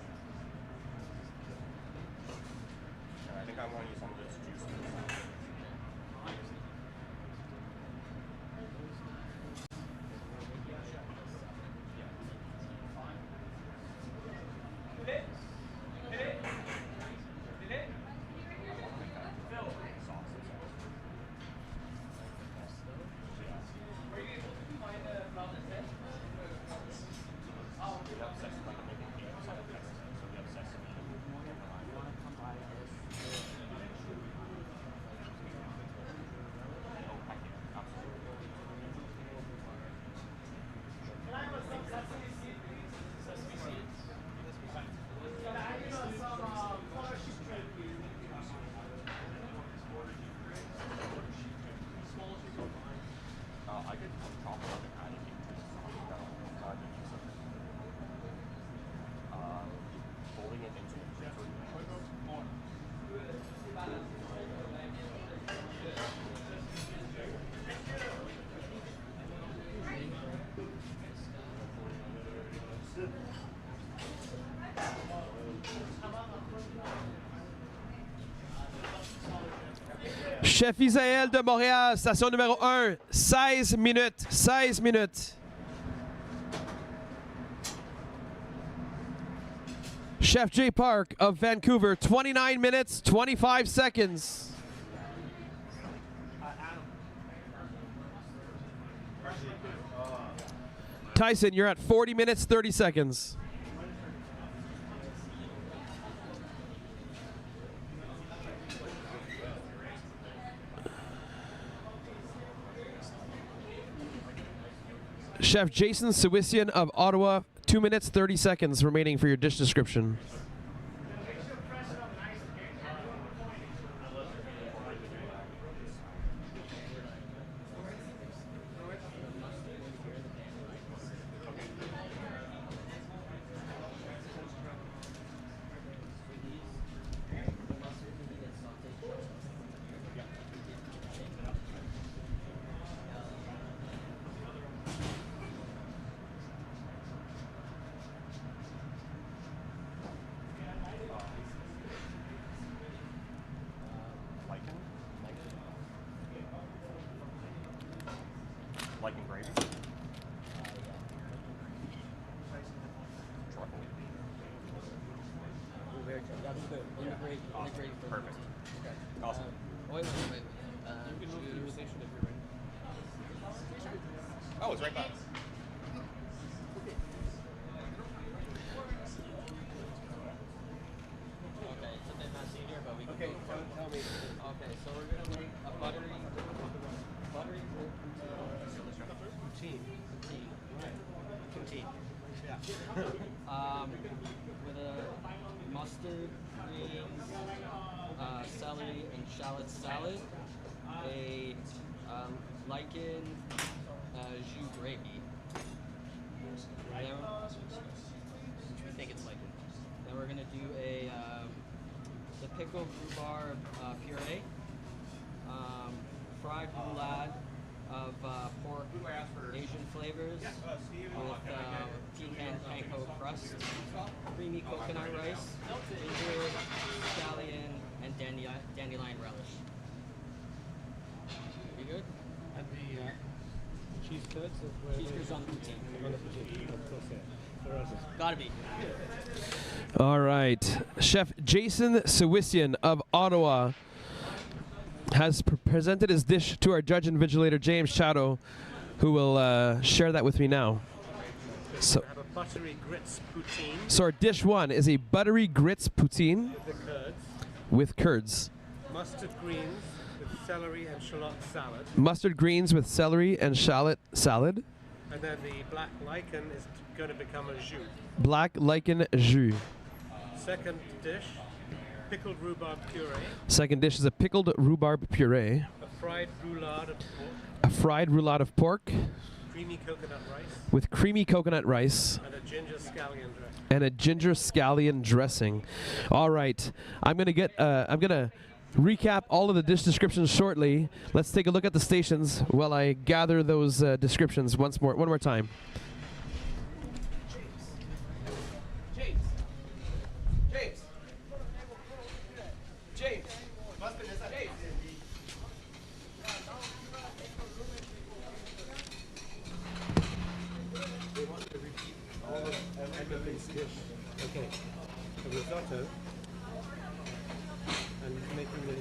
I think I'm going to use some of this juice. I could chop it up and add it folding it into Chef Isaël de Montréal, station numéro 1, 16 minutes, 16 minutes. Chef J. Park of Vancouver, 29 minutes, 25 seconds. Tyson, you're at 40 minutes, 30 seconds. Chef Jason Sawisian of Ottawa, 2 minutes, 30 seconds remaining for your dish description. Lichen gravy. Integrate Perfect. Okay. Awesome. Wait. You can move to right back. Okay, it's a bit messy here, but we can go for it. Tell me. Okay, so we're gonna make a buttery Poutine. Right. Poutine. Yeah. with a mustard, greens, celery, and shallot salad, a lichen jus gravy. Which we think it's lichen. Then we're gonna do the pickled rhubarb puree, fried roulade of pork Asian flavors with pecan panko crust, creamy coconut rice, ginger, scallion, and dandelion relish. You good? And the cheese curds? Cheese curds on the poutine. On the poutine. Of course, yeah. Where else is it? Gotta be. All right. Chef Jason Sawisian of Ottawa has presented his dish to our judge and vigilator, James Chateau, who will share that with me now. So, We have a buttery grits poutine. so our dish one is a buttery grits poutine With the curds. with curds. Mustard greens with celery and shallot salad. Mustard greens with celery and shallot salad. And then the black lichen is going to become a jus. Black lichen jus. Second dish, pickled rhubarb puree. Second dish is a pickled rhubarb puree. A fried roulade of pork. A fried roulade of pork Creamy coconut rice. with creamy coconut rice. And a ginger scallion dressing. And a ginger scallion dressing. All right, I'm gonna recap all of the dish descriptions shortly. Let's take a look at the stations while I gather those descriptions one more time. We want to repeat all of everything's dish. Okay. A risotto. And making the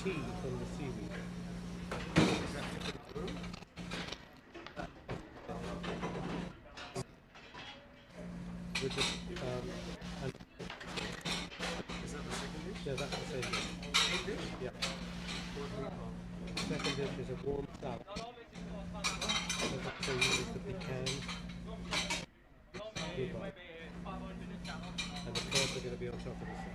tea from the seaweed. With the, and is that the second dish? Yeah, that's the same dish. Yeah. Second dish is a warm salad. So uses the pecan. Rhubarb. And the curds are going to be on top of the salad.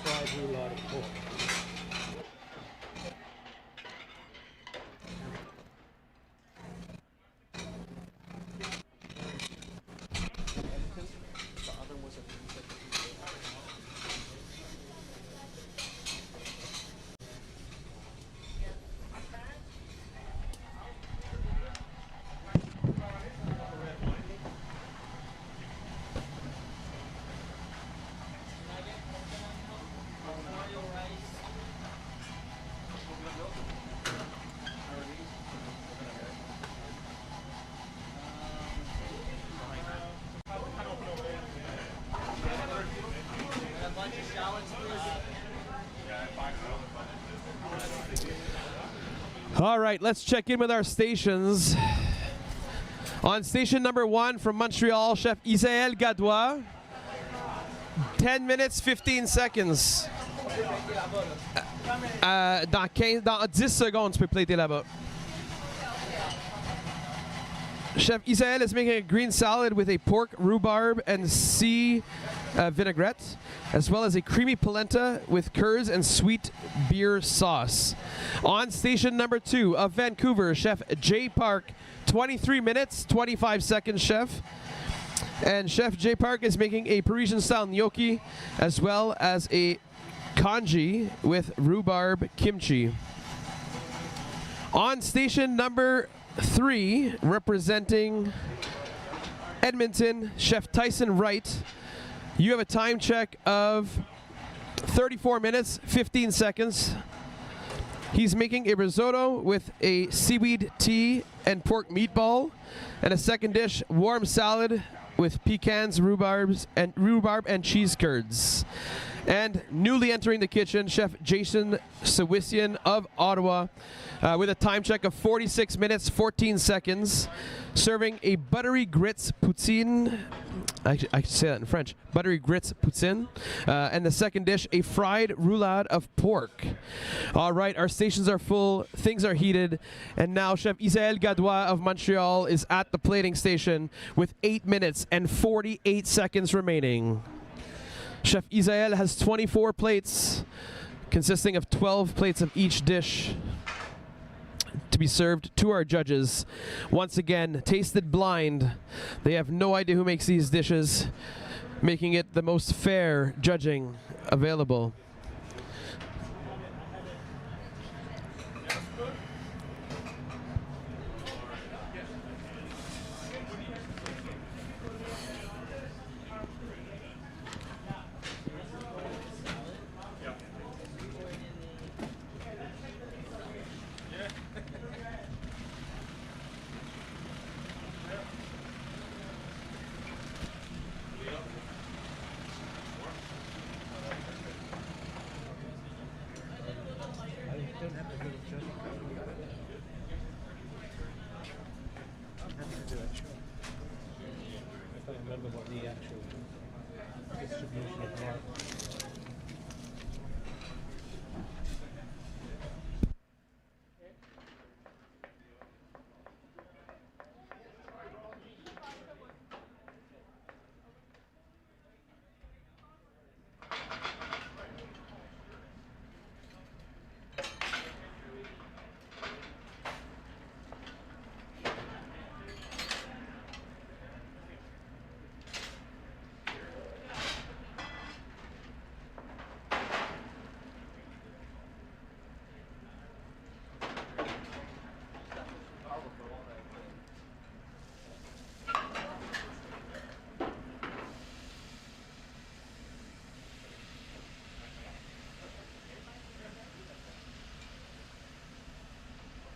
Fried roulade of pork. All right, let's check in with our stations. On station number 1 from Montreal, Chef Isaël Gadois. 10 minutes, 15 seconds. Dans 10 secondes, tu peux plater là-bas. Chef Isaël is making a green salad with a pork, rhubarb, and sea vinaigrette, as well as a creamy polenta with curds and sweet beer sauce. On station number 2 of Vancouver, Chef Jay Park, 23 minutes, 25 seconds, Chef. And Chef Jay Park is making a Parisian-style gnocchi, as well as a congee with rhubarb kimchi. On station number 3, representing Edmonton, Chef Tyson Wright. You have a time check of 34 minutes, 15 seconds. He's making a risotto with a seaweed tea and pork meatball, and a second dish, warm salad with pecans, rhubarb and cheese curds. And newly entering the kitchen, Chef Jason Sawissian of Ottawa, with a time check of 46 minutes, 14 seconds, serving a buttery grits poutine. I can say that in French. Buttery grits poutine. And the second dish, a fried roulade of pork. All right, our stations are full, things are heated, and now Chef Isaël Gadois of Montreal is at the plating station with 8 minutes and 48 seconds remaining. Chef Isaël has 24 plates, consisting of 12 plates of each dish to be served to our judges. Once again, tasted blind. They have no idea who makes these dishes, making it the most fair judging available.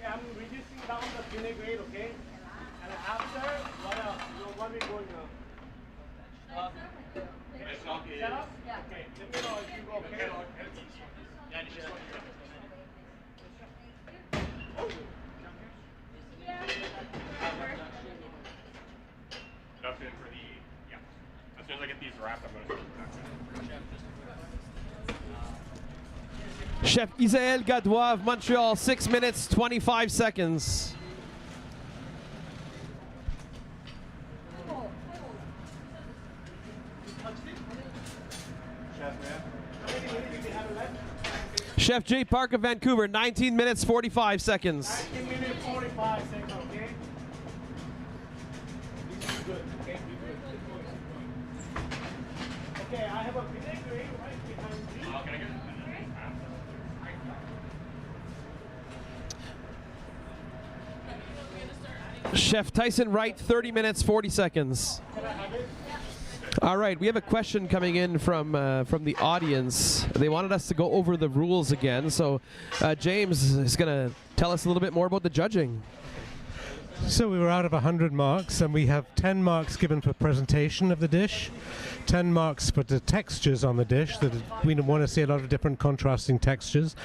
I'm reducing down the vinaigrette, okay? And after, what are we going now? Set up? Okay, let me know if you go okay. Production for the, yeah. As soon as I get these wrapped, I'm going to Chef Isaël Gadois of Montreal, 6 minutes, 25 seconds. Chef Jay Park of Vancouver, 19 minutes, 45 seconds. 19 minutes, 45 seconds, okay? This is good, okay? Okay, I have a vinaigrette right behind me. can I get it? Chef Tyson Wright, 30 minutes, 40 seconds. All right, we have a question coming in from the audience. They wanted us to go over the rules again, so James is going to tell us a little bit more about the judging. So we were out of 100 marks, and we have 10 marks given for presentation of the dish, 10 marks for the textures on the dish. That we want to see a lot of different contrasting textures.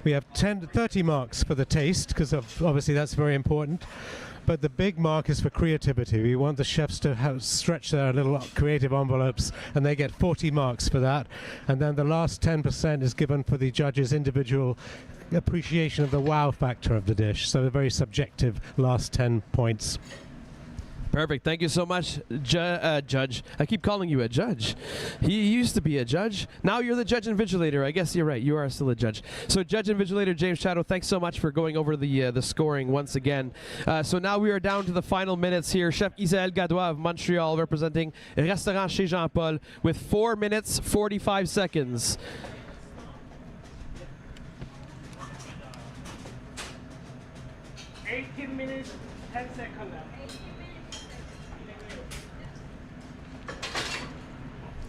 We have 30 marks for the taste, because obviously that's very important. But the big mark is for creativity. We want the chefs to stretch their little creative envelopes, and they get 40 marks for that. And then the last 10% is given for the judges' individual appreciation of the wow factor of the dish. So a very subjective last 10 points. Perfect. Thank you so much, Judge. I keep calling you a judge. He used to be a judge. Now you're the judge invigilator. I guess you're right. You are still a judge. So Judge invigilator James Shadow, thanks so much for going over the scoring once again. So now we are down to the final minutes here. Chef Isaël Gadois of Montreal representing Restaurant Chez Jean-Paul with 4 minutes, 45 seconds. $18 minutes, 10 seconds left.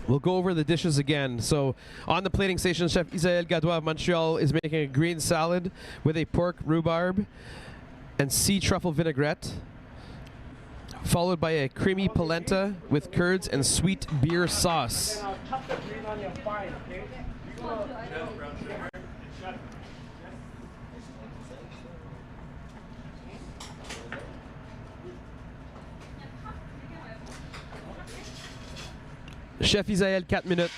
We'll go over the dishes again. So on the plating station, Chef Isaël Gadois of Montreal is making a green salad with a pork rhubarb and sea truffle vinaigrette, followed by a creamy polenta with curds and sweet beer sauce. Chef Isaël, 4 minutes.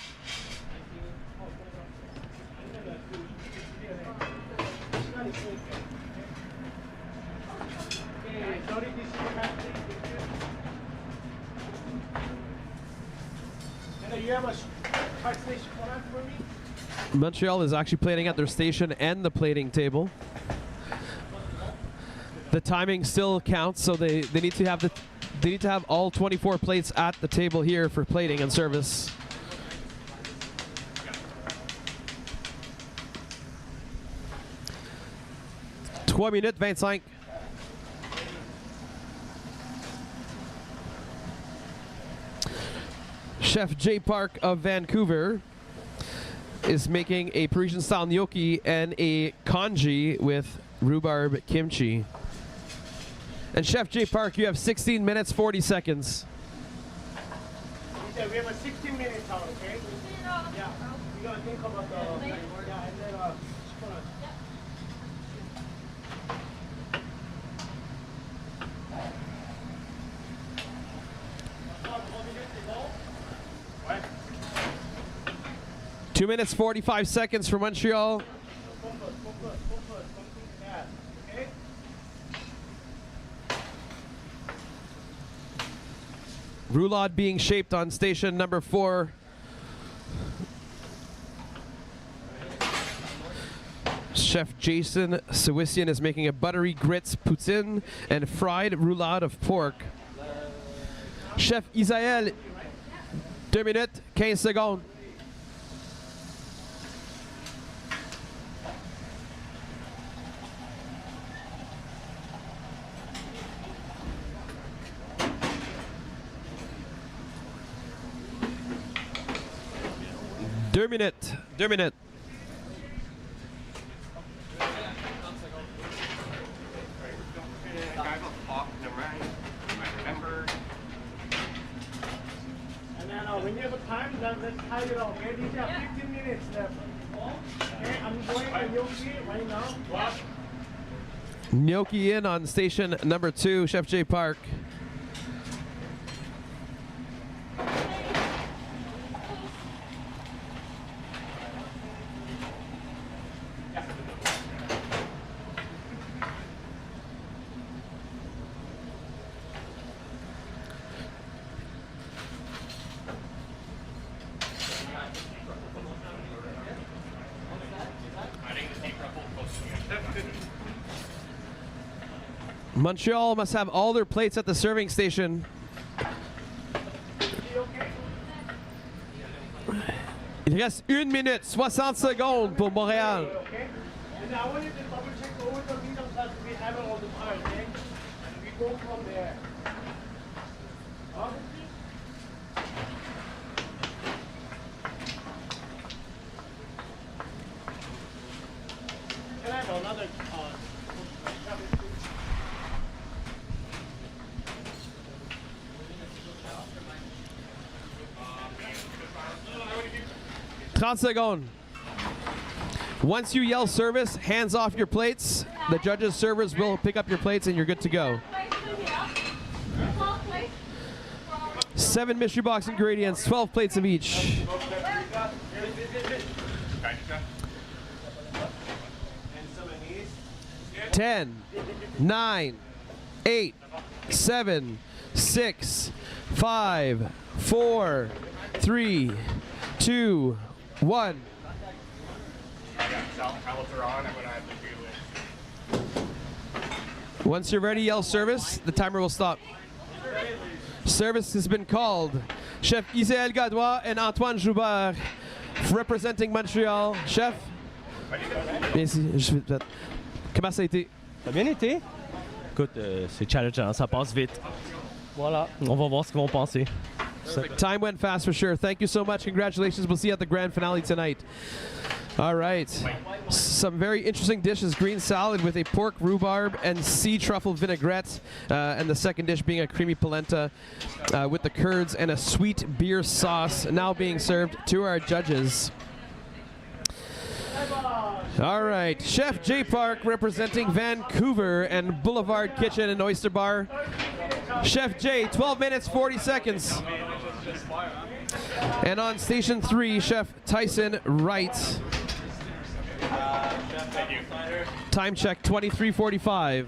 Montreal is actually plating at their station and the plating table. The timing still counts, so they need to have all 24 plates at the table here for plating and service. Trois minutes 25. Chef Jay Park of Vancouver is making a Parisian style gnocchi and a congee with rhubarb kimchi. And Chef Jay Park, you have 16 minutes, 40 seconds. We have a 16 minutes out, okay? Yeah. We gotta think about the and then What? 2 minutes, 45 seconds for Montreal. Roulade being shaped on station number 4. Chef Jason Sawisian is making a buttery grits poutine and fried roulade of pork. Chef Isaël, 2 minutes, 15 secondes. Deux minutes. And then when you have a time, let's tie it off. Okay, these are 15 minutes left. Okay, I'm going to gnocchi right now. Gnocchi in on station number 2, Chef Jay Park. Montreal must have all their plates at the serving station. Il reste 1 minute, 60 secondes pour Montréal. And I want you to double check over the medium size we have it all the time, okay? And we go from there. Huh? Can I have another Trente secondes. Once you yell service, hands off your plates. The judges' servers will pick up your plates and you're good to go. 7 mystery box ingredients, 12 plates of each. 10, 9, 8, 7, 6, 5, 4, 3, 2, 1. Once you're ready, yell service. The timer will stop. Service has been called. Chef Isaël Gadois and Antoine Joubert representing Montreal. Chef? Merci. Comment ça a été? Ça a bien été. Écoute, c'est challengeant, ça passe vite. Voilà, on va voir ce qu'ils vont penser. Time went fast for sure. Thank you so much. Congratulations. We'll see you at the grand finale tonight. All right. Some very interesting dishes. Green salad with a pork rhubarb and sea truffle vinaigrette. And the second dish being a creamy polenta with the curds and a sweet beer sauce now being served to our judges. All right, Chef Jay Park representing Vancouver and Boulevard Kitchen and Oyster Bar. Chef Jay, 12 minutes, 40 seconds. And on station 3, Chef Tyson Wright. Time check, 23:45.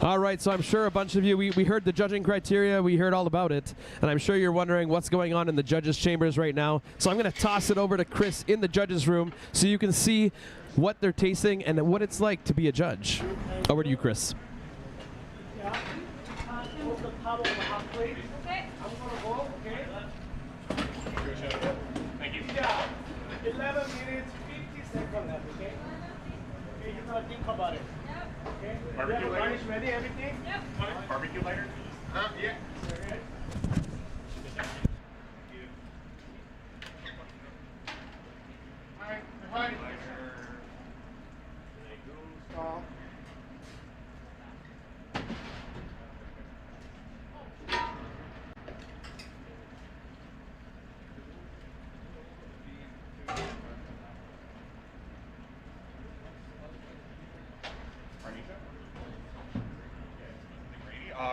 All right, so I'm sure a bunch of you, we heard the judging criteria, we heard all about it, and I'm sure you're wondering what's going on in the judges' chambers right now. So I'm going to toss it over to Chris in the judges' room so you can see what they're tasting and what it's like to be a judge. Over to you, Chris. Thank you. 11 minutes, 50 seconds left, okay? Okay, you gotta think about it. Okay? Barbecue lighter? Garnish ready, everything? Yep. Barbecue lighter? Yeah. Okay. Alright, stop.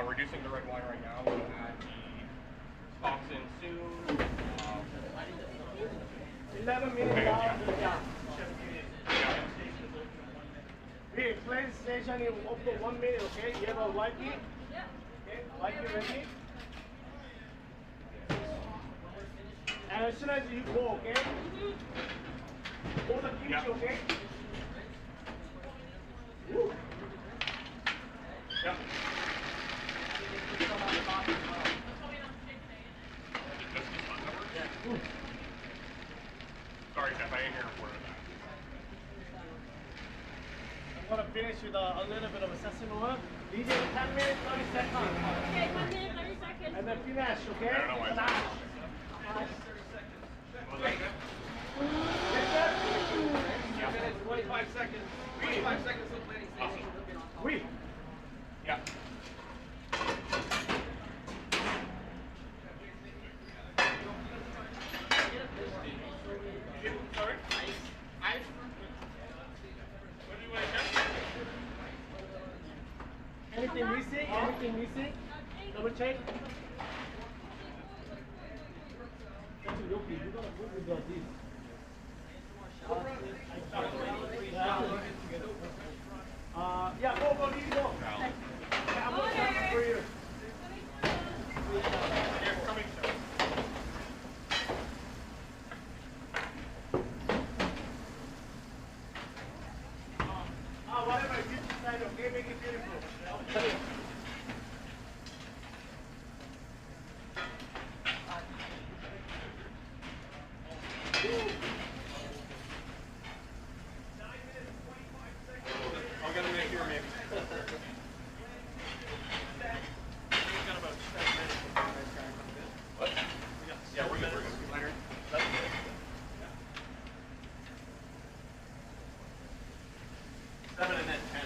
Reducing the red wine right now. We'll add the stocks in soon. 11 minutes down. Hey, play station in up to 1 minute, okay? You have a wipey? Okay, wipey ready? And as soon as you go, okay? Hold the kimchi, okay? Woo. Yep. Sorry, Chef, I ain't here for that. I'm gonna finish with a little bit of a sesame oil. Leave it 10 minutes, 30 seconds. Okay, 10 minutes, 30 seconds. And then finish, okay? I don't know why it's 25 seconds. 25 seconds till planning station. Oui. Yeah. Sorry? Ice. What do you want, Chef? Anything missing? Anything missing? Double check. Yeah, go, you go. Yeah, I'm gonna start for you. Whatever, you decide, okay, make it beautiful. I'm gonna make your mix. What? Yeah, we're good. Later. Seven and then 10.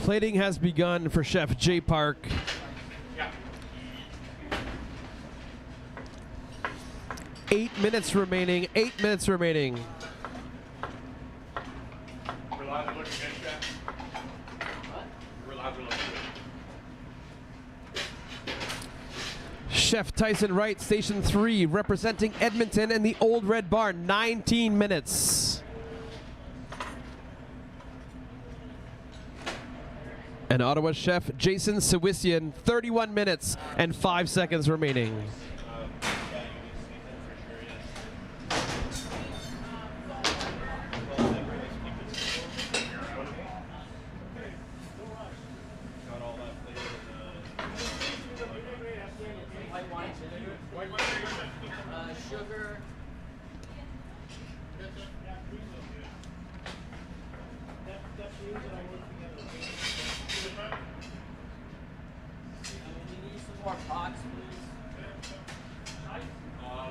Plating has begun for Chef Jay Park. Yeah. 8 minutes remaining. 8 minutes remaining. We're live and looking good, Chef. We're live and looking good. Chef Tyson Wright, Station 3, representing Edmonton in the Old Red Barn, 19 minutes. And Ottawa Chef Jason Sawisian, 31 minutes and 5 seconds remaining. Sugar. We need some more pots, please.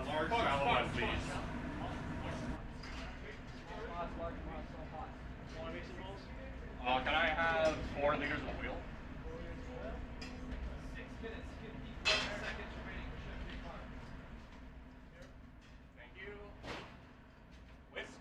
Large shallow one, please. Can I have 4 liters of oil? 6 minutes, 51 seconds remaining for Chef Jay Park. Thank you. Whisk.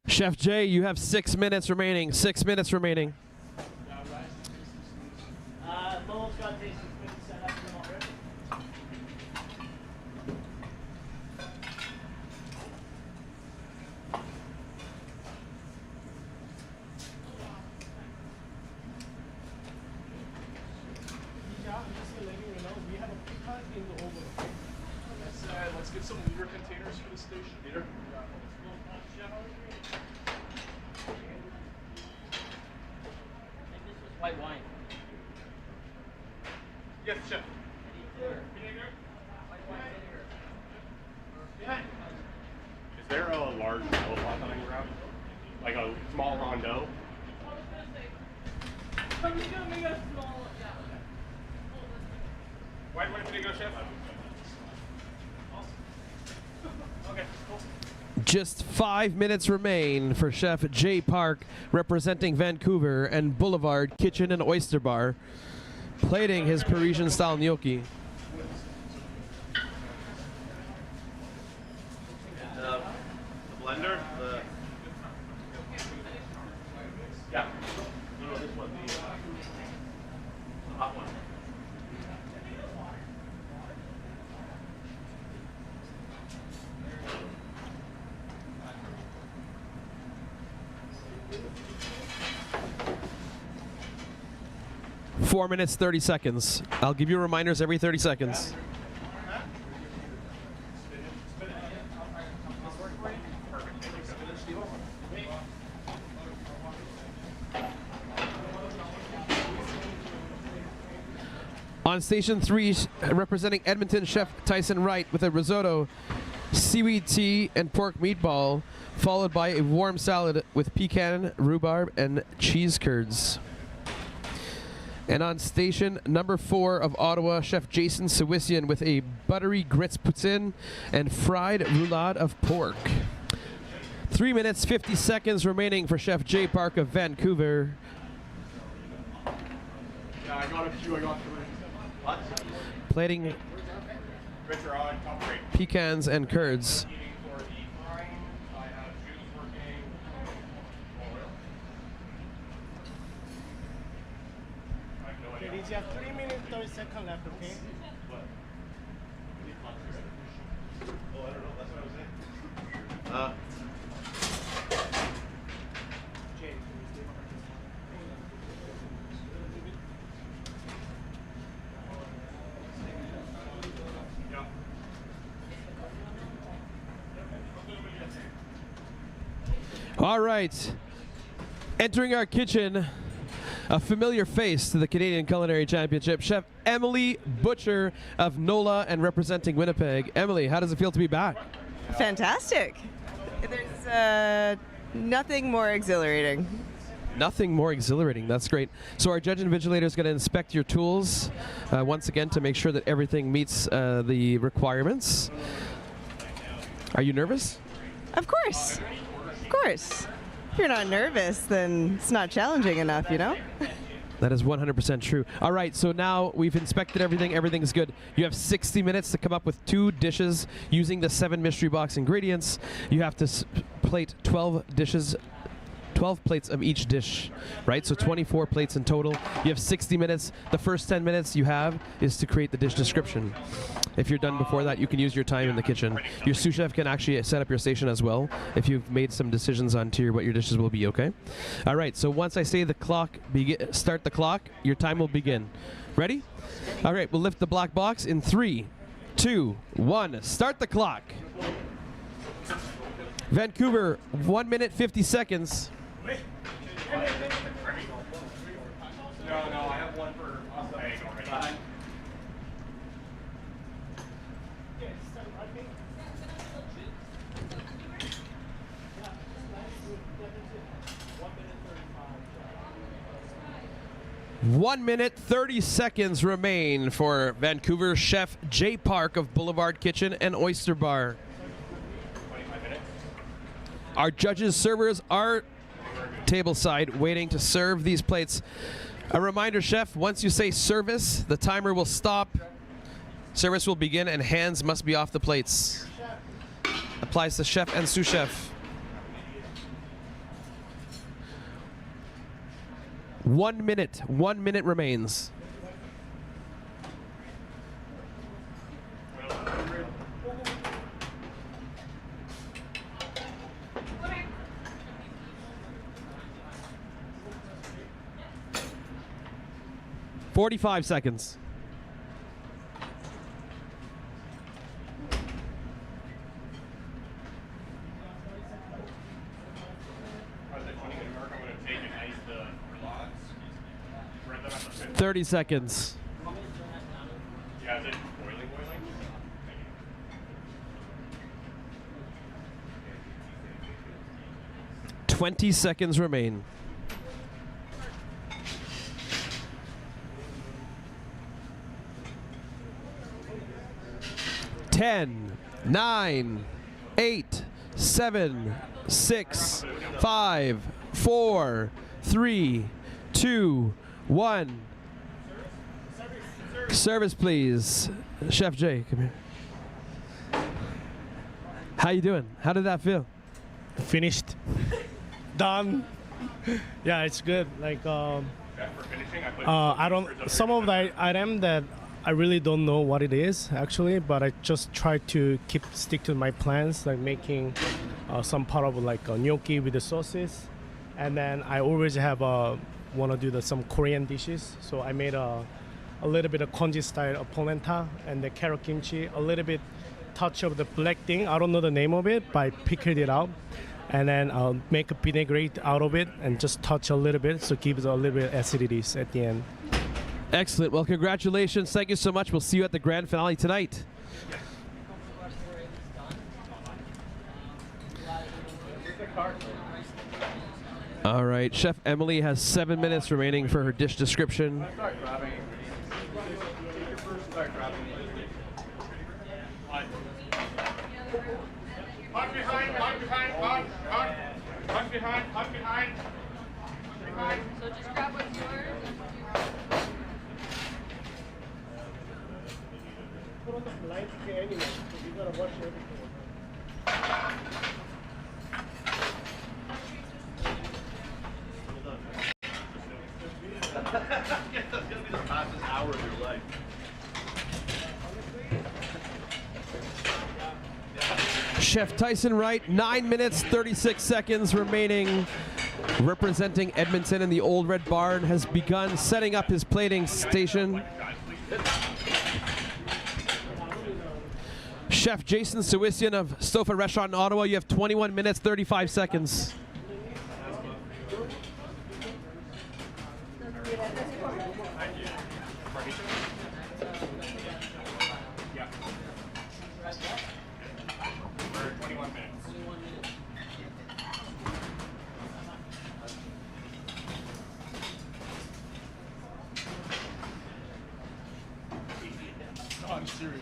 Chef Jay, you have 6 minutes remaining. 6 minutes remaining. Lowell's got tasting food set up for them already. We have a pecan in the oven. Let's get some liter containers for the station. Liter? White wine. Yes, Chef. Is there a large yellow pot that I can grab? Like a small rondeau? White wine vinegar, Chef. Okay, cool. Just 5 minutes remain for Chef Jay Park, representing Vancouver and Boulevard Kitchen and Oyster Bar, plating his Parisian-style gnocchi. The blender? Yeah. No, this one. The hot one. 4 minutes, 30 seconds. I'll give you reminders every 30 seconds. On Station 3, representing Edmonton, Chef Tyson Wright with a risotto, seaweed tea, and pork meatball, followed by a warm salad with pecan, rhubarb, and cheese curds. And on Station number 4 of Ottawa, Chef Jason Sawisian with a buttery grits poutine and fried roulade of pork. 3 minutes, 50 seconds remaining for Chef Jay Park of Vancouver. Yeah, I got a few. I got 3. What? Plating Grits are on, top rate. pecans and curds. For the frying, I have juice working. Oil. I have no idea. Okay, you have 3 minutes, 30 seconds left, okay? What? Oh, I don't know. That's what I was saying. All right. Entering our kitchen, a familiar face to the Canadian Culinary Championship, Chef Emily Butcher of NOLA and representing Winnipeg. Emily, how does it feel to be back? Fantastic. There's nothing more exhilarating. Nothing more exhilarating. That's great. So our judge invigilator is going to inspect your tools once again to make sure that everything meets the requirements. Are you nervous? Of course. Of course. If you're not nervous, then it's not challenging enough, you know? That is 100% true. All right, so now we've inspected everything. Everything's good. You have 60 minutes to come up with 2 dishes using the 7 mystery box ingredients. You have to plate 12 dishes, 12 plates of each dish, right? So 24 plates in total. You have 60 minutes. The first 10 minutes you have is to create the dish description. If you're done before that, you can use your time in the kitchen. Your sous chef can actually set up your station as well if you've made some decisions on what your dishes will be, okay? All right, so once I say the clock, start the clock, your time will begin. Ready? All right, we'll lift the black box in 3, 2, 1. Start the clock. Vancouver, 1 minute, 50 seconds. No, I have one for us. 1 minute, 30 seconds remain for Vancouver chef Jay Park of Boulevard Kitchen and Oyster Bar. 25 minutes. Our judges, servers are tableside waiting to serve these plates. A reminder, chef, once you say service, the timer will stop. Service will begin and hands must be off the plates. Applies to chef and sous chef. 1 minute. 1 minute remains. "45 seconds. Are the 20 minute mark? I'm going to take and ice the logs. 30 seconds. Yeah, is it boiling? Thank you. 20 seconds remain. 10, 9, 8, 7, 6, 5, 4, 3, 2, 1. Service, please. Chef Jay, come here. How you doing? How did that feel? Finished. Done. Yeah, it's good. Like For finishing, I don't. Some of the item that I really don't know what it is actually, but I just try to stick to my plans, like making some part of like gnocchi with the sauces, and then I always have want to do some Korean dishes. So I made a little bit of congee style polenta and the carrot kimchi, a little bit touch of the black thing. I don't know the name of it, but I pickled it out. And then I'll make a vinaigrette out of it and just touch a little bit, so it gives a little bit of acidity at the end. Excellent. Well, congratulations. Thank you so much. We'll see you at the grand finale tonight. All right. Chef Emily has 7 minutes remaining for her dish description. So just grab what's yours. Put on the light anyway, so you gotta wash everything. It's gonna be the fastest hour of your life. Chef Tyson Wright, 9 minutes, 36 seconds remaining. Representing Edmonton in the Old Red Barn, has begun setting up his plating station. Chef Jason Sawisian of Stofa Restaurant in Ottawa, you have 21 minutes, 35 seconds. I'm serious.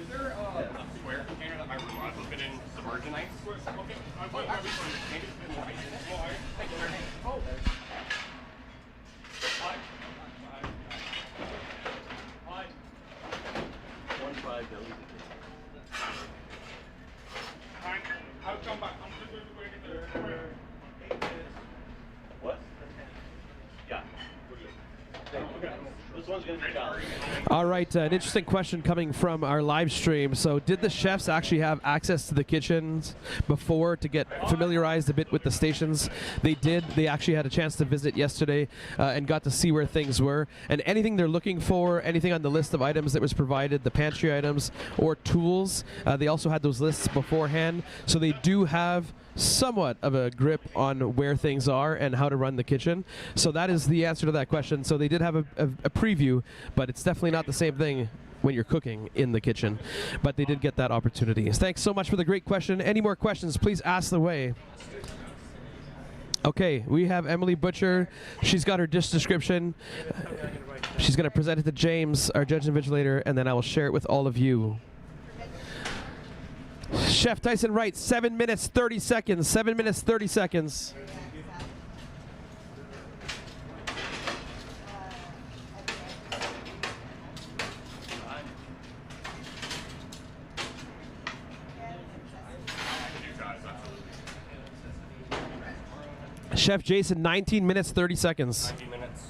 Is there a square container that my robot will fit in submergent ice? Okay. Maybe it's a bit more ice. Thank you, sir. Oh. Hi. Hi. 1.5 billion. I'll come back. I'm just going to go get there. What? Yeah. This one's going to be challenging. All right, an interesting question coming from our live stream. So did the chefs actually have access to the kitchens before to get familiarized a bit with the stations? They did. They actually had a chance to visit yesterday and got to see where things were. And anything they're looking for, anything on the list of items that was provided, the pantry items or tools, they also had those lists beforehand. So they do have somewhat of a grip on where things are and how to run the kitchen. So that is the answer to that question. So they did have a preview, but it's definitely not the same thing when you're cooking in the kitchen. But they did get that opportunity. Thanks so much for the great question. Any more questions, please ask away. Okay, we have Emily Butcher. She's got her dish description. She's going to present it to James, our judge and invigilator, and then I will share it with all of you. Chef Tyson Wright, 7 minutes, 30 seconds. 7 minutes, 30 seconds. Chef Jason, 19 minutes, 30 seconds. 90 minutes.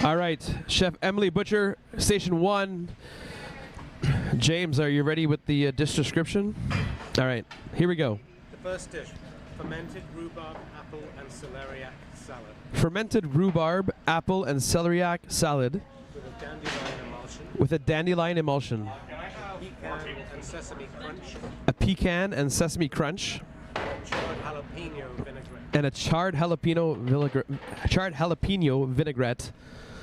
All right, Chef Emily Butcher, Station 1. James, are you ready with the dish description? All right, here we go. The first dish, fermented rhubarb, apple, and celeriac salad. Fermented rhubarb, apple, and celeriac salad With a dandelion emulsion. with a dandelion emulsion. Pecan and sesame crunch. A pecan and sesame crunch. Charred jalapeno vinaigrette. And a charred jalapeno vinaigrette.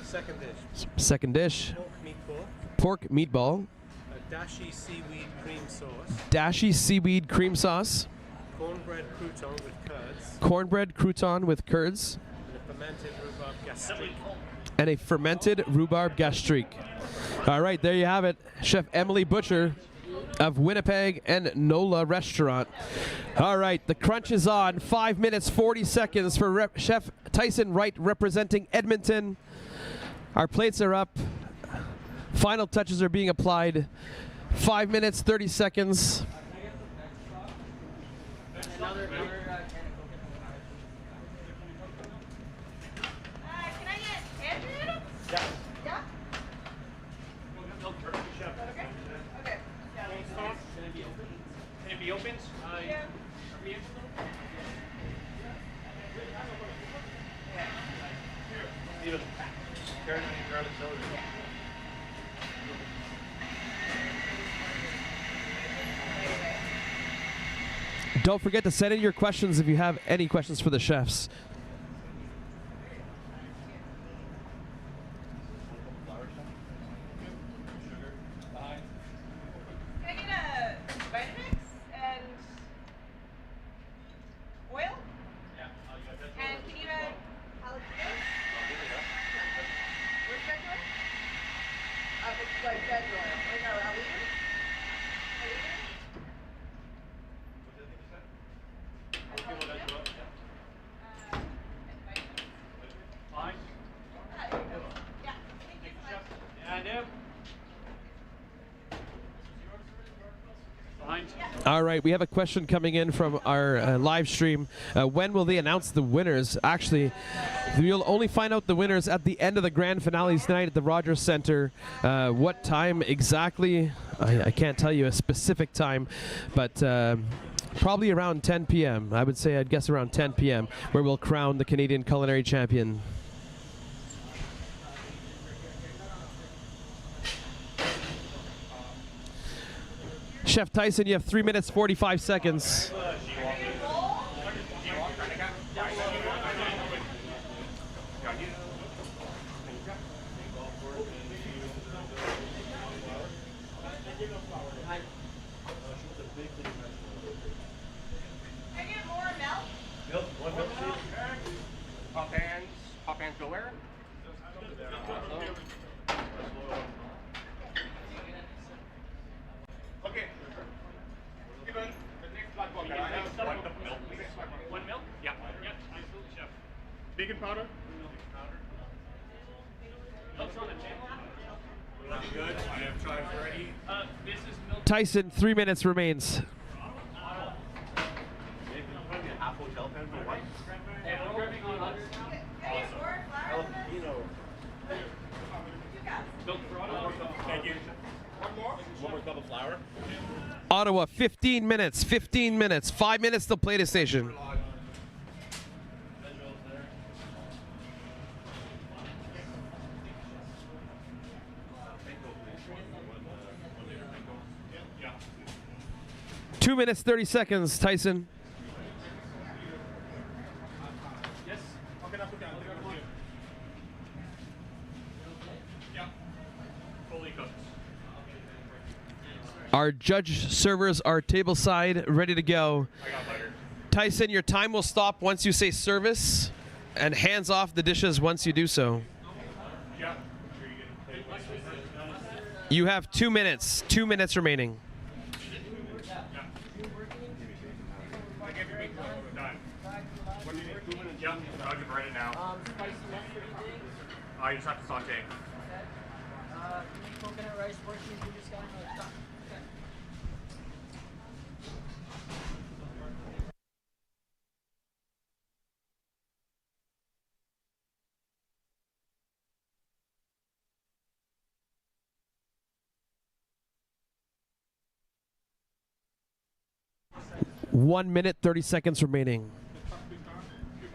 Second dish. Second dish, Pork meatball. pork meatball, A dashi seaweed cream sauce. dashi seaweed cream sauce, Cornbread crouton with curds. cornbread crouton with curds, And a fermented rhubarb gastrique. and a fermented rhubarb gastrique. All right, there you have it. Chef Emily Butcher of Winnipeg and NOLA Restaurant. All right, the crunch is on. 5 minutes, 40 seconds for Chef Tyson Wright representing Edmonton. Our plates are up. Final touches are being applied. 5 minutes, 30 seconds. Can it be opened? Steven, carrot and garlic celery. Don't forget to send in your questions if you have any questions for the chefs. Can I get a Vitamix and oil? Yeah, And can you add jalapenos? Where's veg oil? It's like veg oil. Like a liter? A liter? Fine. Yeah. Thank you so much. Yeah, I do. Fine. All right, we have a question coming in from our live stream. When will they announce the winners? Actually, We'll only find out the winners at the end of the grand finales tonight at the Rogers Center. What time exactly? I can't tell you a specific time, but probably around 10 p.m. I'd guess around 10 p.m. where we'll crown the Canadian Culinary Champion. Chef Tyson, you have 3 minutes 45 seconds. Hot pans go where? Okay. Even the next black one. One milk, please. 1 milk? Yeah. Yeah, absolutely, chef. Baking powder? Milk's on the table. Looking good. I have chives ready. This is milk. Tyson, 3 minutes remains. Half hotel pan for what? Thank you. One more cup of flour. Ottawa, 15 minutes, 15 minutes, 5 minutes till play station. Yeah. 2 minutes, 30 seconds, Tyson. Yes. Okay, that's okay. Yeah. Fully cooked. Our judge servers are tableside, ready to go. I got butter. Tyson, your time will stop once you say service, and hands off the dishes once you do so. Yeah. You have 2 minutes, 2 minutes remaining. Yeah, I'll get ready now. I just have to saute. Coconut rice working, you just got to stop. Okay. 1 minute, 30 seconds remaining.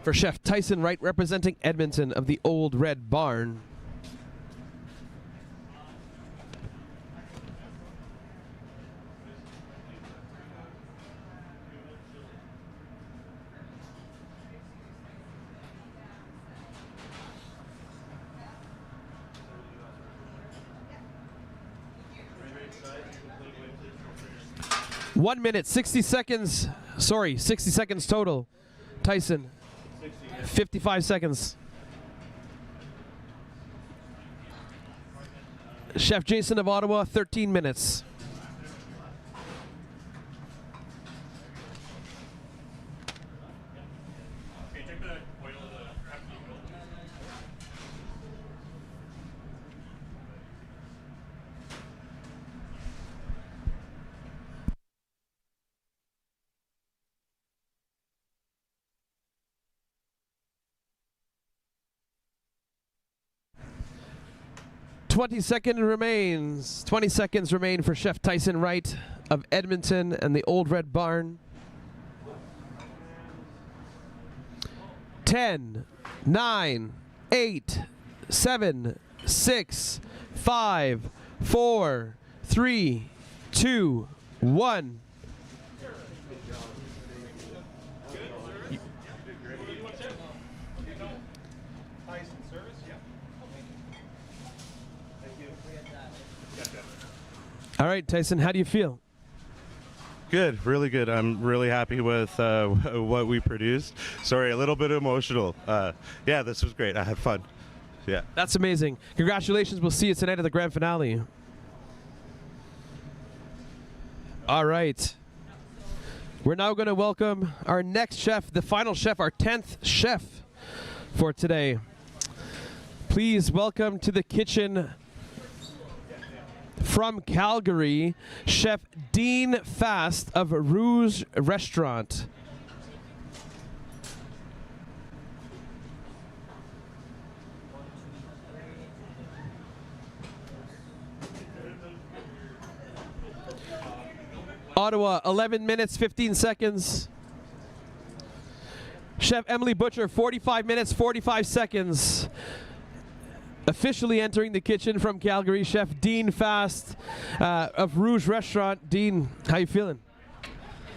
For Chef Tyson Wright, representing Edmonton of the Old Red Barn. One minute, 60 seconds. Sorry, 60 seconds total. Tyson, 55 seconds. Chef Jason of Ottawa, 13 minutes. Okay, take the oil of the raspberry milk. $20 seconds remain for Chef Tyson Wright of Edmonton and the Old Red Barn. 10, 9, 8, 7, 6, 5, 4, 3, 2, 1. All right, Tyson, how do you feel? Good, really good. I'm really happy with what we produced. Sorry, a little bit emotional. Yeah, this was great. I had fun. Yeah. That's amazing. Congratulations. We'll see you tonight at the grand finale. All right. We're now going to welcome our next chef, the final chef, our 10th chef for today. Please welcome to the kitchen from Calgary, Chef Dean Fast of Rouge Restaurant. Ottawa, 11 minutes, 15 seconds. Chef Emily Butcher, 45 minutes, 45 seconds. Officially entering the kitchen from Calgary, Chef Dean Fast of Rouge Restaurant. Dean, how you feeling?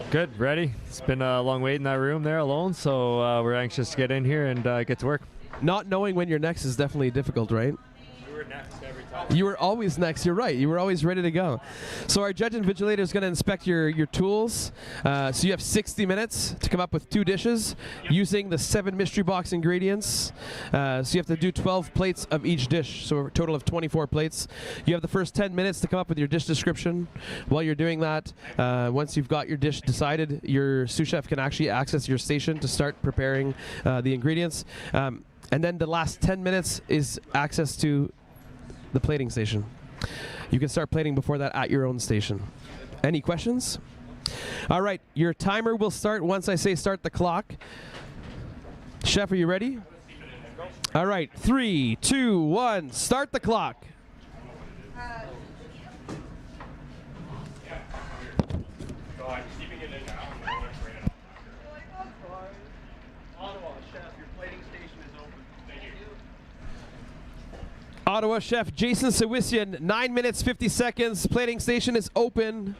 Good, ready. It's been a long wait in that room there alone, so we're anxious to get in here and get to work. Not knowing when you're next is definitely difficult, right? We were next every time. You were always next. You're right. You were always ready to go. So our judge invigilator is going to inspect your tools. So you have 60 minutes to come up with 2 dishes using the 7 mystery box ingredients. So you have to do 12 plates of each dish, so a total of 24 plates. You have the first 10 minutes to come up with your dish description. While you're doing that, once you've got your dish decided, your sous chef can actually access your station to start preparing the ingredients. And then the last 10 minutes is access to the plating station. You can start plating before that at your own station. Any questions? All right, your timer will start once I say start the clock. Chef, are you ready? All right, 3, 2, 1, start the clock. Ottawa Chef Jason Sawisian, 9 minutes, 50 seconds. Plating station is open.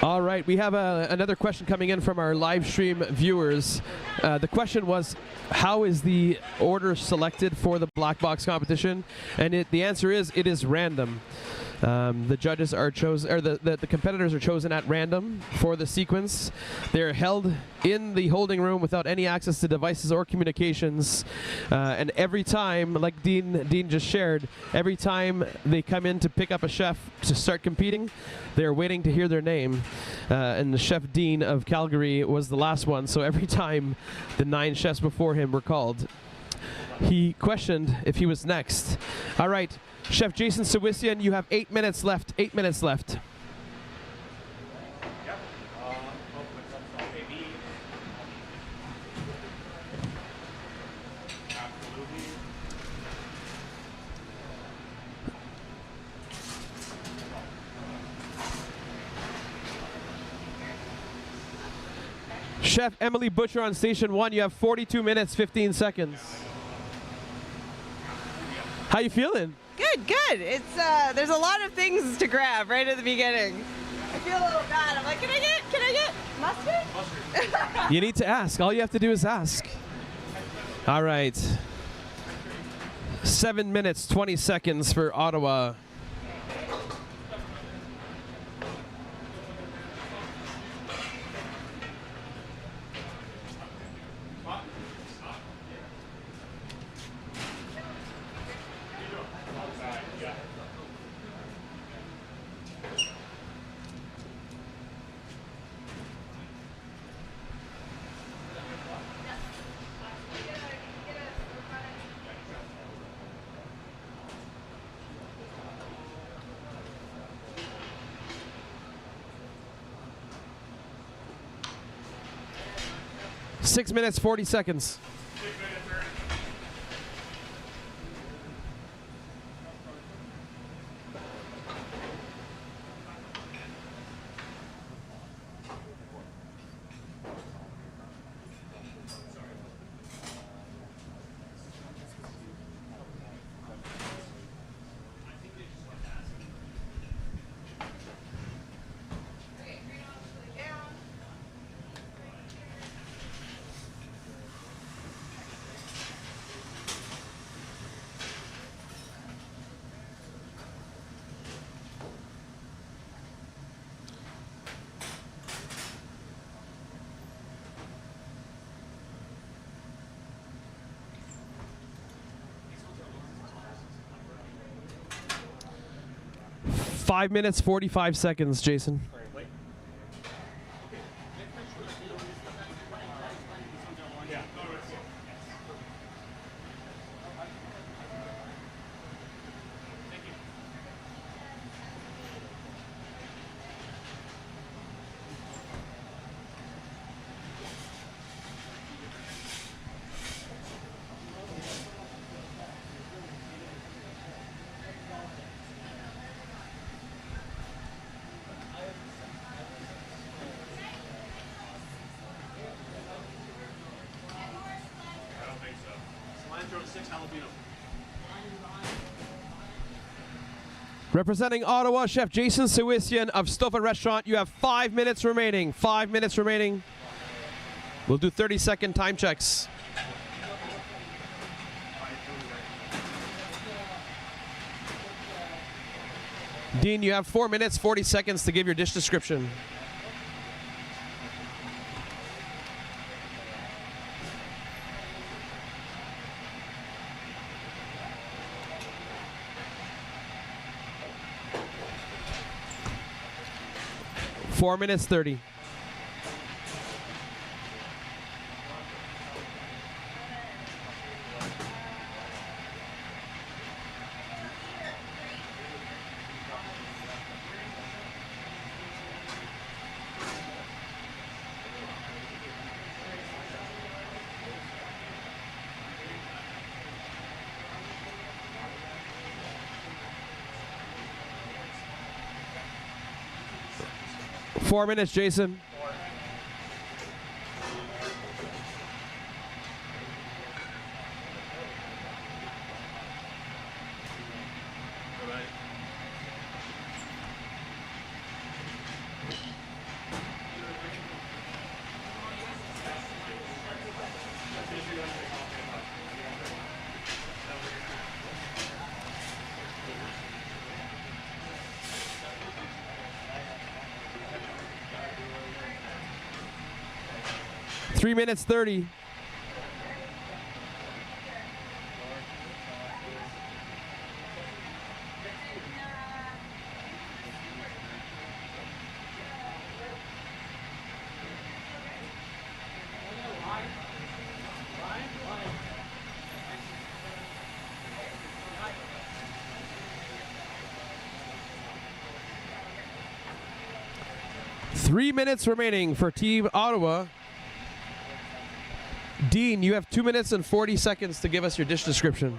All right, we have another question coming in from our live stream viewers. The question was, how is the order selected for the black box competition? And the answer is, it is random. The judges are chosen, or the competitors are chosen at random for the sequence. They're held in the holding room without any access to devices or communications. And every time, like Dean just shared, every time they come in to pick up a chef to start competing, they're waiting to hear their name. And the Chef Dean of Calgary was the last one, so every time the 9 chefs before him were called, he questioned if he was next. All right. Chef Jason Sawisian, you have 8 minutes left. 8 minutes left. Chef Emily Butcher on station 1, you have 42 minutes, 15 seconds. How you feeling? Good, good. It's there's a lot of things to grab right at the beginning. I feel a little bad. I'm like, can I get mustard? You need to ask. All you have to do is ask. All right. 7 minutes, 20 seconds for Ottawa. Six minutes, 40 seconds. 5 minutes, 45 seconds, Jason. Representing Ottawa, Chef Jason Sawisian of Stofa Restaurant. You have 5 minutes remaining. 5 minutes remaining. We'll do 30-second time checks. Dean, you have 4 minutes, 40 seconds to give your dish description. Four minutes, 30. Four minutes, Jason. Three minutes, 30. Three minutes remaining for Team Ottawa. Dean, you have 2 minutes and 40 seconds to give us your dish description.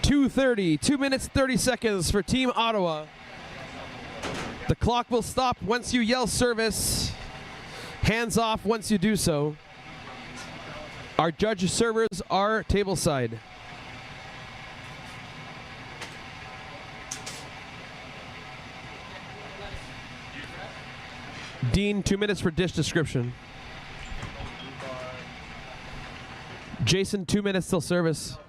.230, 2 minutes 30 seconds for Team Ottawa. The clock will stop once you yell service. Hands off once you do so. Our judge servers are tableside. Dean, 2 minutes for dish description. Jason, 2 minutes till service.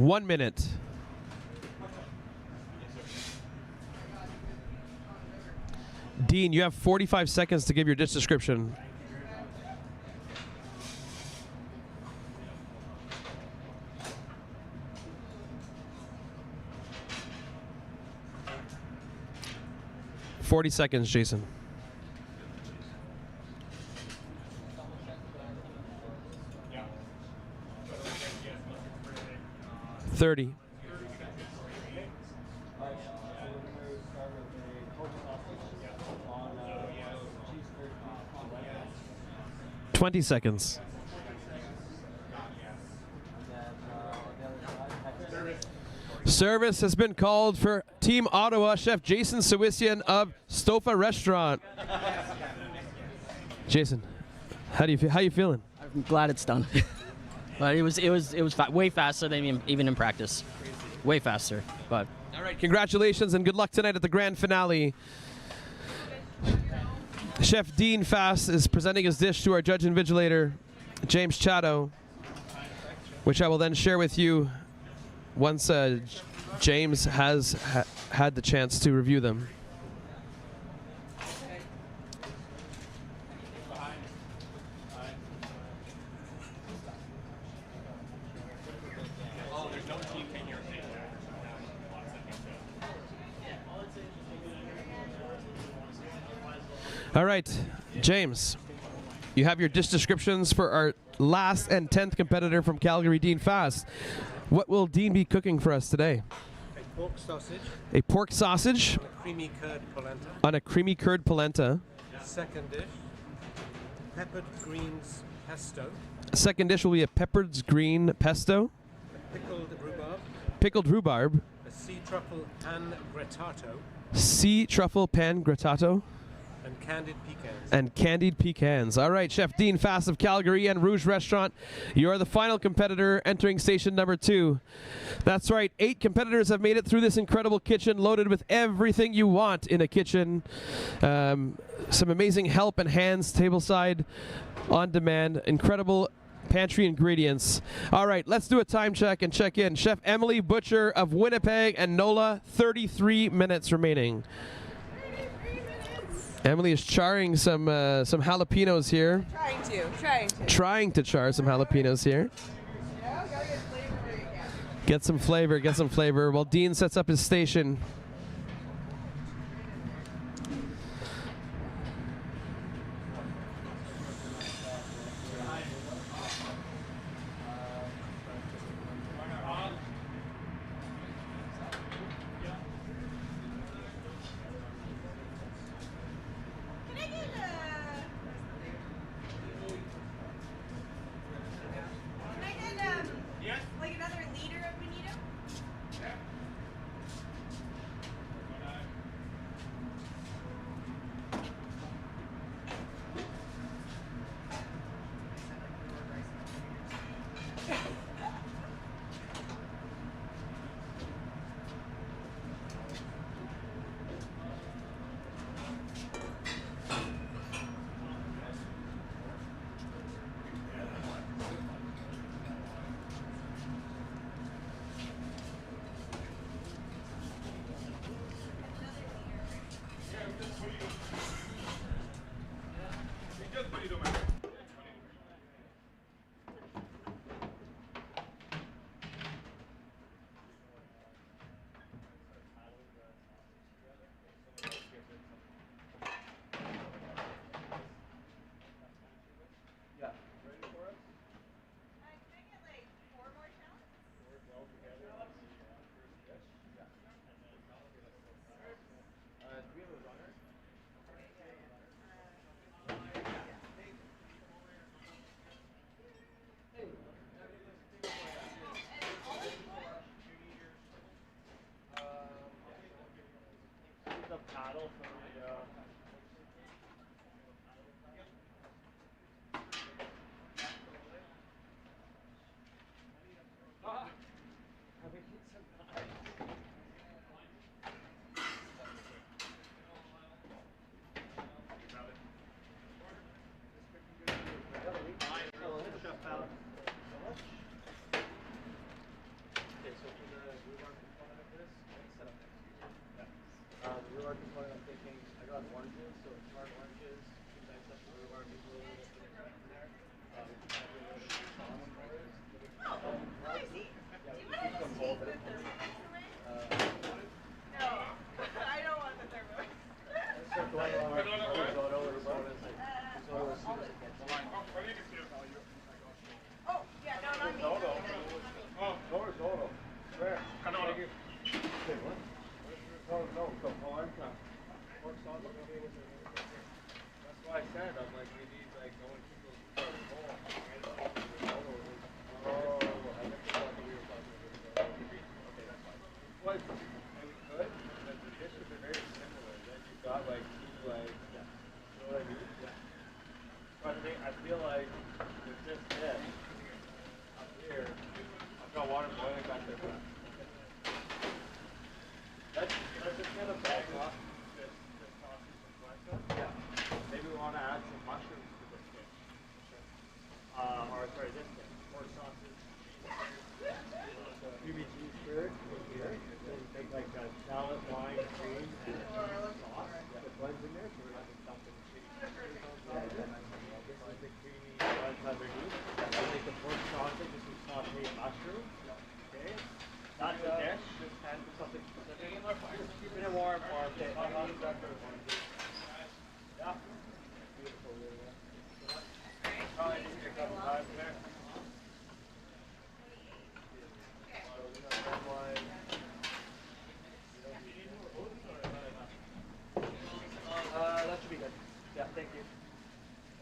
One minute. Dean, you have 45 seconds to give your dish description. 40 seconds, Jason. 30. 20 seconds. Service has been called for Team Ottawa, Chef Jason Sawisian of Stofa Restaurant. Jason, how you feeling? I'm glad it's done. But it was way faster than even in practice. Way faster. But all right, congratulations and good luck tonight at the grand finale. Chef Dean Fast is presenting his dish to our judge invigilator, James Chatto, which I will then share with you once James has had the chance to review them. All right, James, you have your dish descriptions for our last and 10th competitor from Calgary, Dean Fast. What will Dean be cooking for us today? A pork sausage. A pork sausage On a creamy curd polenta. on a creamy curd polenta. Second dish, peppered greens pesto. Second dish will be a peppered green pesto, Pickled rhubarb. pickled rhubarb, A sea truffle pan grattato. sea truffle pan grattato, And candied pecans. and candied pecans. All right, Chef Dean Fast of Calgary and Rouge Restaurant, you are the final competitor entering station number 2. That's right, 8 competitors have made it through this incredible kitchen loaded with everything you want in a kitchen. Some amazing help and hands, tableside, on demand, incredible pantry ingredients. All right, let's do a time check and check in. Chef Emily Butcher of Winnipeg and NOLA, 33 minutes remaining. Emily is charring some jalapenos here. Trying to char some jalapenos here. Get some flavor while Dean sets up his station. Like another liter of bonito? Oh, yeah, no, not me. Oh, Zoro, Zoro. Where? Canolo. No, the polenta. Pork sauce is okay with it. That's why I said, I'm like, we need, like, no one keep those cars full. Oh, I never thought that we were talking about it. Okay, that's fine. Well, and we could, but the dishes are very similar. Then you've got, like, two, like, you know what I mean? Yeah. But I feel like with just this, up here, I've got water boiling back there. Let's just get a bag off this sausage and polenta. Yeah. Maybe we want to add some mushrooms to this dish. Or sorry, this dish. More sausage, creamy cheese curd here. Then take like a salad, wine, cream, and sauce. That blends in there, so we're not just dumping cheese. This is the creamy blend underneath. Then take the pork sausage and some sauteed mushrooms. Okay. That's the dish. Just hand something specific. Just keeping it warm. Okay. Yeah. Beautiful. Probably need to pick up time there. That should be good. Yeah, thank you. You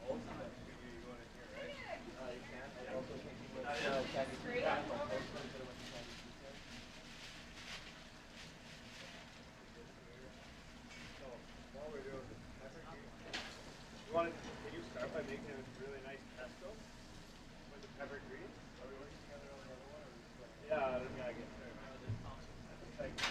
want it here, right? You can. I also think you would. Yeah. While we're doing this, can you start by making a really nice pesto with the pepper greens? Are we working together on the other one? Or yeah, I get it. Thank you.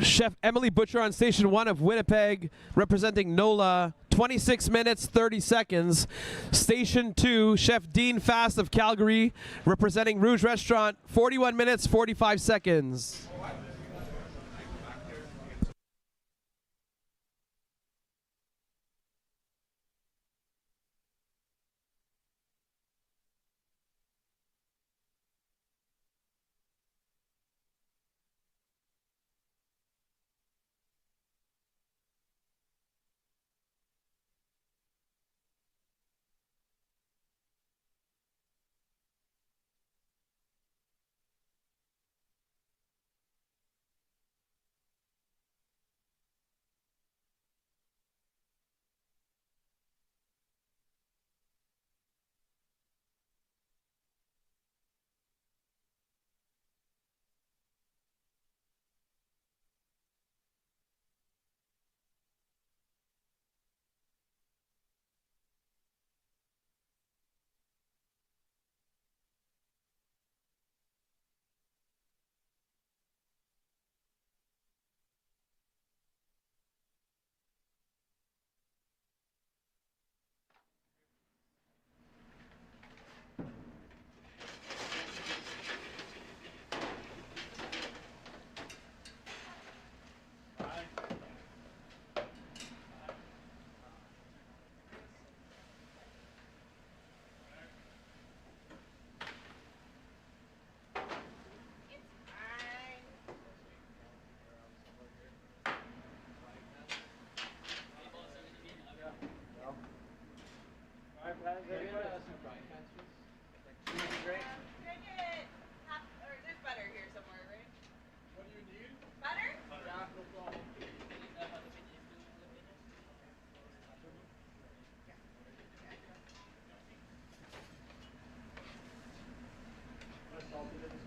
Chef Emily Butcher on Station 1 of Winnipeg, representing NOLA, 26 minutes, 30 seconds. Station 2, Chef Dean Fast of Calgary, representing Rouge Restaurant, 41 minutes, 45 seconds.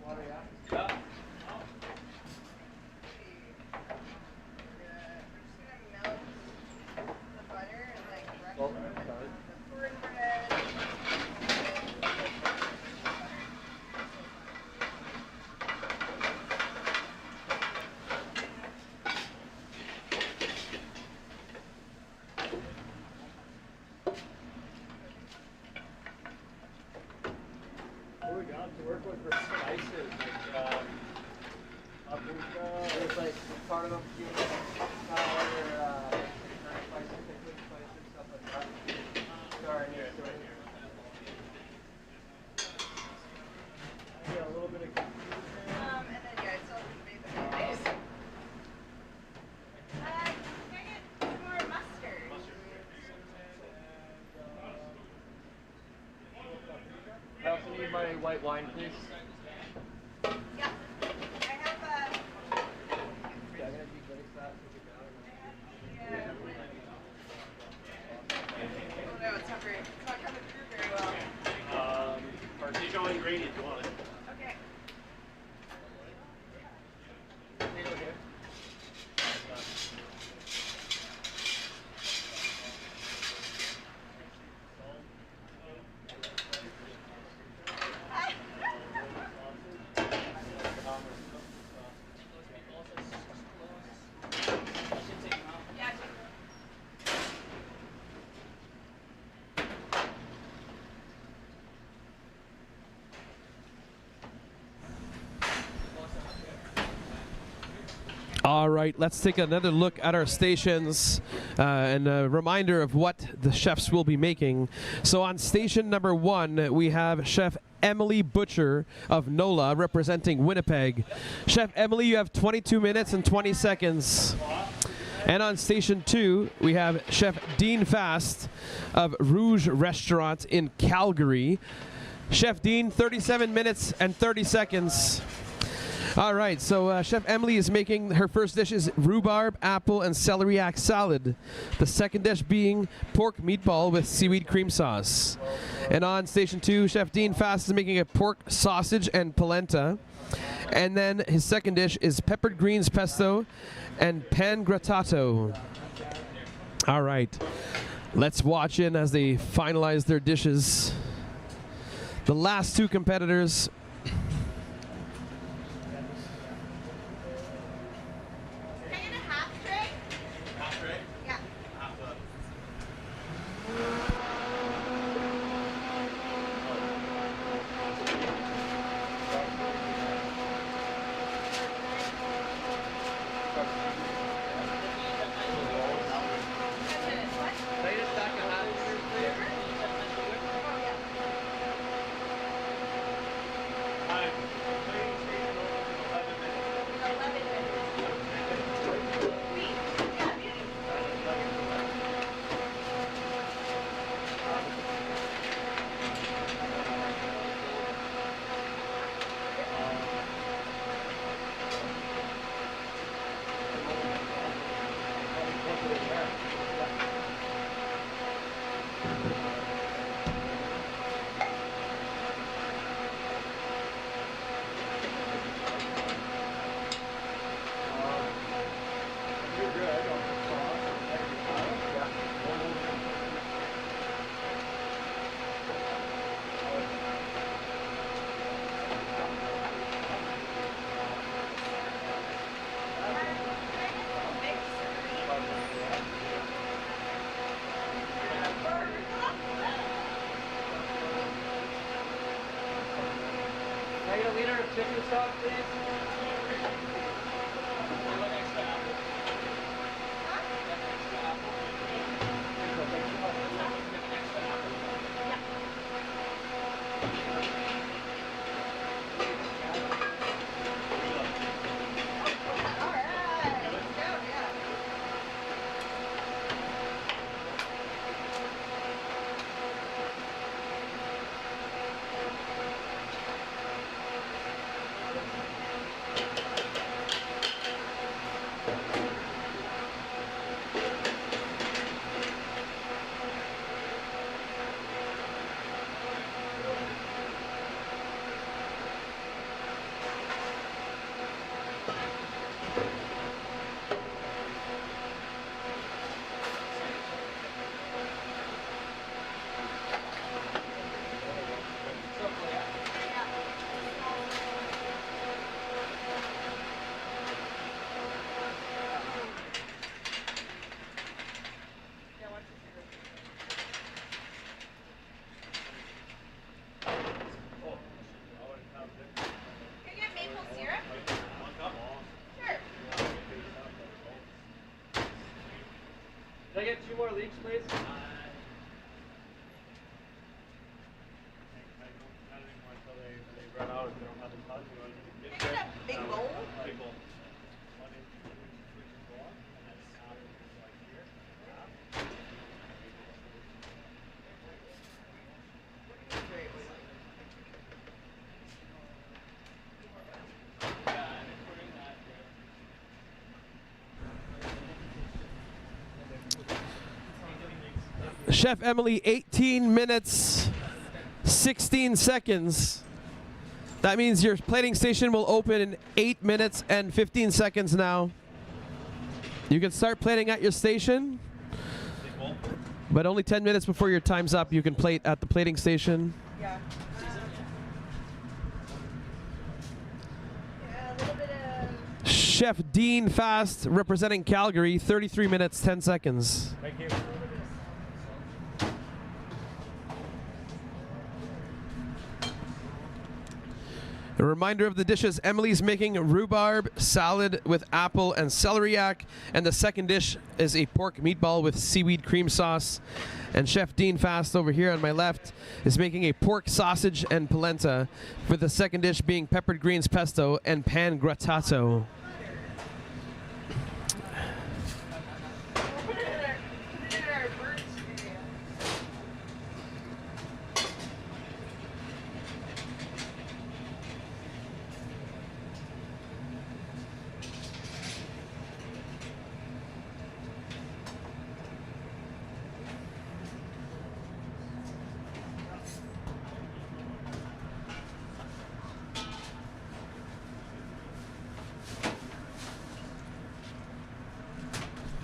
What we got to work with for spices, like paprika, there's like cardamom, cumin, powder, spices, pickling spices, stuff like that. Sorry, I get a little bit of confusion. And then yeah, I still made the mayonnaise. Can I get some more mustard? I also need my white wine, please. Yeah. I have Yeah, I'm gonna deplace that. yeah. Oh no, it's not very, it's not coming through very well. Artisanal ingredient, you want it? Okay. All right, let's take another look at our stations and a reminder of what the chefs will be making. So on station number 1, we have Chef Emily Butcher of NOLA representing Winnipeg. Chef Emily, you have 22 minutes and 20 seconds. And on station 2, we have Chef Dean Fast of Rouge Restaurant in Calgary. Chef Dean, 37 minutes and 30 seconds. All right, so Chef Emily is making her first dish is rhubarb, apple, and celeriac salad. The second dish being pork meatball with seaweed cream sauce. And on station 2, Chef Dean Fast is making a pork sausage and polenta. And then his second dish is peppered greens pesto and pan grattato. All right, let's watch in as they finalize their dishes. The last two competitors. Can I get a liter of chicken stock, please? 2 more leaks, please. Big bowl? Chef Emily, 18 minutes, 16 seconds. That means your plating station will open in 8 minutes and 15 seconds now. You can start plating at your station, but only 10 minutes before your time's up, you can plate at the plating station. Yeah. Chef Dean Fast, representing Calgary, 33 minutes, 10 seconds. Thank you. A reminder of the dishes. Emily's making rhubarb salad with apple and celeriac, and the second dish is a pork meatball with seaweed cream sauce. And Chef Dean Fast over here on my left is making a pork sausage and polenta, with the second dish being peppered greens pesto and pan grattato.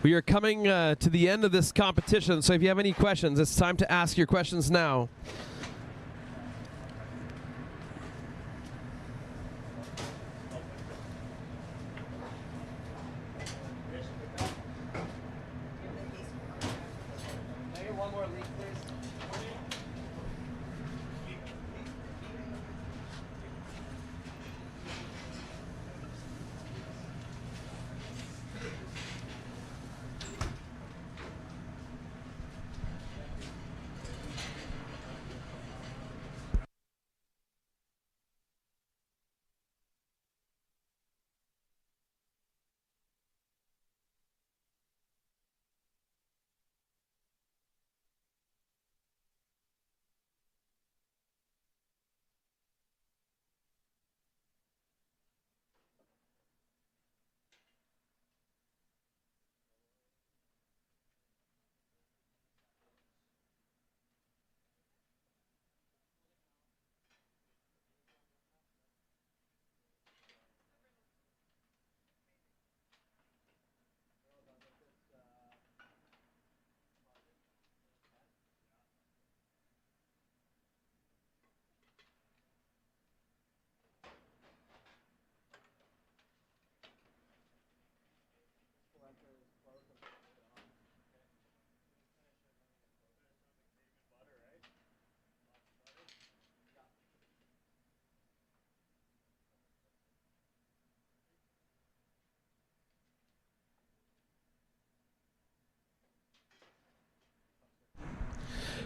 We are coming to the end of this competition, so if you have any questions, it's time to ask your questions now. One more leak, please.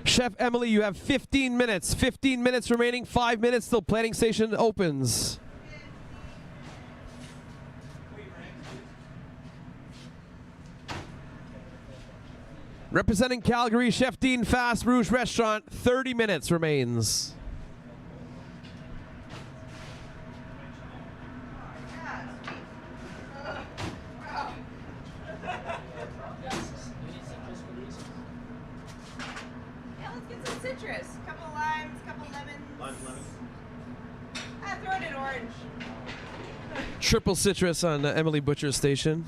Chef Emily, you have 15 minutes. 15 minutes remaining, 5 minutes till plating station opens. Representing Calgary, Chef Dean Fast Rouge Restaurant, 30 minutes remains. Citrus, couple limes, couple lemons. Throw it in orange. Triple citrus on Emily Butcher's station.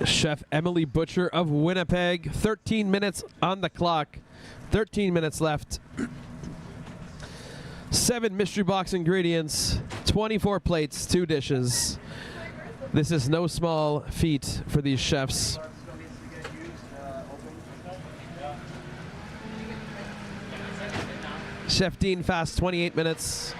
Chef Emily Butcher of Winnipeg. 13 minutes on the clock. 13 minutes left. 7 mystery box ingredients, 24 plates, 2 dishes. This is no small feat for these chefs. Chef Dean fast 28 minutes.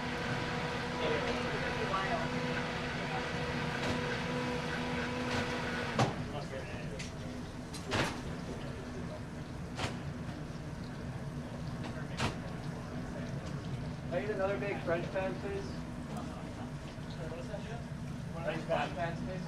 I need another big French pan, please. French pans, please.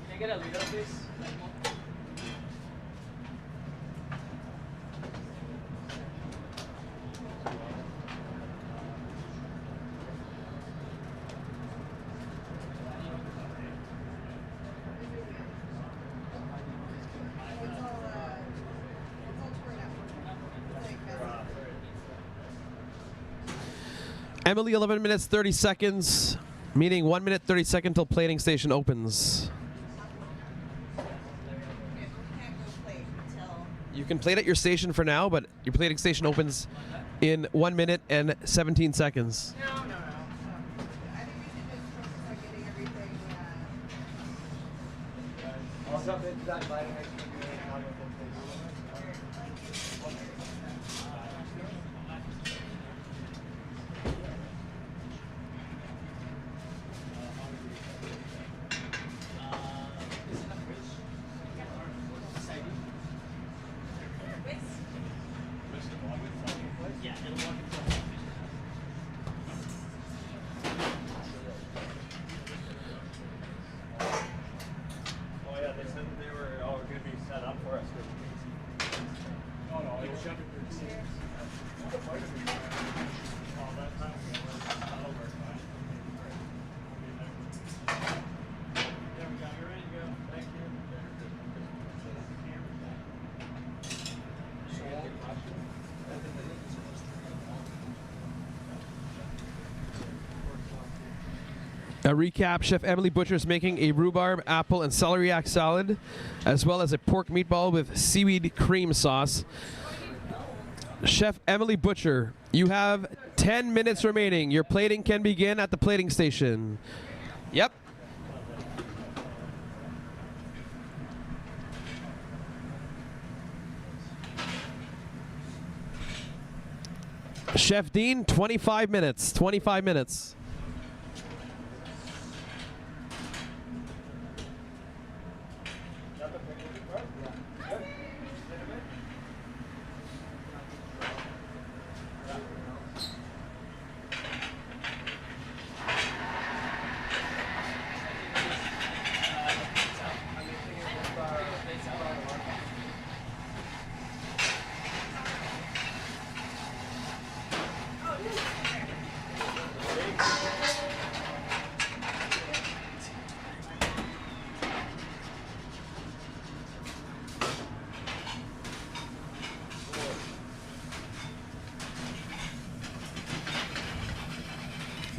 Can I get a liter, please? Emily, 11 minutes, 30 seconds, meaning 1 minute, 30 seconds till plating station opens. You can plate at your station for now, but your plating station opens in 1 minute and 17 seconds. I'll jump into that lighting. A recap, Chef Emily Butcher is making a rhubarb, apple, and celeriac salad, as well as a pork meatball with seaweed cream sauce. Chef Emily Butcher, you have 10 minutes remaining. Your plating can begin at the plating station. Yep. Chef Dean, 25 minutes. 25 minutes.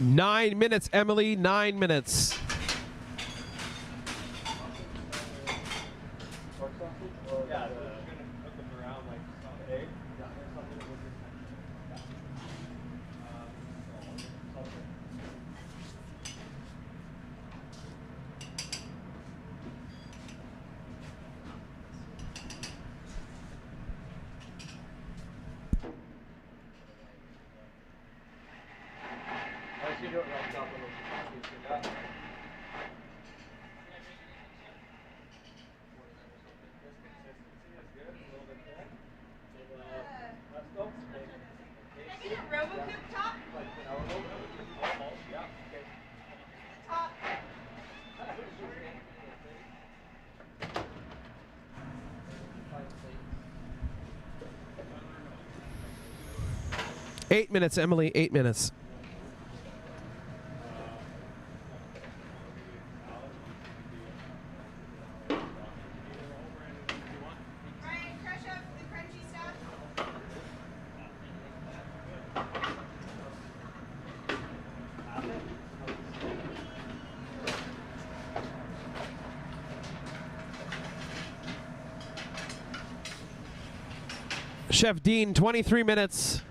Nine minutes, Emily, 9 minutes. Eight minutes, Emily, 8 minutes. Chef Dean, 23 minutes.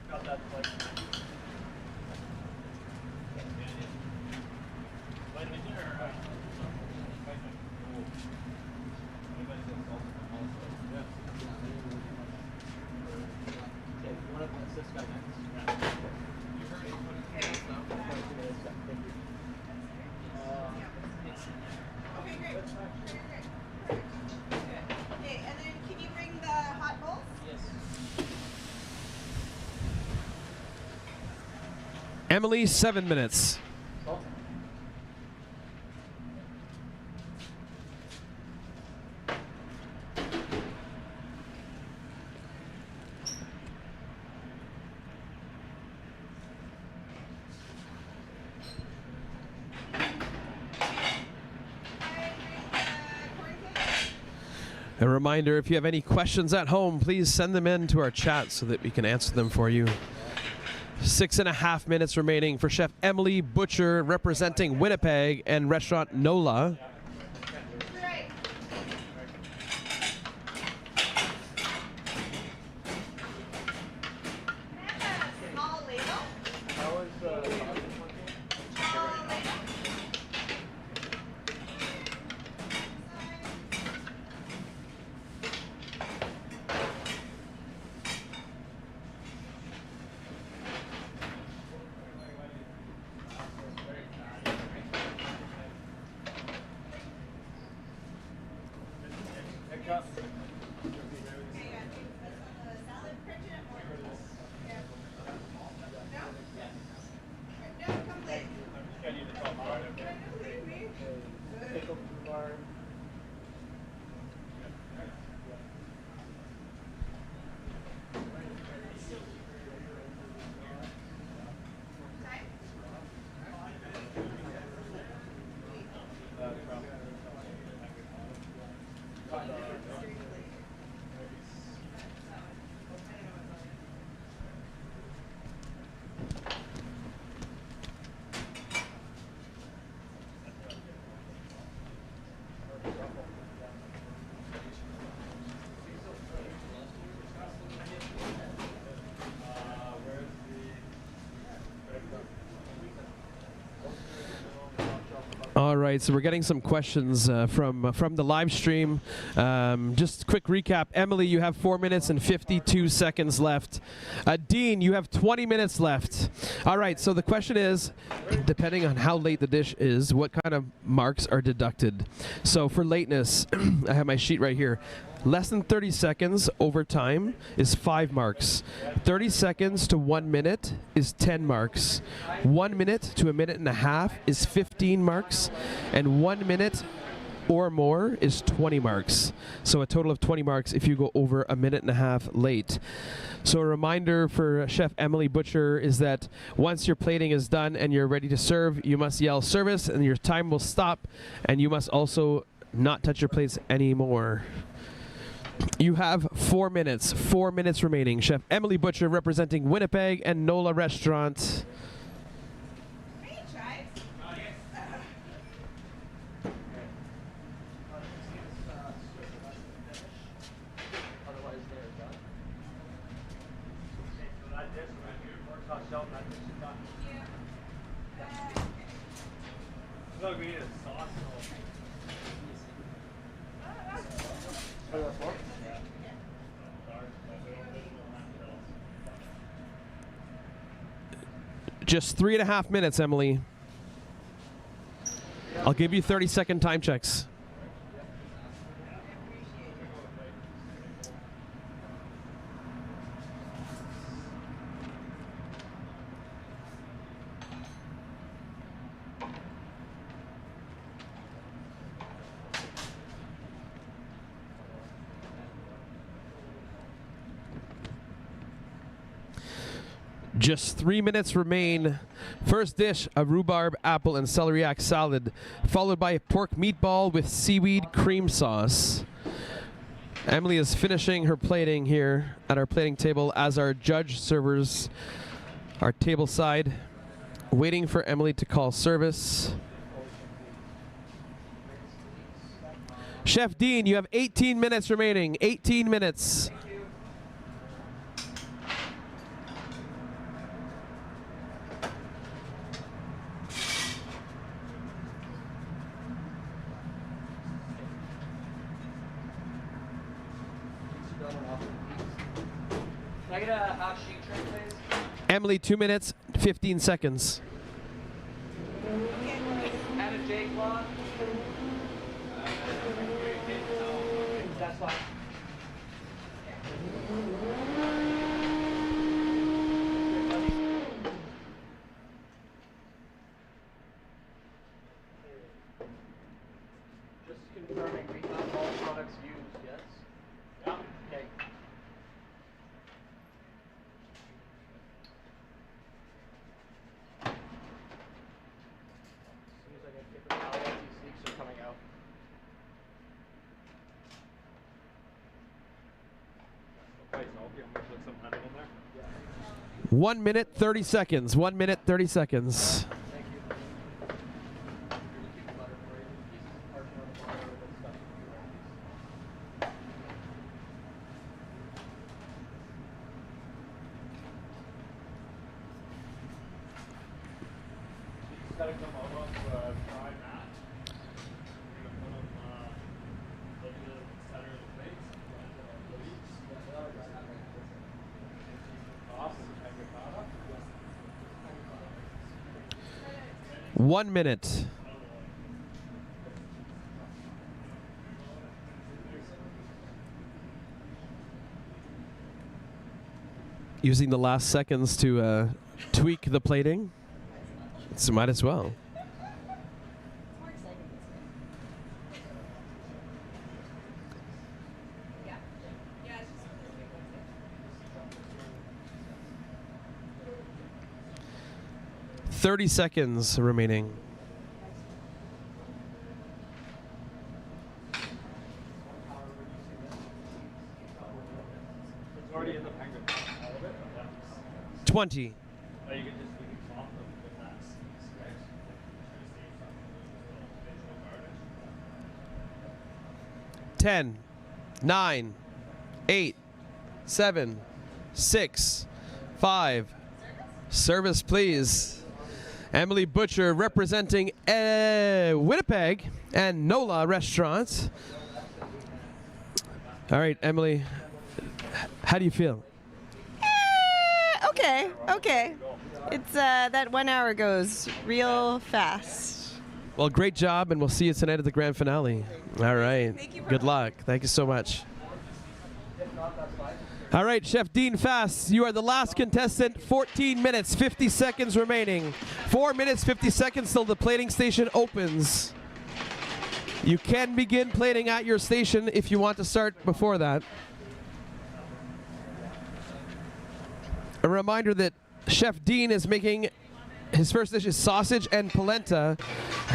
Emily, 7 minutes. A reminder, if you have any questions at home, please send them in to our chat so that we can answer them for you. 6.5 minutes remaining for Chef Emily Butcher representing Winnipeg and restaurant Nola. All right, so we're getting some questions from the live stream. Just quick recap. Emily, you have 4 minutes and 52 seconds left. Dean, you have 20 minutes left. All right, so the question is, depending on how late the dish is, what kind of marks are deducted? So for lateness, I have my sheet right here. Less than 30 seconds over time is 5 marks. 30 seconds to 1 minute is 10 marks. 1 minute to a minute and a half is 15 marks. And 1 minute or more is 20 marks. So a total of 20 marks if you go over a minute and a half late. So a reminder for Chef Emily Butcher is that once your plating is done and you're ready to serve, you must yell service and your time will stop, and you must also not touch your plates anymore. You have 4 minutes. 4 minutes remaining. Chef Emily Butcher representing Winnipeg and Nola Restaurant. Just 3.5 minutes, Emily. I'll give you 30-second time checks. Just 3 minutes remain. First dish, a rhubarb, apple, and celeriac salad, followed by a pork meatball with seaweed cream sauce. Emily is finishing her plating here at our plating table as our judge servers are table side, waiting for Emily to call service. Chef Dean, you have 18 minutes remaining. 18 minutes. Can I get a half sheet tray, please? Emily, 2 minutes, 15 seconds. And a J cloth. That's fine. Just confirming we have all products used, yes? Yeah. Okay. As soon as I get paper towels, these leaks are coming out. 1 minute, 30 seconds. 1 minute, 30 seconds. One minute. Using the last seconds to tweak the plating. So might as well. Seconds remaining. It's already in the packet. 20. Oh, you can just swap them with that. Right? 10, 9, 8, 7, 6, 5. Service, please. Emily Butcher representing Winnipeg and NOLA Restaurant. All right, Emily, how do you feel? Okay. It's that 1 hour goes real fast. Well, great job, and we'll see you tonight at the grand finale. All right. Good luck. Thank you so much. All right, Chef Dean Fass, you are the last contestant. 14 minutes, 50 seconds remaining. 4 minutes, 50 seconds till the plating station opens. You can begin plating at your station if you want to start before that. A reminder that Chef Dean is making his first dish is sausage and polenta.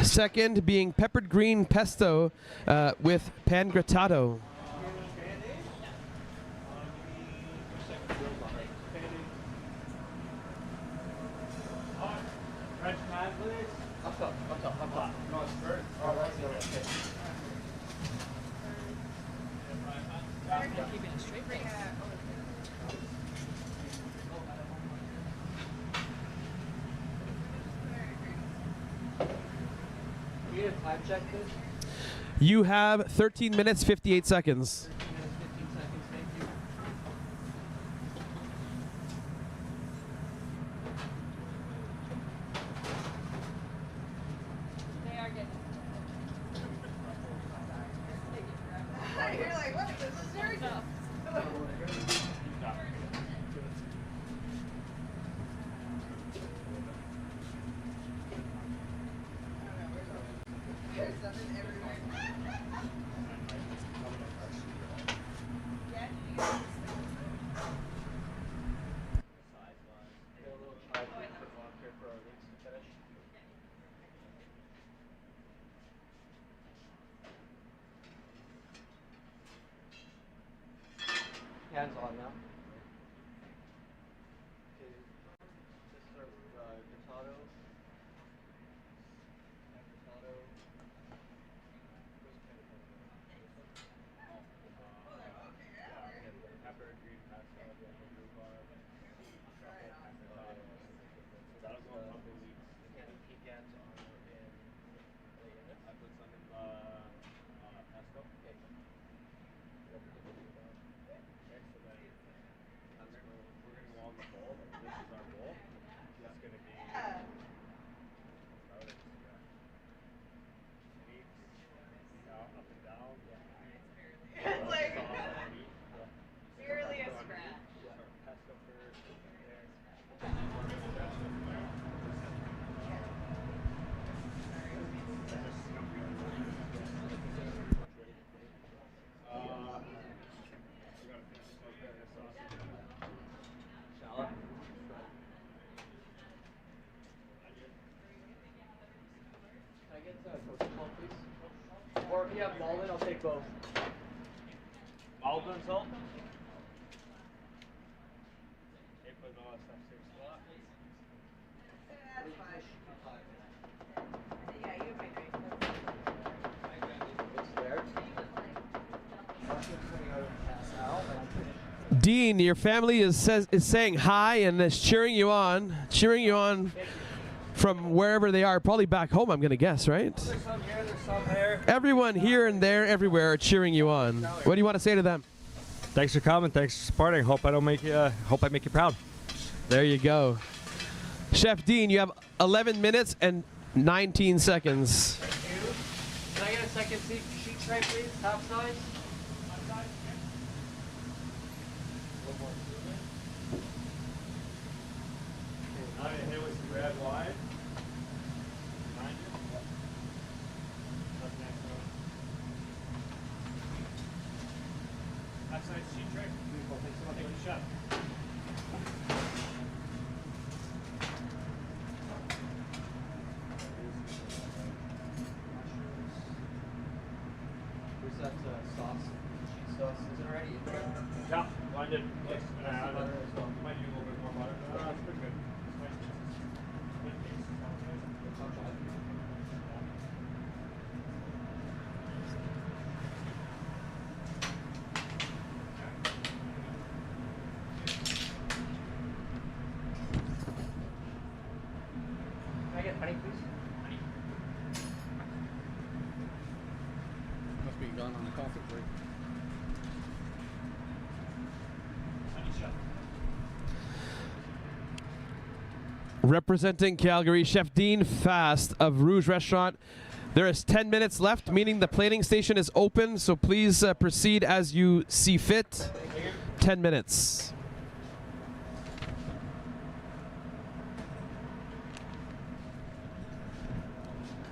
Second being peppered green pesto with pan grattato. French pan, please. Up top. No, it's first. Oh, that's the other. Keeping it straight. Can you get a time check, please? You have 13 minutes, 58 seconds. 15 seconds, thank you. They are getting Hands on now. Okay. Just sort of potato. Potato. Pepper, green pasta, rhubarb, that'll go a couple weeks. Any pecans on in I put some in pesto. Okay. We're going to go on the bowl. This is our bowl. It's going to be up and down. It's like barely a scratch. Pesto first. Shallot. Can I get Coca-Cola, please? Or if you have Malden, I'll take both. Malden salt. Okay, put all that stuff safe spot. That's fine. Yeah, you have my drink. It's there. Dean, your family is saying hi and is cheering you on from wherever they are, probably back home, I'm going to guess, right? There's some here, there's some there. Everyone here and there, everywhere, are cheering you on. What do you want to say to them? Thanks for coming. Thanks for supporting. Hope I make you proud. There you go. Chef Dean, you have 11 minutes and 19 seconds. Can I get a second sheet tray, please? Half size? Hit with some red wine. Behind you. That's next one. That's nice sheet tray. Beautiful. Thanks so much. Thank you, chef. Where's that sauce? Cheese sauce? Is it already in there? Yeah, blended. Yes. And I add butter as well. Might need a little bit more butter. No, that's pretty good. Can I get honey, please? Honey. Must be gone on the coffee break. Representing Calgary, Chef Dean Fast of Rouge Restaurant. There is 10 minutes left, meaning the plating station is open, so please proceed as you see fit. 10 minutes.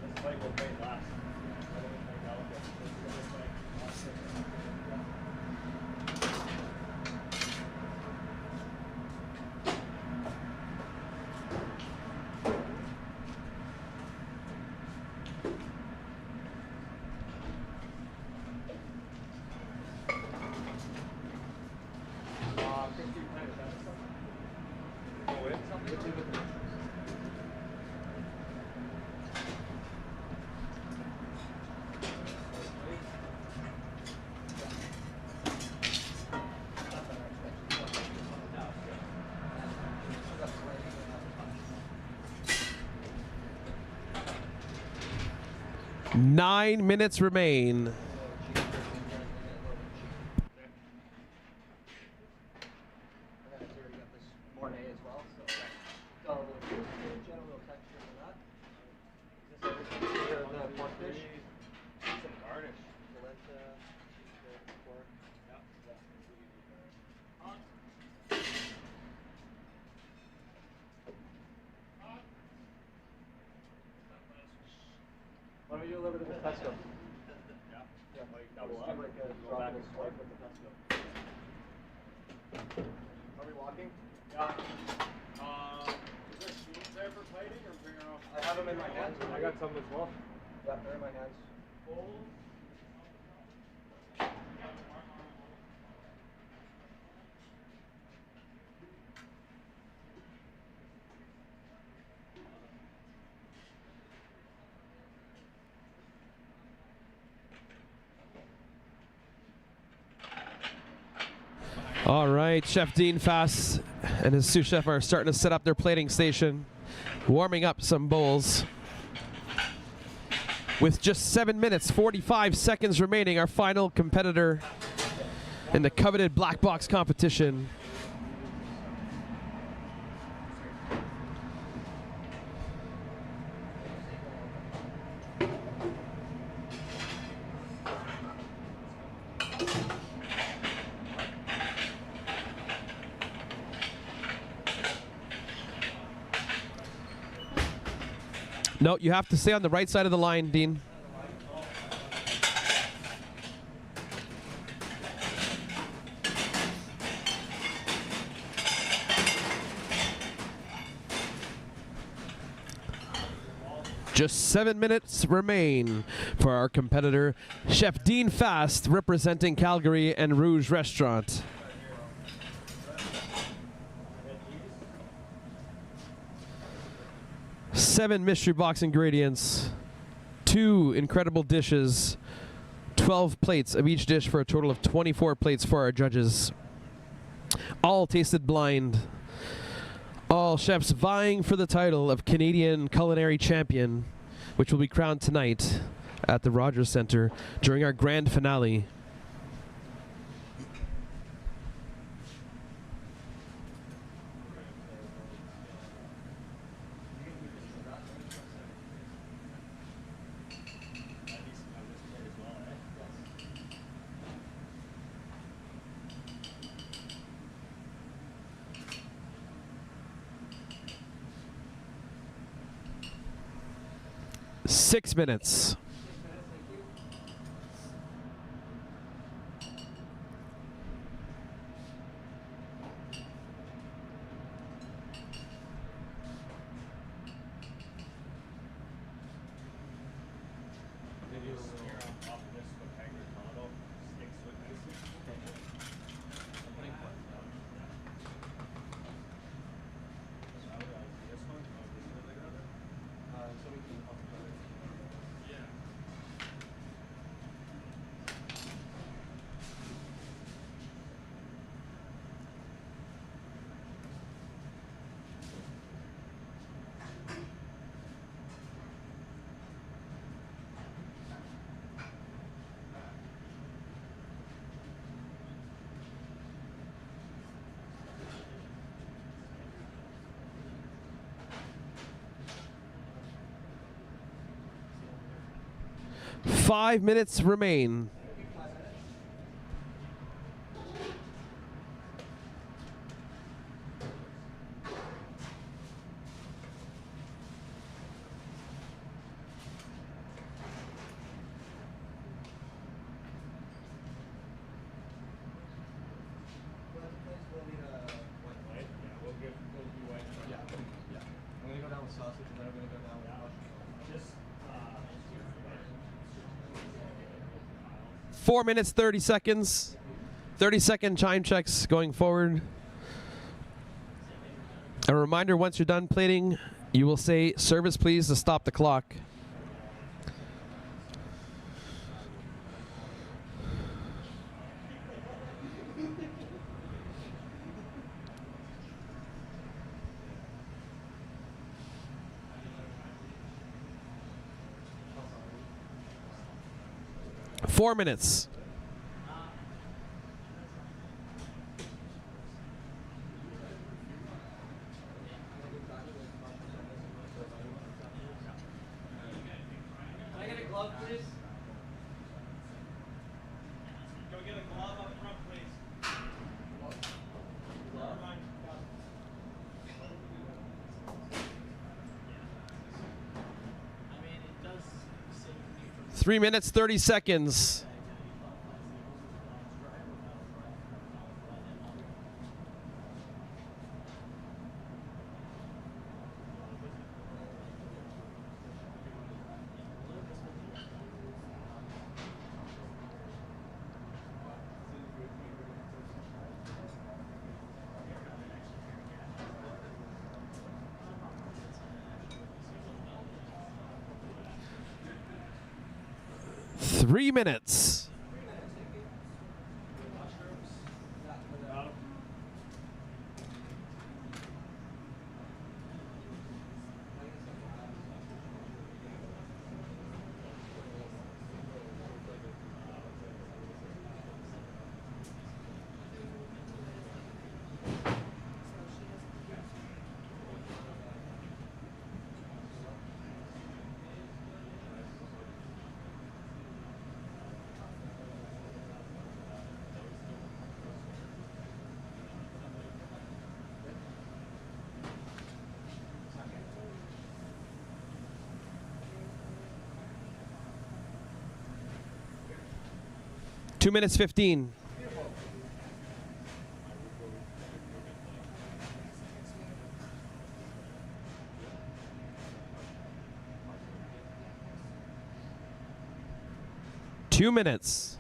This plate will play last. I don't think that'll get this plate. 9 minutes remain. Why don't you do a little bit of a pesto? Yeah? Yeah, like double up. Like a drop and a swipe with the pesto. Are we walking? Yeah. Is there spoons there for plating or bring our own? I have them in my hands. I got some as well. Yeah, they're in my hands. All right, Chef Dean Fass and his sous chef are starting to set up their plating station, warming up some bowls. With just 7 minutes, 45 seconds remaining, our final competitor in the coveted black box competition. No, you have to stay on the right side of the line, Dean. Just 7 minutes remain for our competitor, Chef Dean Fast, representing Calgary and Rouge Restaurant. Seven mystery box ingredients, 2 incredible dishes, 12 plates of each dish for a total of 24 plates for our judges. All tasted blind. All chefs vying for the title of Canadian Culinary Champion, which will be crowned tonight at the Rogers Centre during our grand finale. Six minutes. Five minutes remain. I'm gonna go down with sausage and then I'm gonna go down with mushroom. 4 minutes, 30 seconds. 30-second chime checks going forward. A reminder, once you're done plating, you will say, "Service please," to stop the clock. Four minutes. Can I get a glove, please? Can we get a glove up front, please? 3 minutes, 30 seconds. Three minutes. Two minutes 15. Two minutes.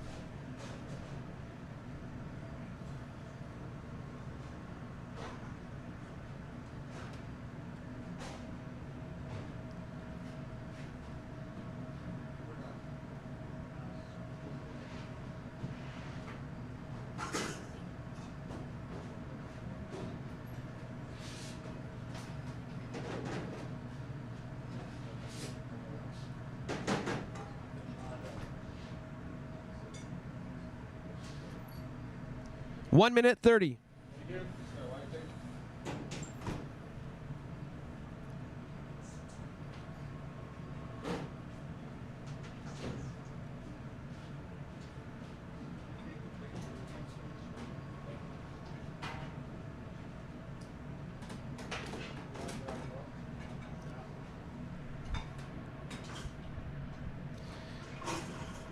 One minute 30.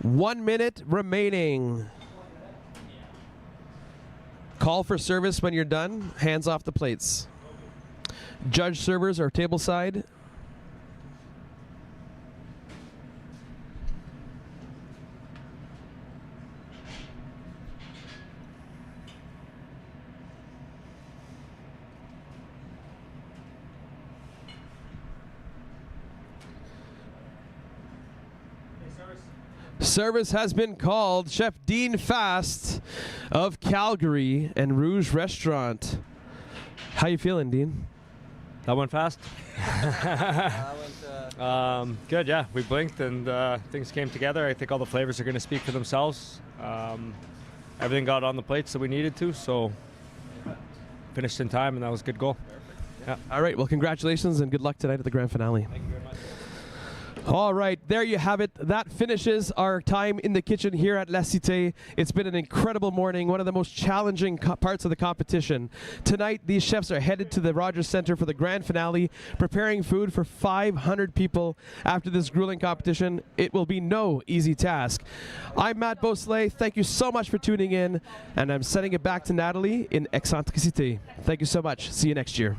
One minute remaining. Call for service when you're done. Hands off the plates. Judge servers are table side. Service has been called. Chef Dean Fast of Calgary and Rouge Restaurant. How you feeling, Dean? That went fast. Good, yeah. We blinked and things came together. I think all the flavors are going to speak for themselves. Everything got on the plates that we needed to, so finished in time, and that was a good goal. Yeah. All right, well, congratulations and good luck tonight at the grand finale. Thank you very much. All right, there you have it. That finishes our time in the kitchen here at La Cité. It's been an incredible morning, one of the most challenging parts of the competition. Tonight, these chefs are headed to the Rogers Centre for the grand finale, preparing food for 500 people after this grueling competition. It will be no easy task. I'm Matt Beausoleil. Thank you so much for tuning in, and I'm sending it back to Natalie in Excentricité. Thank you so much. See you next year.